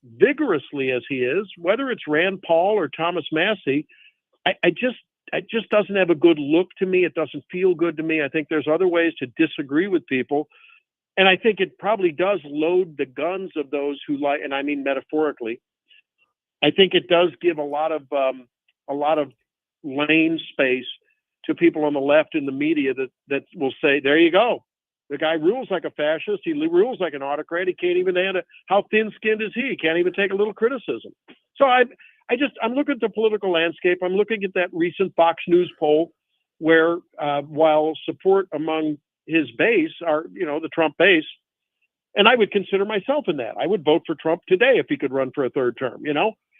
vigorously as he is, whether it's Rand Paul or Thomas Massey, it just doesn't have a good look to me. It doesn't feel good to me. I think there's other ways to disagree with people. And I think it probably does load the guns of those who like, and I mean metaphorically. I think it does give a lot of lane space to people on the left in the media that will say, "There you go, the guy rules like a fascist. He rules like an autocrat. He can't even how thin-skinned is he? He can't even take a little criticism." So I'm looking at the political landscape. I'm looking at that recent Fox News poll where while support among his base are, the Trump base, and I would consider myself in that. I would vote for Trump today if he could run for a third term,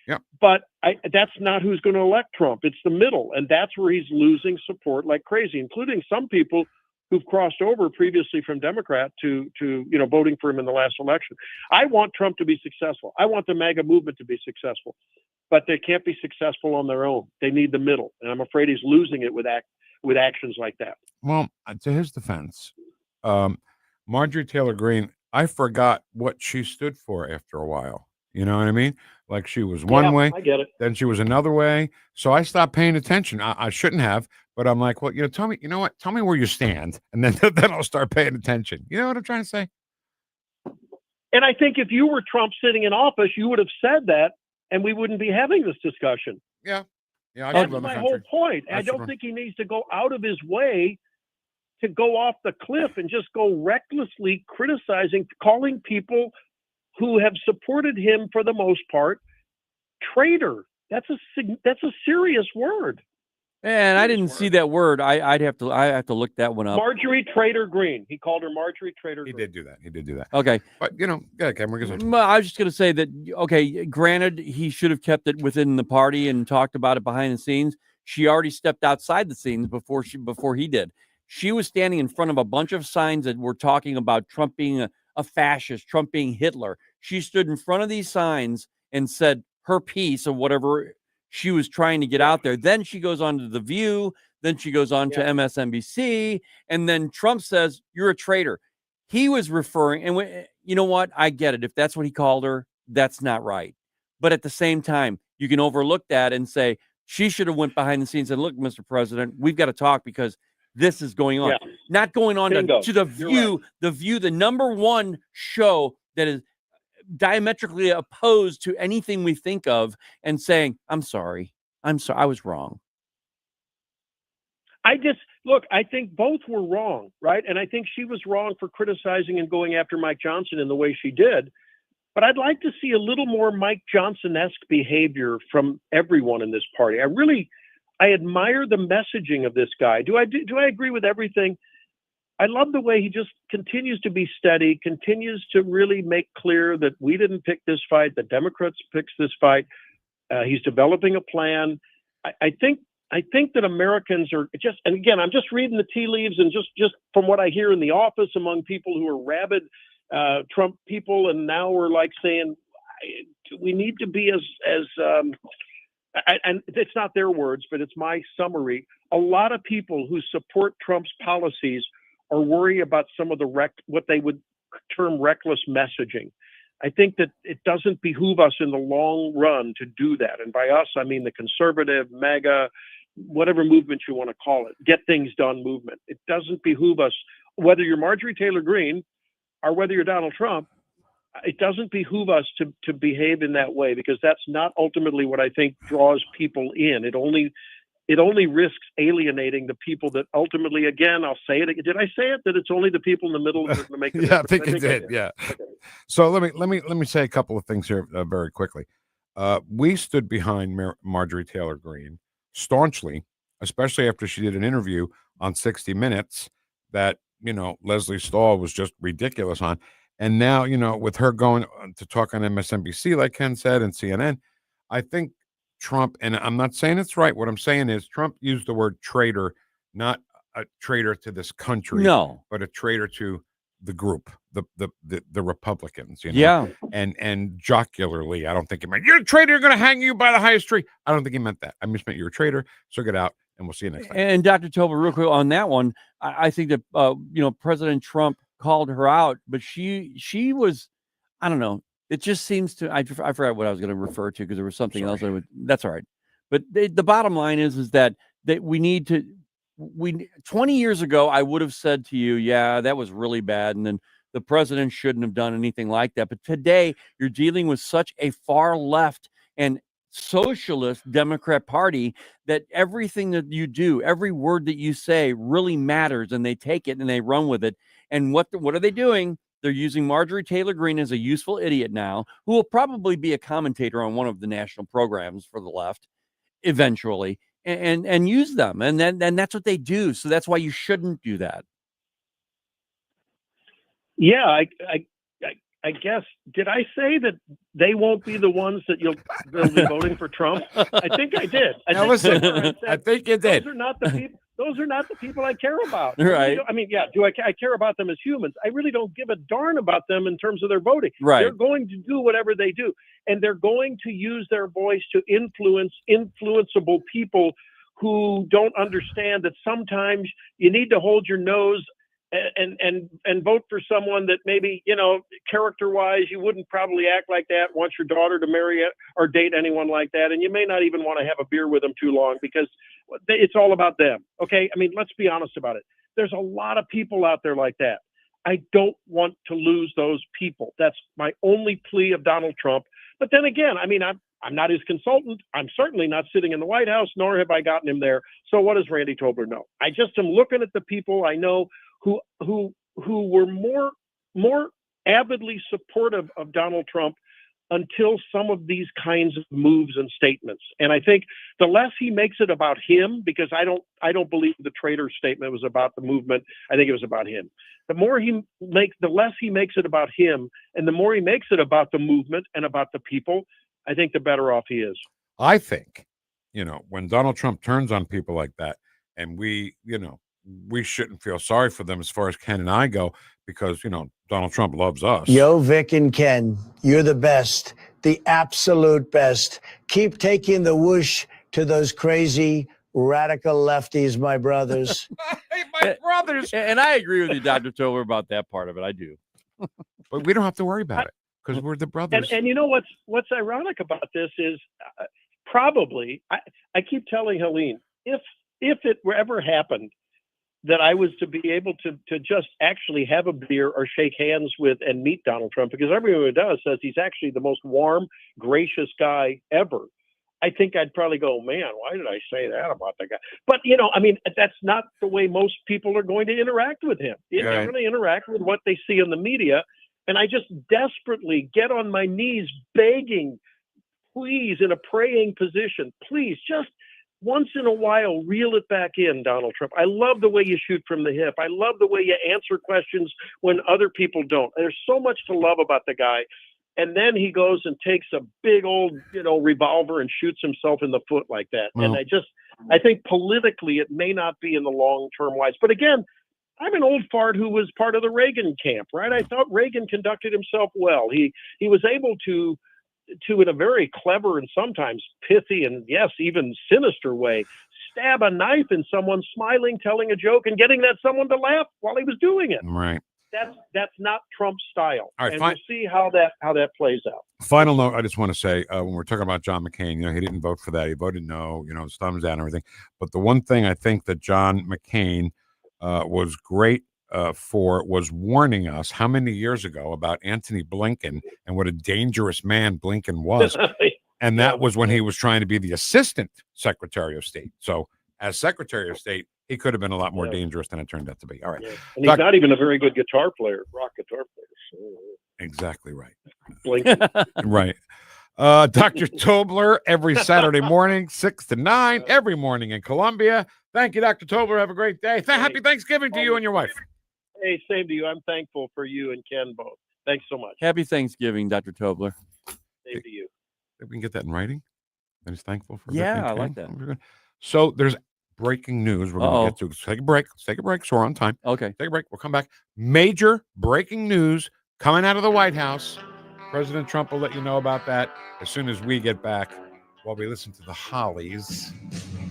Yeah. But that's not who's going to elect Trump. It's the middle, and that's where he's losing support like crazy, including some people who've crossed over previously from Democrat to voting for him in the last election. I want Trump to be successful. I want the MAGA movement to be successful, but they can't be successful on their own. They need the middle, and I'm afraid he's losing it with actions like that. Well, to his defense, Marjorie Taylor Greene, I forgot what she stood for after a while. You know what I mean? Like she was one way, I get it. Then she was another way. So I stopped paying attention. I shouldn't have, but I'm like, well, tell me, tell me where you stand, and then I'll start paying attention. You know what I'm trying to say? And I think if you were Trump sitting in office, you would have said that, and we wouldn't be having this discussion. Yeah. That's my whole point. I don't think he needs to go out of his way to go off the cliff and just go recklessly criticizing, calling people who have supported him for the most part traitor. That's a serious word. And I didn't see that word. I have to look that one up. Marjorie Trader Greene. He called her Marjorie Trader Greene. He did do that. Okay. But I was just going to say that, okay, granted, he should have kept it within the party and talked about it behind the scenes. She already stepped outside the scenes before he did. She was standing in front of a bunch of signs that were talking about Trump being a fascist, Trump being Hitler. She stood in front of these signs and said her piece of whatever she was trying to get out there. Then she goes on to The View. Then she goes on to MSNBC. And then Trump says, "You're a traitor." He was referring, and you know what? I get it. If that's what he called her, that's not right. But at the same time, you can overlook that and say, she should have went behind the scenes and look, Mr. President, we've got to talk because this is going on. Yeah. Not going on to The View, right. The View, the number one show that is diametrically opposed to anything we think of, and saying, I'm sorry, I was wrong. I think both were wrong, right? And I think she was wrong for criticizing and going after Mike Johnson in the way she did. But I'd like to see a little more Mike Johnson-esque behavior from everyone in this party. I admire the messaging of this guy. Do I agree with everything? I love the way he just continues to be steady, continues to really make clear that we didn't pick this fight, the Democrats picked this fight. He's developing a plan. I think that Americans are just, and again, I'm just reading the tea leaves and just from what I hear in the office among people who are rabid Trump people, and now we're like saying we need to be and it's not their words, but it's my summary. A lot of people who support Trump's policies are worried about some of what they would term reckless messaging. I think that it doesn't behoove us in the long run to do that. And by us, I mean the conservative, MAGA, whatever movement you want to call it, get things done movement. It doesn't behoove us, whether you're Marjorie Taylor Greene or whether you're Donald Trump, it doesn't behoove us to behave in that way, because that's not ultimately what I think draws people in. It only risks alienating the people that ultimately, again, I'll say it. Did I say it? That it's only the people in the middle that are going to make the yeah, difference? I think it did. Yeah. Okay. So let me say a couple of things here very quickly. We stood behind Marjorie Taylor Greene staunchly, especially after she did an interview on 60 Minutes that, Leslie Stahl was just ridiculous on. And now, with her going to talk on MSNBC, like Ken said, and CNN, I think Trump, and I'm not saying it's right. What I'm saying is Trump used the word traitor, not a traitor to this country, but a traitor to the group, the Republicans, Yeah. And jocularly, I don't think he meant, you're a traitor, you're going to hang you by the highest tree. I don't think he meant that. I just meant you're a traitor. So get out, and we'll see you next time. And Dr. Tobler, real quick on that one, I think that, President Trump called her out, but she was, I don't know, It just seems to. I forgot what I was going to refer to because there was something else. That's all right. But the bottom line is that we need to. 20 years ago, I would have said to you, yeah, that was really bad, and then the president shouldn't have done anything like that. But today, you're dealing with such a far left and socialist Democrat Party that everything that you do, every word that you say really matters, and they take it and they run with it. And what are they doing? They're using Marjorie Taylor Greene as a useful idiot now, who will probably be a commentator on one of the national programs for the left eventually, and use them. And then that's what they do. So that's why you shouldn't do that. Yeah, I guess, did I say that they won't be the ones that they'll be voting for Trump? I think I did. I think you did. Those are not the people I care about. Right. I mean, yeah, I care about them as humans? I really don't give a darn about them in terms of their voting. Right. They're going to do whatever they do, and they're going to use their voice to influence influenceable people who don't understand that sometimes you need to hold your nose and vote for someone that maybe, character-wise, you wouldn't probably act like that, want your daughter to marry or date anyone like that, and you may not even want to have a beer with them too long because it's all about them, okay? I mean, let's be honest about it. There's a lot of people out there like that. I don't want to lose those people. That's my only plea of Donald Trump. But then again, I mean, I'm not his consultant. I'm certainly not sitting in the White House, nor have I gotten him there. So what does Randy Tobler know? I just am looking at the people I know who were more avidly supportive of Donald Trump until some of these kinds of moves and statements. And I think the less he makes it about him, because I don't believe the traitor statement was about the movement. I think it was about him. The less he makes it about him, and the more he makes it about the movement and about the people, I think the better off he is. I think, when Donald Trump turns on people like that, and we shouldn't feel sorry for them as far as Ken and I go, because, Donald Trump loves us. Yo, Vic and Ken, you're the best, the absolute best. Keep taking the whoosh to those crazy radical lefties, my brothers. My brothers. And I agree with you, Dr. Tobler, about that part of it. I do. But we don't have to worry about it because we're the brothers. And you know what's ironic about this is probably, I keep telling Helene, if it ever happened that I was to be able to just actually have a beer or shake hands with and meet Donald Trump, because everyone who does says he's actually the most warm, gracious guy ever. I think I'd probably go, man, why did I say that about that guy? But, I mean, that's not the way most people are going to interact with him. They're going to interact with what they see in the media. And I just desperately get on my knees begging, please, in a praying position, please, just once in a while, reel it back in, Donald Trump. I love the way you shoot from the hip. I love the way you answer questions when other people don't. There's so much to love about the guy. And then he goes and takes a big old, revolver and shoots himself in the foot like that. Well, And I think politically it may not be in the long term wise. But again, I'm an old fart who was part of the Reagan camp, right? I thought Reagan conducted himself well. He was able to in a very clever and sometimes pithy and yes, even sinister way, stab a knife in someone smiling, telling a joke, and getting that someone to laugh while he was doing it. Right. That's not Trump's style. All right, and fine. we'll see how that plays out. Final note, I just want to say, when we're talking about John McCain, he didn't vote for that. He voted no, his thumbs down and everything. But the one thing I think that John McCain was great for was warning us how many years ago about Anthony Blinken and what a dangerous man Blinken was. And that was when he was trying to be the assistant secretary of state. So as secretary of state, he could have been a lot more dangerous than it turned out to be. All right. Yeah. And he's not even a very good guitar player, rock guitar player. So. Exactly right. Blinken. Right. Dr. Tobler every Saturday morning, 6 to 9, every morning in Columbia. Thank you, Dr. Tobler. Have a great day. Happy Thanksgiving to you and your wife. Hey, same to you. I'm thankful for you and Ken both. Thanks so much. Happy Thanksgiving, Dr. Tobler. Same to you. If we can get that in writing, then he's thankful for Yeah, Vic I and like Ken. that. So there's breaking news we're going to get to. Let's take a break. So we're on time. Okay. Take a break. We'll come back. Major breaking news coming out of the White House. President Trump will let you know about that as soon as we get back. While we listen to the Hollies,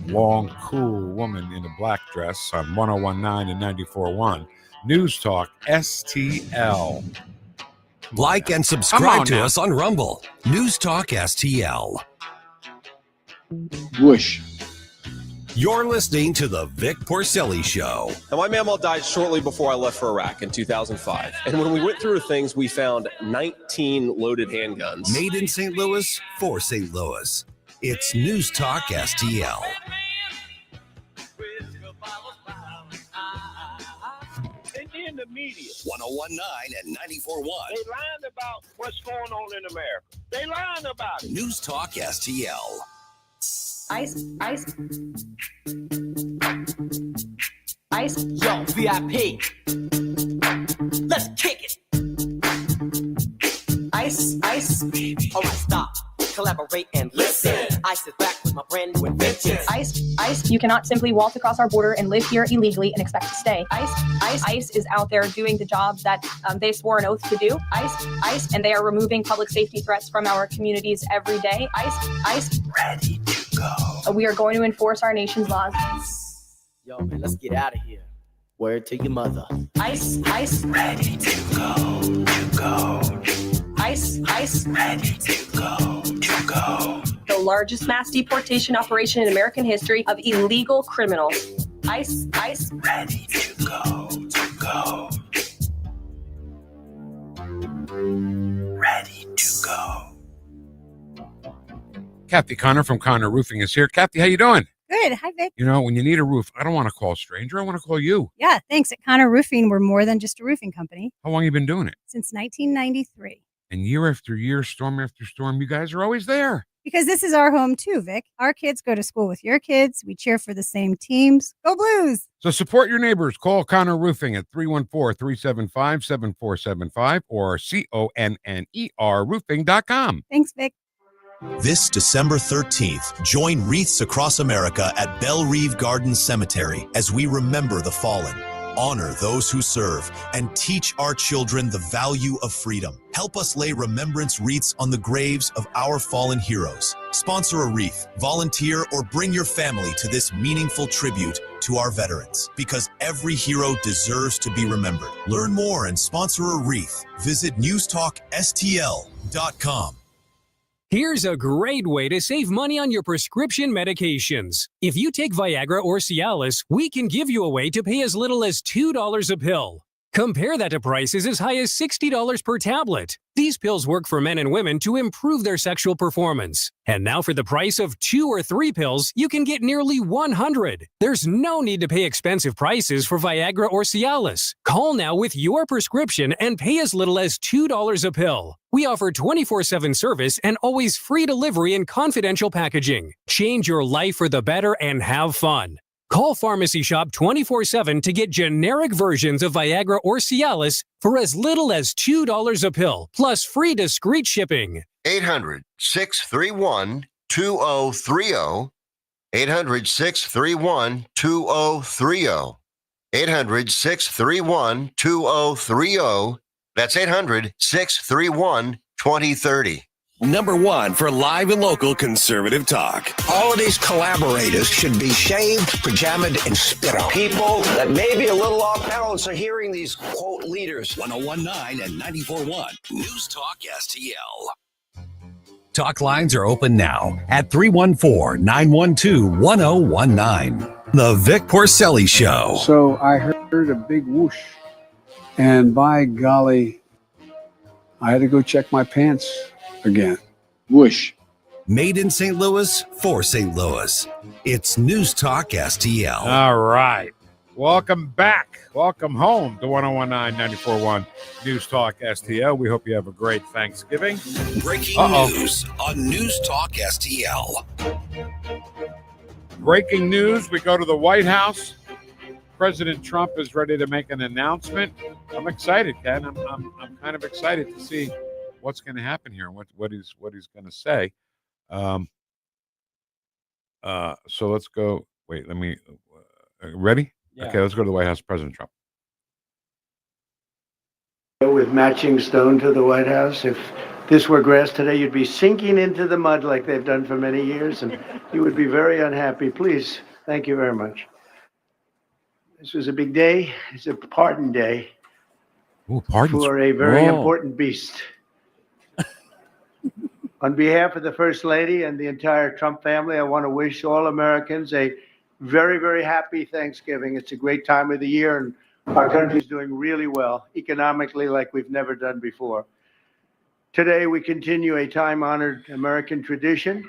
long, cool woman in a black dress on 101.9 and 94.1. News Talk STL. Like and subscribe to us on Rumble. News Talk STL. Whoosh. You're listening to the Vic Porcelli Show. Now, my mamaw died shortly before I left for Iraq in 2005. And when we went through things, we found 19 loaded handguns. Made in St. Louis for St. Louis. It's News Talk STL. In the media. 1019 and 94.1. They lying about what's going on in America. They lying about it. News Talk STL. Ice. Yo, VIP. Let's kick it. Ice. All right, stop. Collaborate and listen. Ice is back with my brand new invention. ICE, you cannot simply waltz across our border and live here illegally and expect to stay. ICE is out there doing the job that they swore an oath to do. ICE, and they are removing public safety threats from our communities every day. ICE, ready to go. We are going to enforce our nation's laws. Yo, man, let's get out of here. Word to your mother. ICE, ready to go. ICE, ready to go. The largest mass deportation operation in American history of illegal criminals. ICE, ready to go. Ready to go. Kathy Connor from Connor Roofing is here. Kathy, how you doing? Good. Hi, Vic. You know, when you need a roof, I don't want to call a stranger. I want to call you. Yeah, thanks. At Connor Roofing, we're more than just a roofing company. How long you been doing it? Since 1993. And year after year, storm after storm, you guys are always there. Because this is our home too, Vic. Our kids go to school with your kids. We cheer for the same teams. Go Blues! So support your neighbors. Call Connor Roofing at 314-375-7475 or CONNER roofing.com. Thanks, Vic. This December 13th, join Wreaths Across America at Belle Reve Gardens Cemetery as we remember the fallen, honor those who serve, and teach our children the value of freedom. Help us lay remembrance wreaths on the graves of our fallen heroes. Sponsor a wreath, volunteer, or bring your family to this meaningful tribute to our veterans, because every hero deserves to be remembered. Learn more and sponsor a wreath. Visit NewstalkSTL.com. Here's a great way to save money on your prescription medications. If you take Viagra or Cialis, we can give you a way to pay as little as $2 a pill. Compare that to prices as high as $60 per tablet. These pills work for men and women to improve their sexual performance. And now for the price of 2 or 3 pills, you can get nearly 100. There's no need to pay expensive prices for Viagra or Cialis. Call now with your prescription and pay as little as $2 a pill. We offer 24/7 service and always free delivery and confidential packaging. Change your life for the better and have fun. Call Pharmacy Shop 24/7 to get generic versions of Viagra or Cialis for as little as $2 a pill, plus free discreet shipping. 800-631-2030. 800-631-2030. 800-631-2030. That's 800-631-2030. Number 1 for live and local conservative talk. All of these collaborators should be shaved, pajamaed, and spit on. People that may be a little off balance are hearing these, quote, leaders. 1019 and 94.1. News Talk STL. Talk lines are open now at 314-912-1019. The Vic Porcelli Show. So I heard a big whoosh, and by golly, I had to go check my pants again. Whoosh. Made in St. Louis for St. Louis. It's News Talk STL. All right. Welcome back. Welcome home to 1019 94.1 News Talk STL. We hope you have a great Thanksgiving. Breaking news on News Talk STL. Breaking news. We go to the White House. President Trump is ready to make an announcement. I'm excited, Ken. I'm kind of excited to see what's going to happen here and what he's going to say. So let's go. Wait, let me. Ready? Yeah. Okay, let's go to the White House. President Trump. With matching stone to the White House. If this were grass today, you'd be sinking into the mud like they've done for many years, and you would be very unhappy. Please, thank you very much. This was a big day. It's a pardon day. Ooh, pardons. for a very important beast. On behalf of the First Lady and the entire Trump family, I want to wish all Americans a very, very happy Thanksgiving. It's a great time of the year, and our country is doing really well economically like we've never done before. Today, we continue a time-honored American tradition.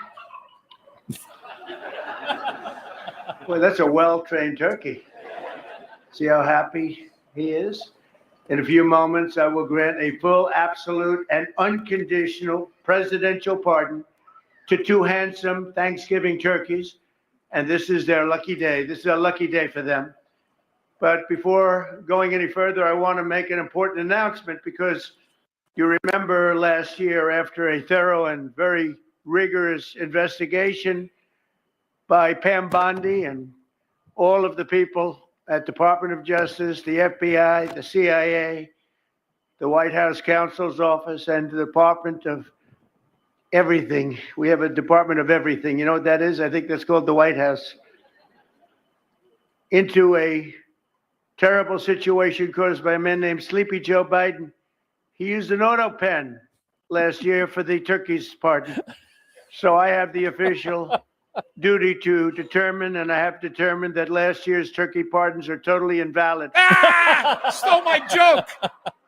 Boy, that's a well-trained turkey. See how happy he is? In a few moments, I will grant a full, absolute, and unconditional presidential pardon to two handsome Thanksgiving turkeys, and this is their lucky day. This is a lucky day for them. But before going any further, I want to make an important announcement, because you remember last year, after a thorough and very rigorous investigation by Pam Bondi and all of the people at Department of Justice, the FBI, the CIA, the White House Counsel's Office, and the Department of Everything. We have a Department of Everything. You know what that is? I think that's called the White House. Into a terrible situation caused by a man named Sleepy Joe Biden. He used an auto pen last year for the turkey's pardon. So I have the official duty to determine, and I have determined that last year's turkey pardons are totally invalid. Stole my joke.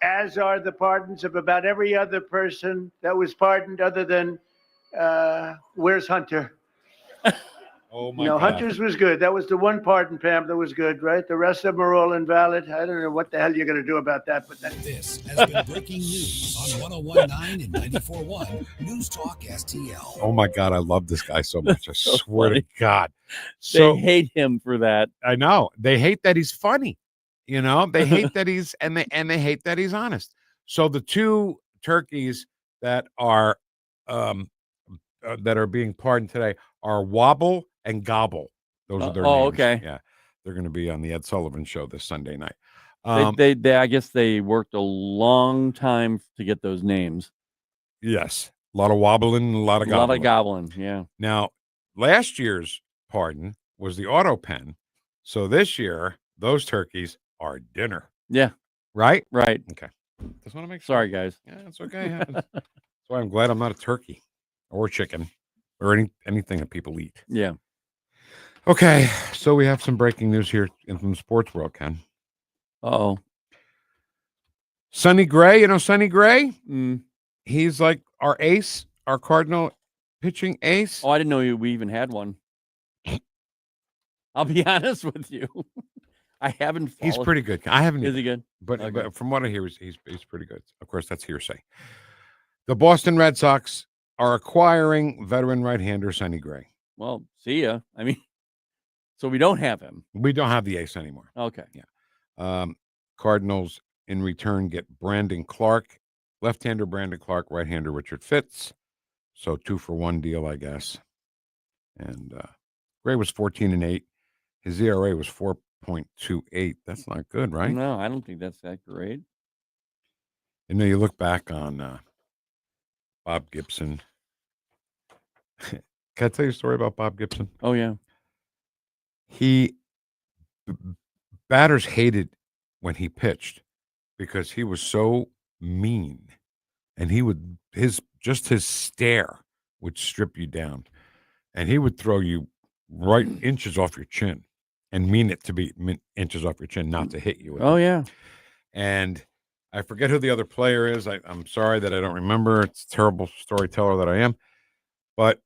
As are the pardons of about every other person that was pardoned, other than where's Hunter? Oh my No, God. Hunter's was good. That was the one pardon, Pam, that was good, right? The rest of them are all invalid. I don't know what the hell you're going to do about that, but This has been breaking news on 101.9 and 94.1 News Talk STL. Oh my God, I love this guy so much. I So swear funny. to God. They hate him for that. I know. They hate that he's funny. You know, they hate that he's and they hate that he's honest. So the two turkeys that are being pardoned today are Wobble and Gobble. Those are their names. Okay. Yeah. They're going to be on the Ed Sullivan Show this Sunday night. They I guess they worked a long time to get those names. Yes. A lot of wobbling, a lot of gobbling. A lot of gobbling, yeah. Now, last year's pardon was the auto pen. So this year, those turkeys are dinner. Yeah. Right? Right. Okay. Just want to make sure. Sorry, guys. Yeah, it's okay. That's why I'm glad I'm not a turkey or chicken or anything that people eat. Yeah. Okay. So we have some breaking news here from the sports world, Ken. Uh-oh. Sonny Gray, you know Sonny Gray? Mm. He's like our ace, our Cardinal pitching ace. Oh, I didn't know we even had one. I'll be honest with you. I haven't followed. He's pretty good. I haven't. Is he good? But from what I hear, he's pretty good. Of course, that's hearsay. The Boston Red Sox are acquiring veteran right-hander Sonny Gray. Well, see ya. I mean, so we don't have him. We don't have the ace anymore. Okay. Yeah. Cardinals in return get Brandon Clark, left-hander Brandon Clark, right-hander Richard Fitz. So 2-for-1 deal, I guess. And Gray was 14-8. His ERA was 4.28. That's not good, right? No, I don't think that's that great. You know, you look back on Bob Gibson. Can I tell you a story about Bob Gibson? Oh, yeah. Batters hated when he pitched because he was so mean, and his stare would strip you down, and he would throw you right inches off your chin and mean it to be inches off your chin, not to hit you. Oh, yeah. And I forget who the other player is. I'm sorry that I don't remember. It's a terrible storyteller that I am. But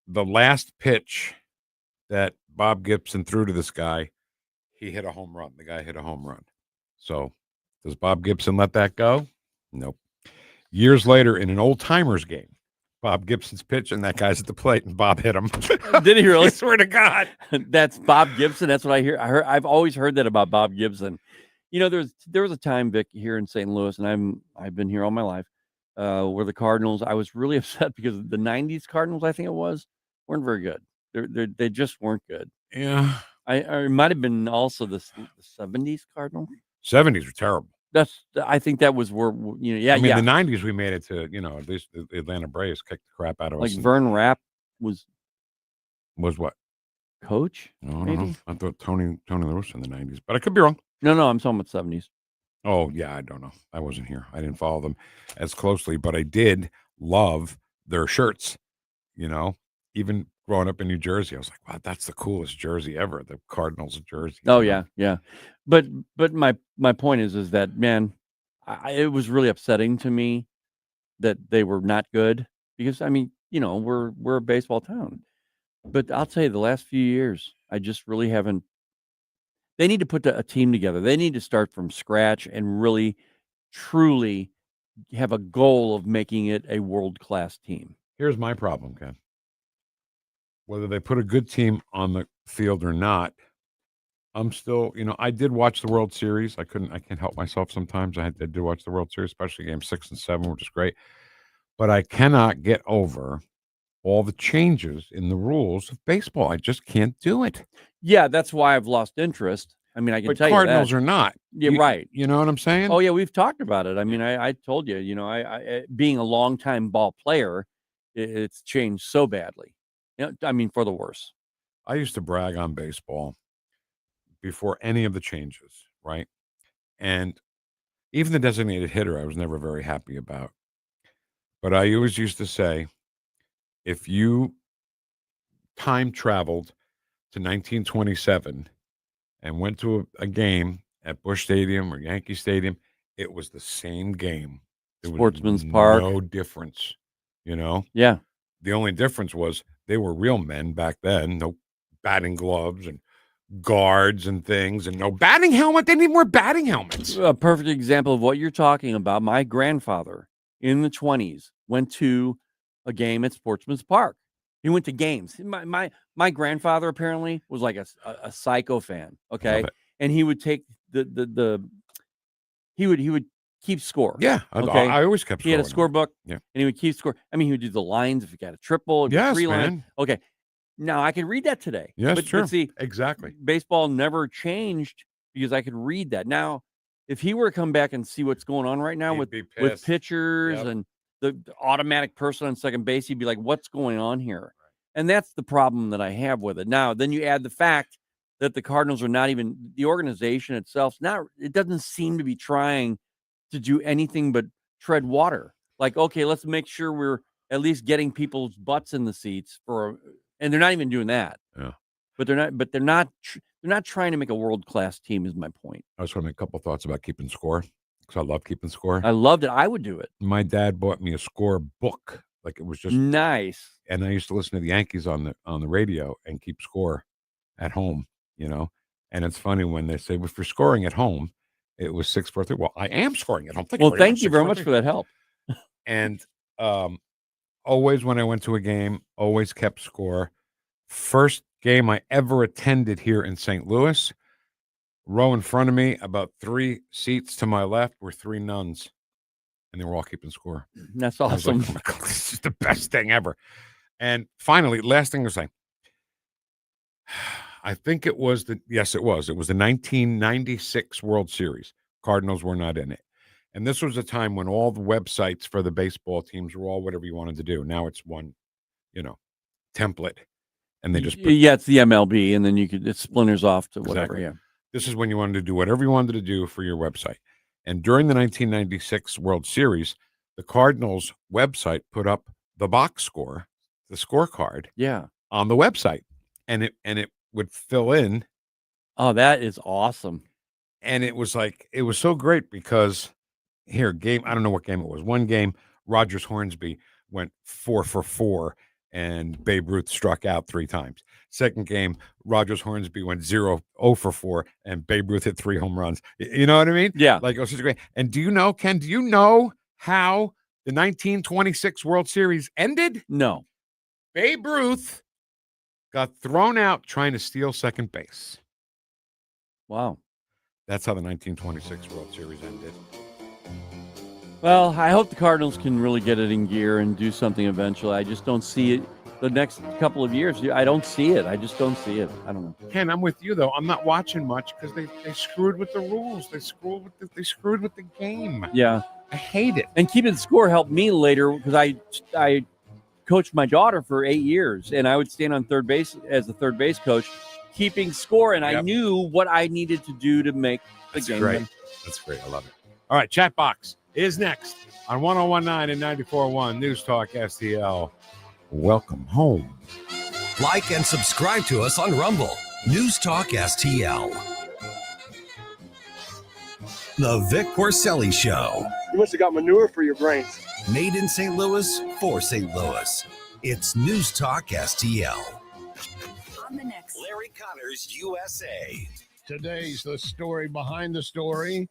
the last pitch that Bob Gibson threw to this guy, he hit a home run. The guy hit a home run. So does Bob Gibson let that go? Nope. Years later, in an old-timers game, Bob Gibson's pitch, and that guy's at the plate, and Bob hit him. Did he really? I swear to God. That's Bob Gibson. That's what I hear. I've always heard that about Bob Gibson. You know, there was a time, Vic, here in St. Louis, and I've been here all my life, where the Cardinals, I was really upset because the 90s Cardinals, I think it was, weren't very good. They just weren't good. Yeah. It might have been also the 70s Cardinals. 70s were terrible. I think that was where, you know, yeah. I mean, the 90s, we made it to, you know, at least the Atlanta Braves kicked the crap out of us. Like Vern Rapp was what? Coach? No, maybe? I thought Tony La Russa in the 90s, but I could be wrong. No, I'm talking about 70s. Oh, yeah, I don't know. I wasn't here. I didn't follow them as closely, but I did love their shirts, even growing up in New Jersey. I was like, wow, that's the coolest jersey ever, the Cardinals jersey. Oh, yeah. But my point is that, man, it was really upsetting to me that they were not good because, I mean, we're a baseball town. But I'll tell you, the last few years, I just really haven't. They need to put a team together. They need to start from scratch and really, truly have a goal of making it a world-class team. Here's my problem, Ken. Whether they put a good team on the field or not, I'm still, I did watch the World Series. I can't help myself sometimes. I did watch the World Series, especially game 6 and 7, which is great. But I cannot get over all the changes in the rules of baseball. I just can't do it. Yeah, that's why I've lost interest. I mean, I can tell Cardinals you that. are not. Yeah, right. You know what I'm saying? Oh, yeah, we've talked about it. I mean, I told you, I being a longtime ball player, it's changed so badly. I mean, for the worse. I used to brag on baseball before any of the changes, right? And even the designated hitter, I was never very happy about. But I always used to say, if you time traveled to 1927 and went to a game at Busch Stadium or Yankee Stadium, it was the same game. There Sportsman's was Park. No difference, Yeah. The only difference was they were real men back then. No batting gloves and guards and things and no batting helmet. They didn't even wear batting helmets. A perfect example of what you're talking about. My grandfather in the 20s went to a game at Sportsman's Park. He went to games. My grandfather apparently was like a psycho fan. Okay. And he would take he would keep score. Yeah. Okay. I always kept score. He had a scorebook. Yeah. And he would keep score. I mean, he would do the lines if he got a triple. Yes, three man. lines. Okay. Now I can read that today. Yes, sure. But see, exactly. Baseball never changed because I could read that. Now, if he were to come back and see what's going on right now with pitchers and the automatic person on second base, he'd be like, what's going on here? And that's the problem that I have with it. Now, then you add the fact that the Cardinals are not even, the organization itself, it doesn't seem to be trying to do anything but tread water. Like, okay, let's make sure we're at least getting people's butts in the seats and they're not even doing that. Yeah. But they're not trying to make a world-class team is my point. I just want to make a couple thoughts about keeping score because I love keeping score. I loved it. I would do it. My dad bought me a score book. Like it was just nice. And I used to listen to the Yankees on the radio and keep score at home, And it's funny when they say, if you're scoring at home, it was 6-4-3. Well, I am scoring at home. Thank you very much for that help. And always when I went to a game, always kept score. First game I ever attended here in St. Louis, row in front of me, about 3 seats to my left were 3 nuns. And they were all keeping score. That's awesome. I was like, oh my God, this is the best thing ever. And finally, last thing to say, I think it was the 1996 World Series. Cardinals were not in it. And this was a time when all the websites for the baseball teams were all whatever you wanted to do. Now it's one, template. And they just it's the MLB, and then it splinters off to whatever. Exactly. Yeah. This is when you wanted to do whatever you wanted to do for your website. And during the 1996 World Series, the Cardinals website put up the box score, the scorecard, on the website, and it would fill in. Oh, that is awesome! And it was so great because I don't know what game it was. One game, Rogers Hornsby went 4 for 4, and Babe Ruth struck out 3 times. Second game, Rogers Hornsby went 0 for 4, and Babe Ruth hit 3 home runs. You know what I mean? Yeah. Like, it was such a great. And do you know, Ken, how the 1926 World Series ended? No. Babe Ruth got thrown out trying to steal second base. Wow. That's how the 1926 World Series ended. Well, I hope the Cardinals can really get it in gear and do something eventually. I just don't see it the next couple of years. I don't see it. I just don't see it. I don't know. Ken, I'm with you, though. I'm not watching much because they screwed with the rules. They screwed with the game. Yeah. I hate it. And keeping score helped me later because I coached my daughter for 8 years, and I would stand on third base as the third base coach, keeping score, and I Yep. knew what I needed to do to make the That's game. great. That's great. I love it. All right, Chat Box is next on 1019 and 94.1 News Talk STL. Welcome home. Like and subscribe to us on Rumble. News Talk STL. The Vic Porcelli Show. You must have got manure for your brains. Made in St. Louis for St. Louis. It's News Talk STL. On the next Larry Connors, USA. Today's the story behind the story.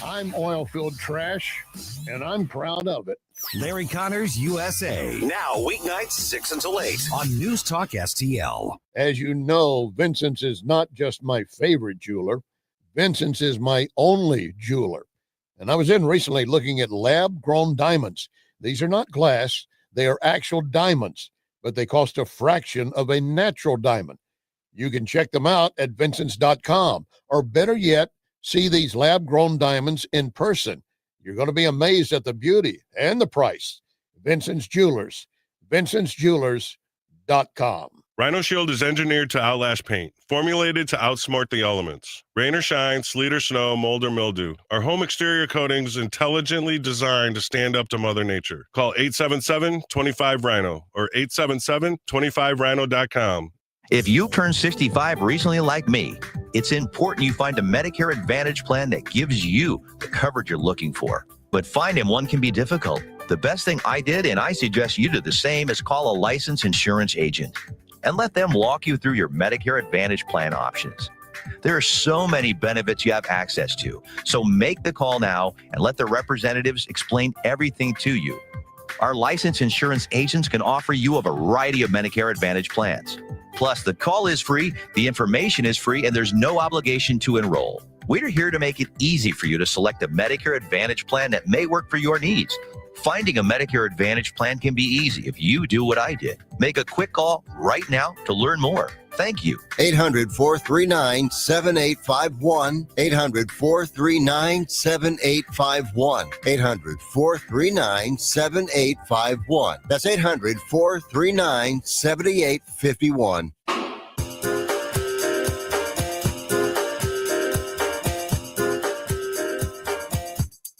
I'm oil-filled trash, and I'm proud of it. Larry Connors, USA. Now, weeknights 6 until 8 on News Talk STL. As you know, Vincent's is not just my favorite jeweler. Vincent's is my only jeweler. And I was in recently looking at lab-grown diamonds. These are not glass. They are actual diamonds, but they cost a fraction of a natural diamond. You can check them out at Vincent's.com, or better yet, see these lab-grown diamonds in person. You're going to be amazed at the beauty and the price. Vincent's Jewelers, Vincent'sJewelers.com. Rhino Shield is engineered to outlast paint, formulated to outsmart the elements. Rain or shine, sleet or snow, mold or mildew. Our home exterior coatings intelligently designed to stand up to Mother Nature. Call 877-25-RHINO or 877-25rhino.com. If you turned 65 recently like me, it's important you find a Medicare Advantage plan that gives you the coverage you're looking for. But finding one can be difficult. The best thing I did, and I suggest you do the same, is call a licensed insurance agent and let them walk you through your Medicare Advantage plan options. There are so many benefits you have access to. So make the call now and let the representatives explain everything to you. Our licensed insurance agents can offer you a variety of Medicare Advantage plans. Plus, the call is free, the information is free, and there's no obligation to enroll. We're here to make it easy for you to select a Medicare Advantage plan that may work for your needs. Finding a Medicare Advantage plan can be easy if you do what I did. Make a quick call right now to learn more. Thank you. 800-439-7851. 800-439-7851. 800-439-7851. That's 800-439-7851.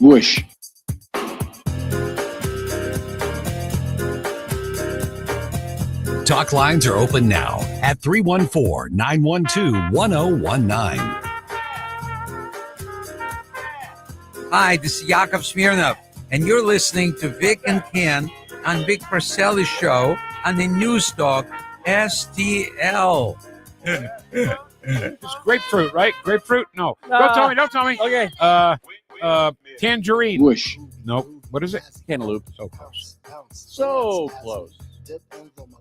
Whoosh. Talk lines are open now at 314-912-1019. Hi, this is Yakov Smirnov, and you're listening to Vic and Ken on Vic Porcelli Show on the News Talk STL. It's grapefruit, right? Grapefruit? No. Don't tell me. Okay. Tangerine. Whoosh. Nope. What is it? Cantaloupe. So close. So close.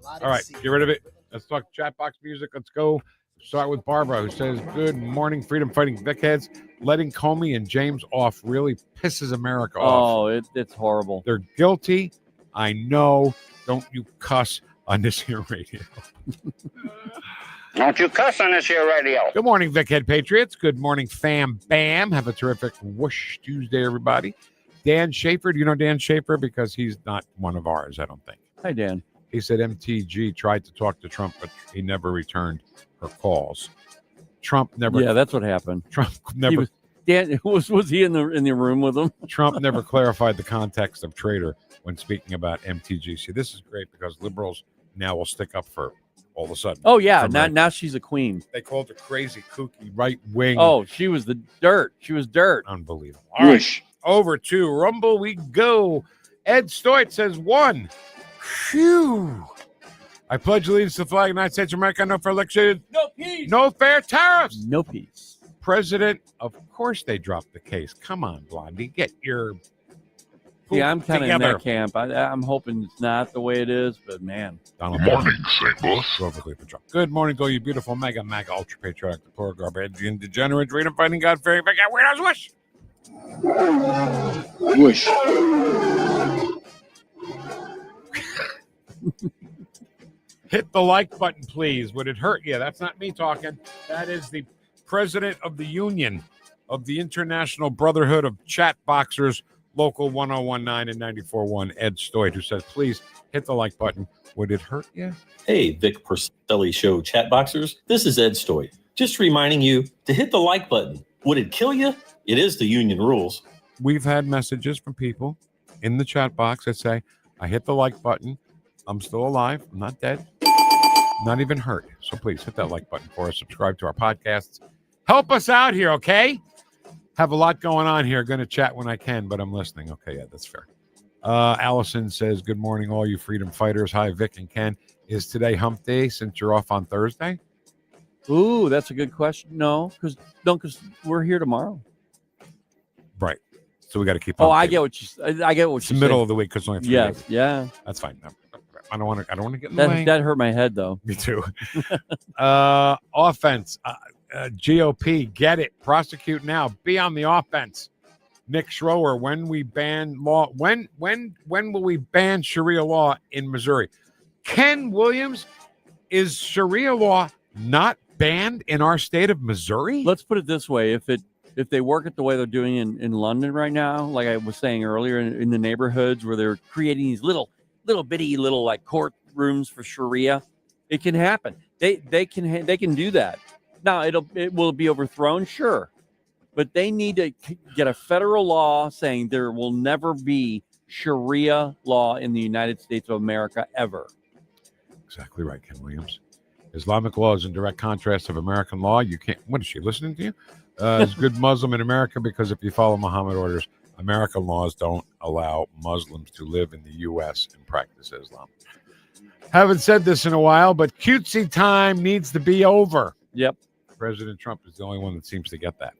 All right, get rid of it. Let's talk chat box music. Let's go. Start with Barbara, who says, "Good morning, freedom fighting Vic heads. Letting Comey and James off really pisses America off. Oh, it's horrible. They're guilty. I know. Don't you cuss on this here radio." Don't you cuss on this here radio. Good morning, Vic Head Patriots. Good morning, fam bam. Have a terrific whoosh Tuesday, everybody. Dan Schaefer. Do you know Dan Schaefer? Because he's not one of ours, I don't think. Hi, Dan. He said MTG tried to talk to Trump, but he never returned her calls. Trump never. Yeah, that's what happened. Trump never. Dan was he in the room with him? Trump never clarified the context of traitor when speaking about MTG. See, this is great because liberals now will stick up for all of a sudden. Oh yeah, now she's a queen. They called her crazy, kooky, right wing. Oh, she was the dirt. She was dirt. Unbelievable. All right, over to Rumble we go. Ed Stoit says 1. Phew. I pledge allegiance to the flag of the United States of America. No fair election. No peace. No fair tariffs. No peace. President, of course they dropped the case. Come on, Blondie. Get your Yeah, I'm kind of in together. that camp. I'm hoping it's not the way it is, but man. Donald morning, St. Louis. Good morning, go you beautiful mega ultra patriotic, the poor garbage, and degenerate, freedom fighting, God fearing, big weirdos, wish. Whoosh. Hit the like button, please. Would it hurt you? That's not me talking. That is the president of the union of the International Brotherhood of Chat Boxers, Local 1019 and 94.1, Ed Stoyd, who says, please hit the like button. Would it hurt you? Hey, Vic Porcelli Show chatboxers. This is Ed Stoyd. Just reminding you to hit the like button. Would it kill you? It is the union rules. We've had messages from people in the chat box that say, I hit the like button. I'm still alive. I'm not dead. Not even hurt. So please hit that like button for us. Subscribe to our podcasts. Help us out here, okay? Have a lot going on here. Going to chat when I can, but I'm listening. Okay, yeah, that's fair. Allison says, good morning, all you freedom fighters. Hi, Vic and Ken. Is today hump day since you're off on Thursday? Ooh, that's a good question. No, because we're here tomorrow. Right. So we got to keep. Oh, I get what you. I get what it's the middle of the week because only 3 days. Yeah. That's fine. No, I don't want to get in the way. That hurt my head though. Me too. Offense. GOP. Get it. Prosecute now. Be on the offense. Nick Schroer. When we ban law. When will we ban Sharia law in Missouri? Ken Williams, is Sharia law not banned in our state of Missouri? Let's put it this way: if they work it the way they're doing in London right now, like I was saying earlier, in the neighborhoods where they're creating these little bitty like courtrooms for Sharia, it can happen. They can do that. Now it will be overthrown, sure, but they need to get a federal law saying there will never be Sharia law in the United States of America ever. Exactly right, Ken Williams. Islamic law is in direct contrast of American law. You can't. What is she listening to you? Is good Muslim in America because if you follow Muhammad orders, American laws don't allow Muslims to live in the U.S. and practice Islam. Haven't said this in a while, but cutesy time needs to be over. Yep. President Trump is the only one that seems to get that.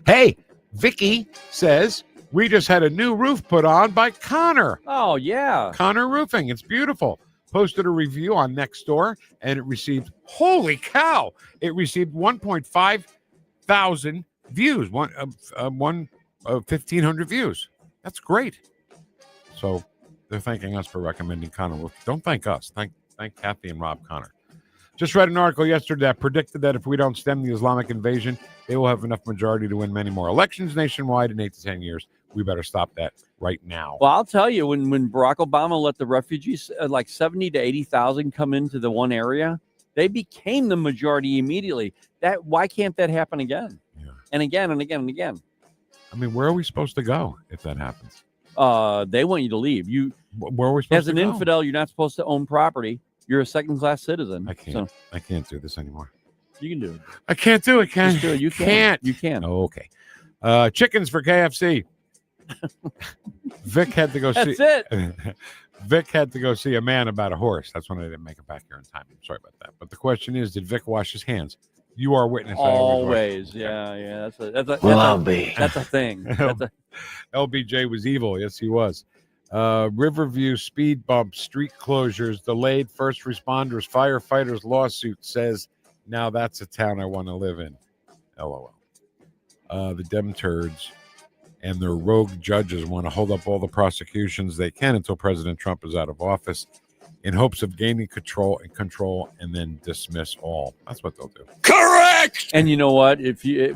Hey, Vicky says we just had a new roof put on by Connor. Oh, yeah. Connor Roofing. It's beautiful. Posted a review on Nextdoor, and it received, holy cow, it received 1.5 thousand views, 1,500 views. That's great. So they're thanking us for recommending Connor. Don't thank us. Thank Kathy and Rob Connor. Just read an article yesterday that predicted that if we don't stem the Islamic invasion, they will have enough majority to win many more elections nationwide in 8 to 10 years. We better stop that right now. Well, I'll tell you, when Barack Obama let the refugees, like 70 to 80,000 come into the one area, they became the majority immediately. Why can't that happen again? Yeah. And again and again and again. I mean, where are we supposed to go if that happens? They want you to leave. Where are we supposed as an to go? infidel, you're not supposed to own property. You're a second-class citizen. I can't do this anymore. You can do it. I can't do it, Ken. Just do it. You can't. You can. Oh, okay. Chickens for KFC. Vic had to go see. That's it. Vic had to go see a man about a horse. That's when I didn't make it back here in time. I'm sorry about that. But the question is, did Vic wash his hands? You are witness. Always. Yeah. That's a thing. LBJ was evil. Yes, he was. Riverview speed bump, street closures, delayed first responders, firefighters lawsuit says, now that's a town I want to live in. LOL. The Dem turds and their rogue judges want to hold up all the prosecutions they can until President Trump is out of office in hopes of gaining control and then dismiss all. That's what they'll do. Correct. And you know what?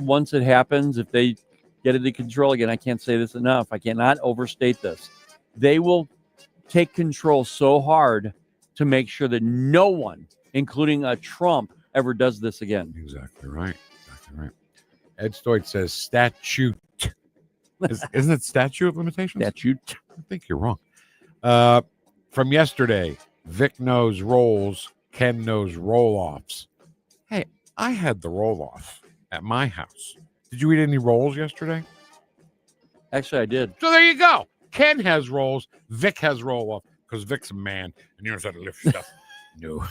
Once it happens, if they get it in control again, I can't say this enough. I cannot overstate this. They will take control so hard to make sure that no one, including a Trump, ever does this again. Exactly right. Ed Stoyd says statute. Isn't it statute of limitations? Statute. I think you're wrong. From yesterday, Vic knows rolls, Ken knows roll-offs. Hey, I had the roll-off at my house. Did you eat any rolls yesterday? Actually, I did. So there you go. Ken has rolls, Vic has roll-off, because Vic's a man, and he knows how to lift stuff. No.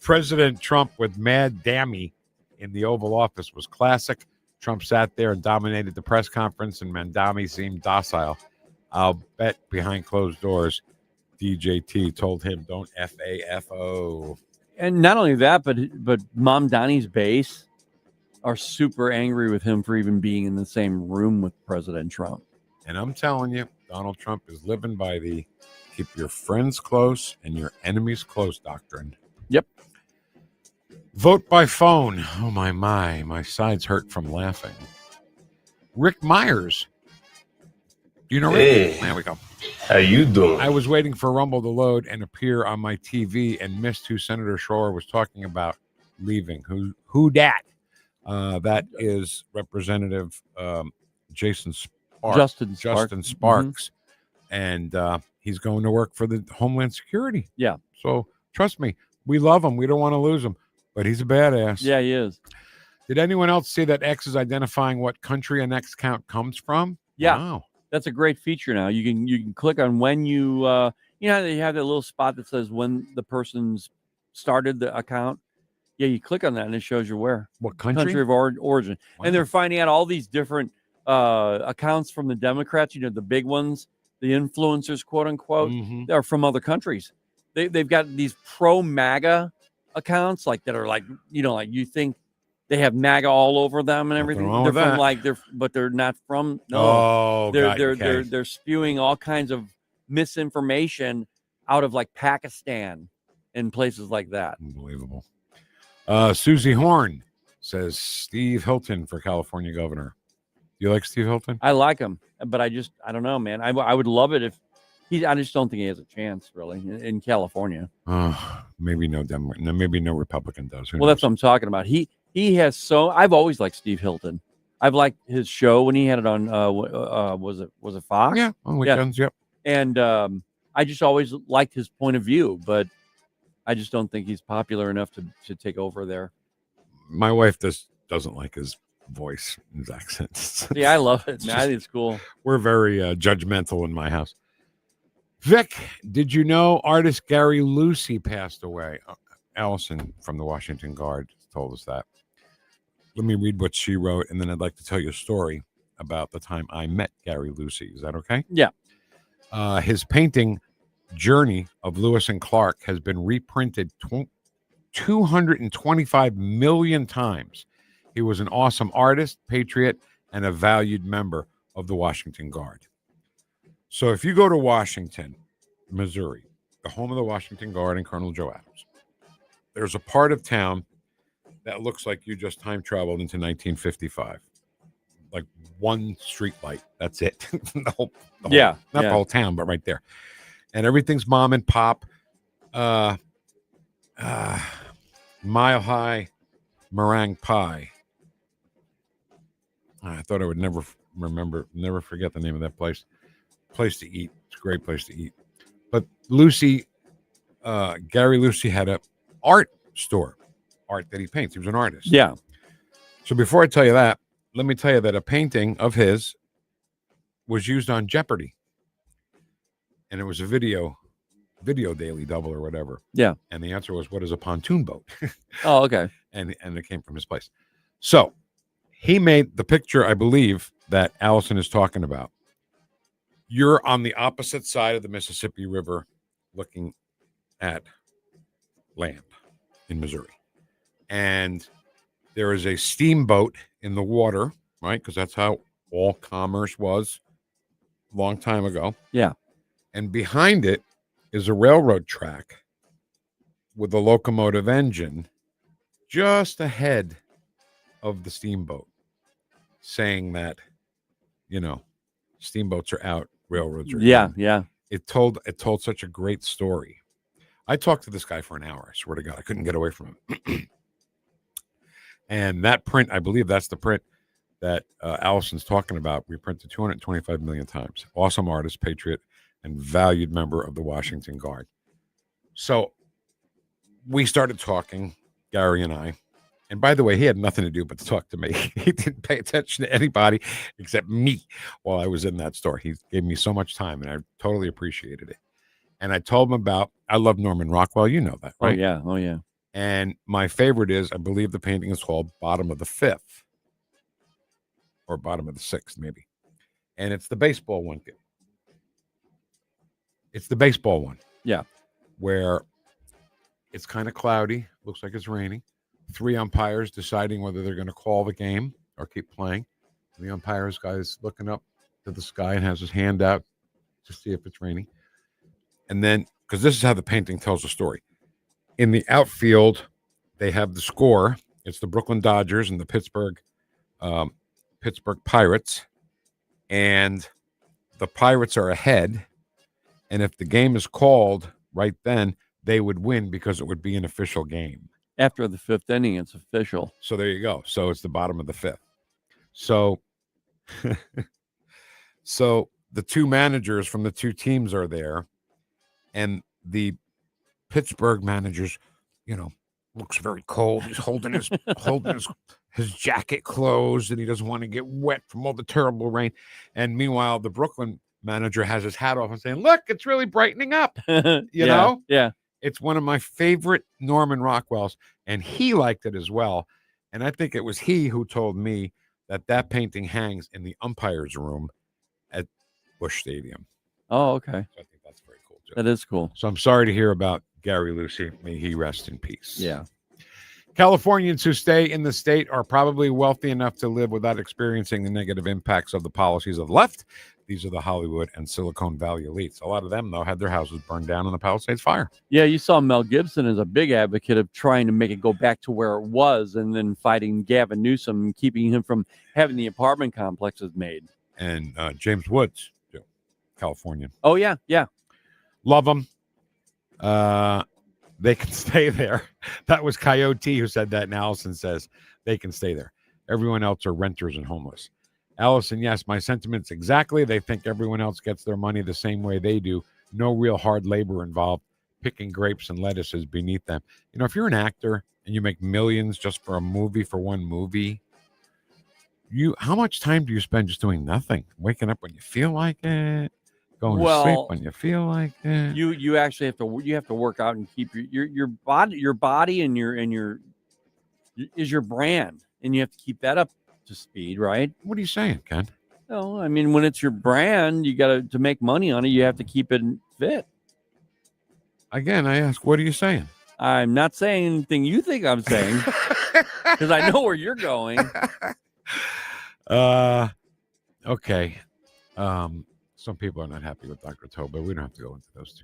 President Trump with Mad Dammy in the Oval Office was classic. Trump sat there and dominated the press conference, and Mandami seemed docile. I'll bet behind closed doors, DJT told him, don't F-A-F-O. And not only that, but Mom Donnie's base are super angry with him for even being in the same room with President Trump. And I'm telling you, Donald Trump is living by the keep your friends close and your enemies close doctrine. Yep. Vote by phone. Oh, my sides hurt from laughing. Rick Myers You know, Hey. There we go. How you doing? I was waiting for Rumble to load and appear on my TV and missed who Senator Schroer was talking about leaving. Who dat? That is Representative Justin Sparks. And he's going to work for the Homeland Security. Yeah. So trust me, we love him. We don't want to lose him, but he's a badass. Yeah, he is. Did anyone else see that X is identifying what country a next count comes from? Yeah. Wow. That's a great feature now. You can click on when you you know, they have that little spot that says when the person's started the account. Yeah, you click on that and it shows you where. What country? of origin. Wow. And they're finding out all these different accounts from the Democrats, you know, the big ones, the influencers, quote unquote, they're from other countries. They've got these pro MAGA accounts like that are like, you know, like you think they have MAGA all over them and everything. wrong They're with from that. like but they're not from. No, Oh, they're spewing all kinds of misinformation out of like Pakistan and places like that. Unbelievable. Susie Horn says Steve Hilton for California governor. Do you like Steve Hilton? I like him, but I don't know, man. I would love it if I just don't think he has a chance really in California. Maybe no Democrat, maybe no Republican does. Who Well, knows? that's what I'm talking about. He has I've always liked Steve Hilton. I've liked his show when he had it on was it Fox? Yeah, on weekends, yep. And I just always liked his point of view, but I just don't think he's popular enough to take over there. My wife doesn't like his voice, his accent. Yeah, I love it. Man, I think it's cool. We're very judgmental in my house. Vic, did you know artist Gary Lucy passed away? Allison from the Washington Guard told us that. Let me read what she wrote, and then I'd like to tell you a story about the time I met Gary Lucy. Is that okay? Yeah. His painting, Journey of Lewis and Clark, has been reprinted 225 million times. He was an awesome artist, patriot, and a valued member of the Washington Guard. So if you go to Washington, Missouri, the home of the Washington Guard and Colonel Joe Adams, there's a part of town that looks like you just time traveled into 1955. Like one street light. That's it. Not the whole town, but right there. And everything's mom and pop. Mile High Meringue Pie. I thought I would never forget the name of that place. Place to eat. It's a great place to eat. But Gary Lucy had an art store, art that he paints. He was an artist. Yeah. So before I tell you that, let me tell you that a painting of his was used on Jeopardy. And it was a video daily double or whatever. Yeah. And the answer was, what is a pontoon boat? Oh, okay. And it came from his place. So he made the picture, I believe, that Allison is talking about. You're on the opposite side of the Mississippi River looking at land in Missouri. And there is a steamboat in the water, right? Because that's how all commerce was a long time ago. Yeah. And behind it is a railroad track with a locomotive engine just ahead of the steamboat, saying that, steamboats are out, railroads are in. Yeah. It told such a great story. I talked to this guy for an hour. I swear to God, I couldn't get away from him. And that print, I believe that's the print that Allison's talking about, reprinted 225 million times. Awesome artist, patriot, and valued member of the Washington Guard. So we started talking, Gary and I. And by the way, he had nothing to do but to talk to me. He didn't pay attention to anybody except me while I was in that store. He gave me so much time, and I totally appreciated it. And I told him I love Norman Rockwell. You know that, right? Oh, yeah. And my favorite is, I believe the painting is called Bottom of the Fifth or Bottom of the Sixth, maybe. And it's the baseball one. It's the baseball one. Yeah. Where it's kind of cloudy. Looks like it's raining. 3 umpires deciding whether they're going to call the game or keep playing. The umpire's guy's looking up to the sky and has his hand out to see if it's raining. And then, because this is how the painting tells the story. In the outfield, they have the score. It's the Brooklyn Dodgers and the Pittsburgh Pirates. And the Pirates are ahead, and if the game is called right then, they would win because it would be an official game. After the 5th inning, it's official. So there you go. So it's the bottom of the 5th. So, so the two managers from the two teams are there, and the Pittsburgh managers, looks very cold. He's holding his jacket closed, and he doesn't want to get wet from all the terrible rain. And meanwhile, the Brooklyn manager has his hat off and saying, "Look, it's really brightening up." You know? Yeah. It's one of my favorite Norman Rockwell's, and he liked it as well. And I think it was he who told me that painting hangs in the umpire's room at Busch Stadium. Oh, okay. So I think that's very cool, too. That is cool. So I'm sorry to hear about Gary Lucy. May he rest in peace. Yeah. Californians who stay in the state are probably wealthy enough to live without experiencing the negative impacts of the policies of the left. These are the Hollywood and Silicon Valley elites. A lot of them, though, had their houses burned down in the Palisades fire. Yeah, you saw Mel Gibson as a big advocate of trying to make it go back to where it was, and then fighting Gavin Newsom and keeping him from having the apartment complexes made. And James Woods, too, Californian. Oh, yeah. Love them. They can stay there. That was Coyote who said that, and Allison says they can stay there. Everyone else are renters and homeless. Allison, yes, my sentiments exactly. They think everyone else gets their money the same way they do. No real hard labor involved. Picking grapes and lettuces beneath them. If you're an actor and you make millions just for a movie, for one movie, how much time do you spend just doing nothing? Waking up when you feel like it, going to sleep when you feel like it. You actually have to work out and keep your body and your is your brand, and you have to keep that up to speed, right? What are you saying, Ken? No, I mean, when it's your brand, you got to make money on it. You have to keep it fit. Again, I ask, what are you saying? I'm not saying anything you think I'm saying, because I know where you're going. Okay. Some people are not happy with Dr. Tobler. We don't have to go into those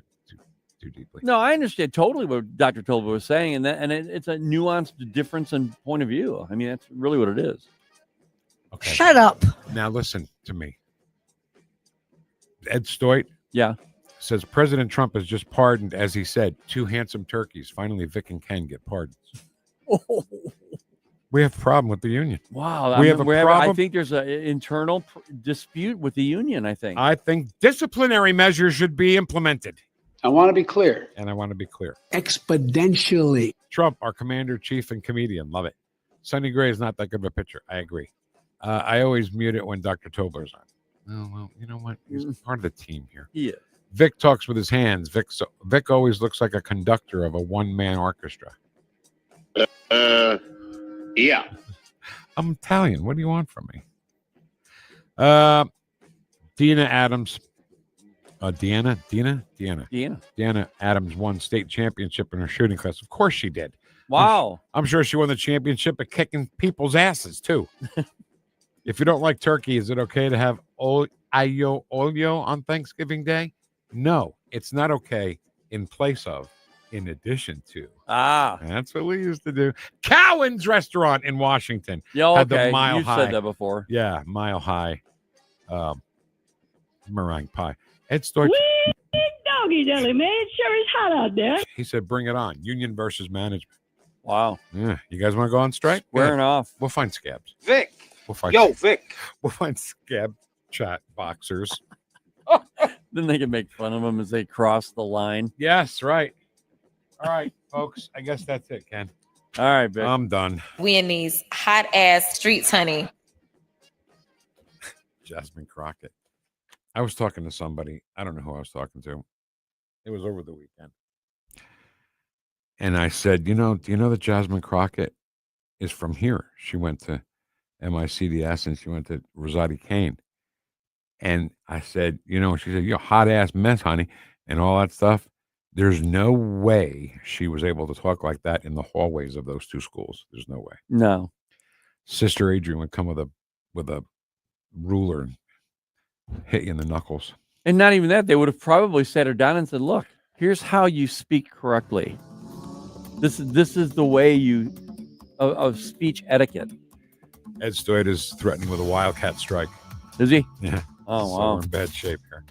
too deeply. No, I understand totally what Dr. Tobler was saying, and it's a nuanced difference in point of view. I mean, that's really what it is. Okay. Shut up. Now listen to me. Ed Stoit, says President Trump has just pardoned, as he said, 2 handsome turkeys. Finally, Vic and Ken get pardons. We have a problem with the union. Wow, I think there's an internal dispute with the union. I think disciplinary measures should be implemented. I want to be clear. And I want to be clear. Exponentially. Trump, our commander, chief, and comedian. Love it. Sonny Gray is not that good of a pitcher. I agree. I always mute it when Dr. Tobler's on. Oh, well, you know what? He's part of the team here. Yeah. Vic talks with his hands. Vic always looks like a conductor of a one-man orchestra. Yeah. I'm Italian. What do you want from me? Deanna Adams. Deanna Adams won state championship in her shooting class. Of course she did. Wow. I'm sure she won the championship at kicking people's asses, too. If you don't like turkey, is it okay to have aglio olio on Thanksgiving Day? No, it's not okay. In place of, in addition to. That's what we used to do. Cowan's Restaurant in Washington. Had the You've said that before. Yeah, mile high meringue pie. Ed Stoit. Doggy deli, man. It sure is hot out there. He said, bring it on. Union versus management. Wow. Yeah. You guys want to go on strike? Squaring off. We'll find scabs. Vic. Vic. We'll find scab chat boxers. Then they can make fun of them as they cross the line. Yes, right. All right, folks. I guess that's it, Ken. All right, Vic. I'm done. We in these hot ass streets, honey. Jasmine Crockett. I was talking to somebody. I don't know who I was talking to. It was over the weekend. And I said, do you know that Jasmine Crockett is from here? She went to MICDS and she went to Rosati Kane. And I said, she said, you're a hot ass mess, honey, and all that stuff. There's no way she was able to talk like that in the hallways of those two schools. There's no way. No. Sister Adrian would come with a ruler and hit you in the knuckles. And not even that, they would have probably sat her down and said, look, here's how you speak correctly. This is the way of speech etiquette. Ed Stoit is threatening with a wildcat strike. Is he? Yeah. Oh, So wow. we're in bad shape here.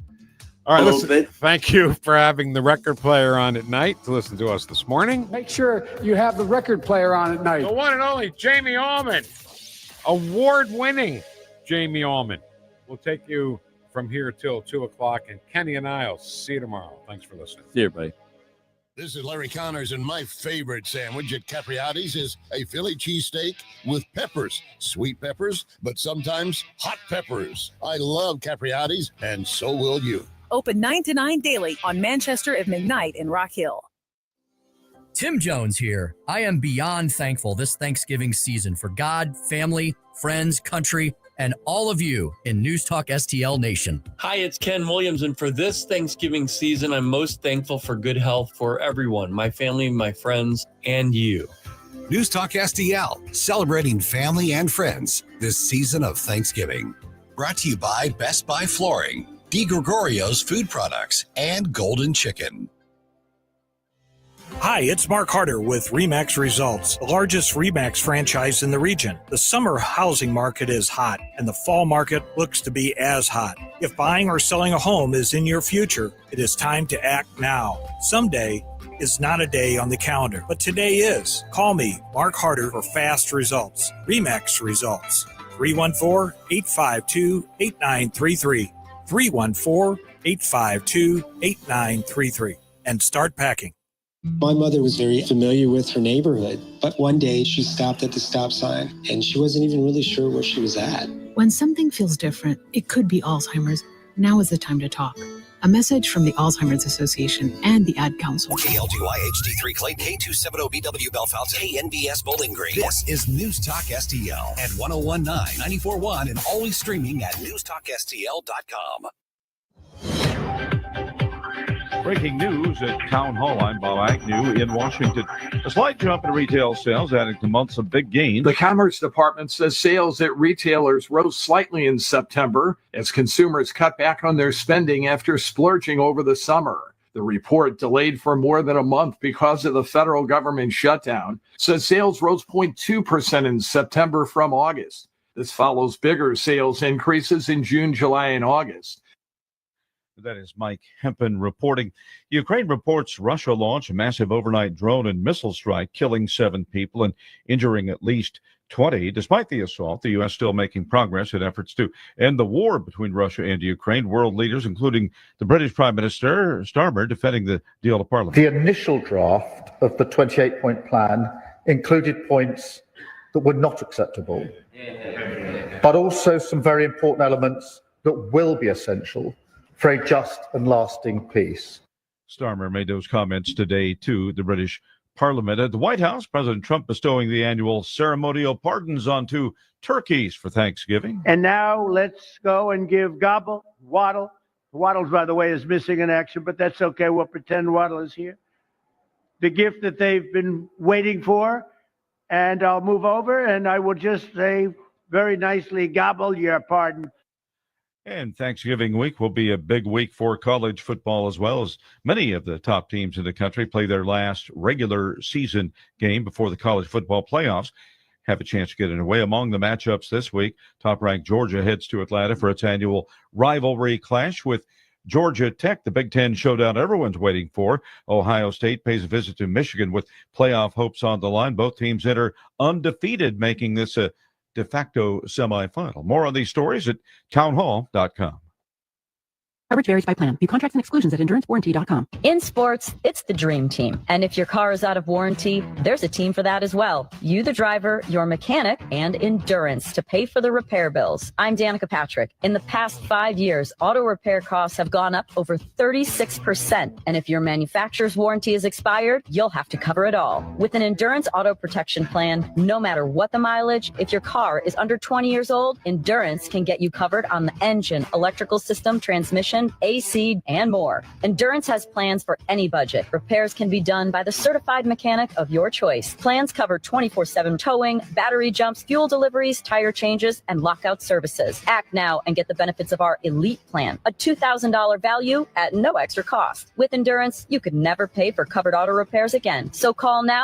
All right, listen, thank you for having the record player on at night to listen to us this morning. Make sure you have the record player on at night. The one and only Jamie Allman, award-winning Jamie Allman. We'll take you from here till 2 o'clock, and Kenny and I will see you tomorrow. Thanks for listening. See you, everybody. This is Larry Connors, and my favorite sandwich at Capriati's is a Philly cheesesteak with peppers, sweet peppers, but sometimes hot peppers. I love Capriati's, and so will you. Open 9 to 9 daily on Manchester at midnight in Rock Hill. Tim Jones here. I am beyond thankful this Thanksgiving season for God, family, friends, country, and all of you in NewstalkSTL Nation. Hi, it's Ken Williams, and for this Thanksgiving season, I'm most thankful for good health for everyone, my family, my friends, and you. NewstalkSTL, celebrating family and friends this season of Thanksgiving. Brought to you by Best Buy Flooring, Di Gregorio's Food Products, and Golden Chicken. Hi, it's Mark Harder with RE/MAX Results, the largest RE/MAX franchise in the region. The summer housing market is hot, and the fall market looks to be as hot. If buying or selling a home is in your future, it is time to act now. Someday is not a day on the calendar, but today is. Call me, Mark Harder, for fast results. RE/MAX Results, 314-852-8933. 314-852-8933. And start packing. My mother was very familiar with her neighborhood, but one day she stopped at the stop sign and she wasn't even really sure where she was at. When something feels different, it could be Alzheimer's. Now is the time to talk. A message from the Alzheimer's Association and the Ad Council. KLGY HD3 Clayton, K270BW Belfast, KNBS Bowling Green. This is News Talk STL at 1019, 94.1, and always streaming at NewstalkSTL.com. Breaking news at Town Hall. I'm Bob Agnew in Washington. A slight jump in retail sales adding to months of big gains. The Commerce Department says sales at retailers rose slightly in September as consumers cut back on their spending after splurging over the summer. The report, delayed for more than a month because of the federal government shutdown, says sales rose 0.2% in September from August. This follows bigger sales increases in June, July, and August. That is Mike Hempen reporting. Ukraine reports Russia launched a massive overnight drone and missile strike, killing 7 people and injuring at least 20. Despite the assault, the U.S. still making progress in efforts to end the war between Russia and Ukraine. World leaders, including the British Prime Minister Starmer, defending the deal to Parliament. The initial draft of the 28-point plan included points that were not acceptable, but also some very important elements that will be essential for a just and lasting peace. Starmer made those comments today to the British Parliament. At the White House, President Trump bestowing the annual ceremonial pardons on 2 turkeys for Thanksgiving. And now let's go and give Gobble, Waddle. Waddles, by the way, is missing in action, but that's okay. We'll pretend Waddle is here. The gift that they've been waiting for. And I'll move over and I will just say very nicely, Gobble, your pardon. And Thanksgiving week will be a big week for college football, as well as many of the top teams in the country play their last regular season game before the college football playoffs. Have a chance to get away among the matchups this week. Top-ranked Georgia heads to Atlanta for its annual rivalry clash with Georgia Tech, the Big Ten showdown everyone's waiting for. Ohio State pays a visit to Michigan with playoff hopes on the line. Both teams enter undefeated, making this a de facto semifinal. More on these stories at townhall.com. Coverage varies by plan. View contracts and exclusions at endurancewarranty.com. In sports, it's the dream team. And if your car is out of warranty, there's a team for that as well. You, the driver, your mechanic, and Endurance to pay for the repair bills. I'm Danica Patrick. In the past 5 years, auto repair costs have gone up over 36%. And if your manufacturer's warranty is expired, you'll have to cover it all. With an Endurance auto protection plan, no matter what the mileage, if your car is under 20 years old, Endurance can get you covered on the engine, electrical system, transmission, AC, and more. Endurance has plans for any budget. Repairs can be done by the certified mechanic of your choice. Plans cover 24/7 towing, battery jumps, fuel deliveries, tire changes, and lockout services. Act now and get the benefits of our Elite plan, a $2,000 value at no extra cost. With Endurance, you could never pay for covered auto repairs again. So call now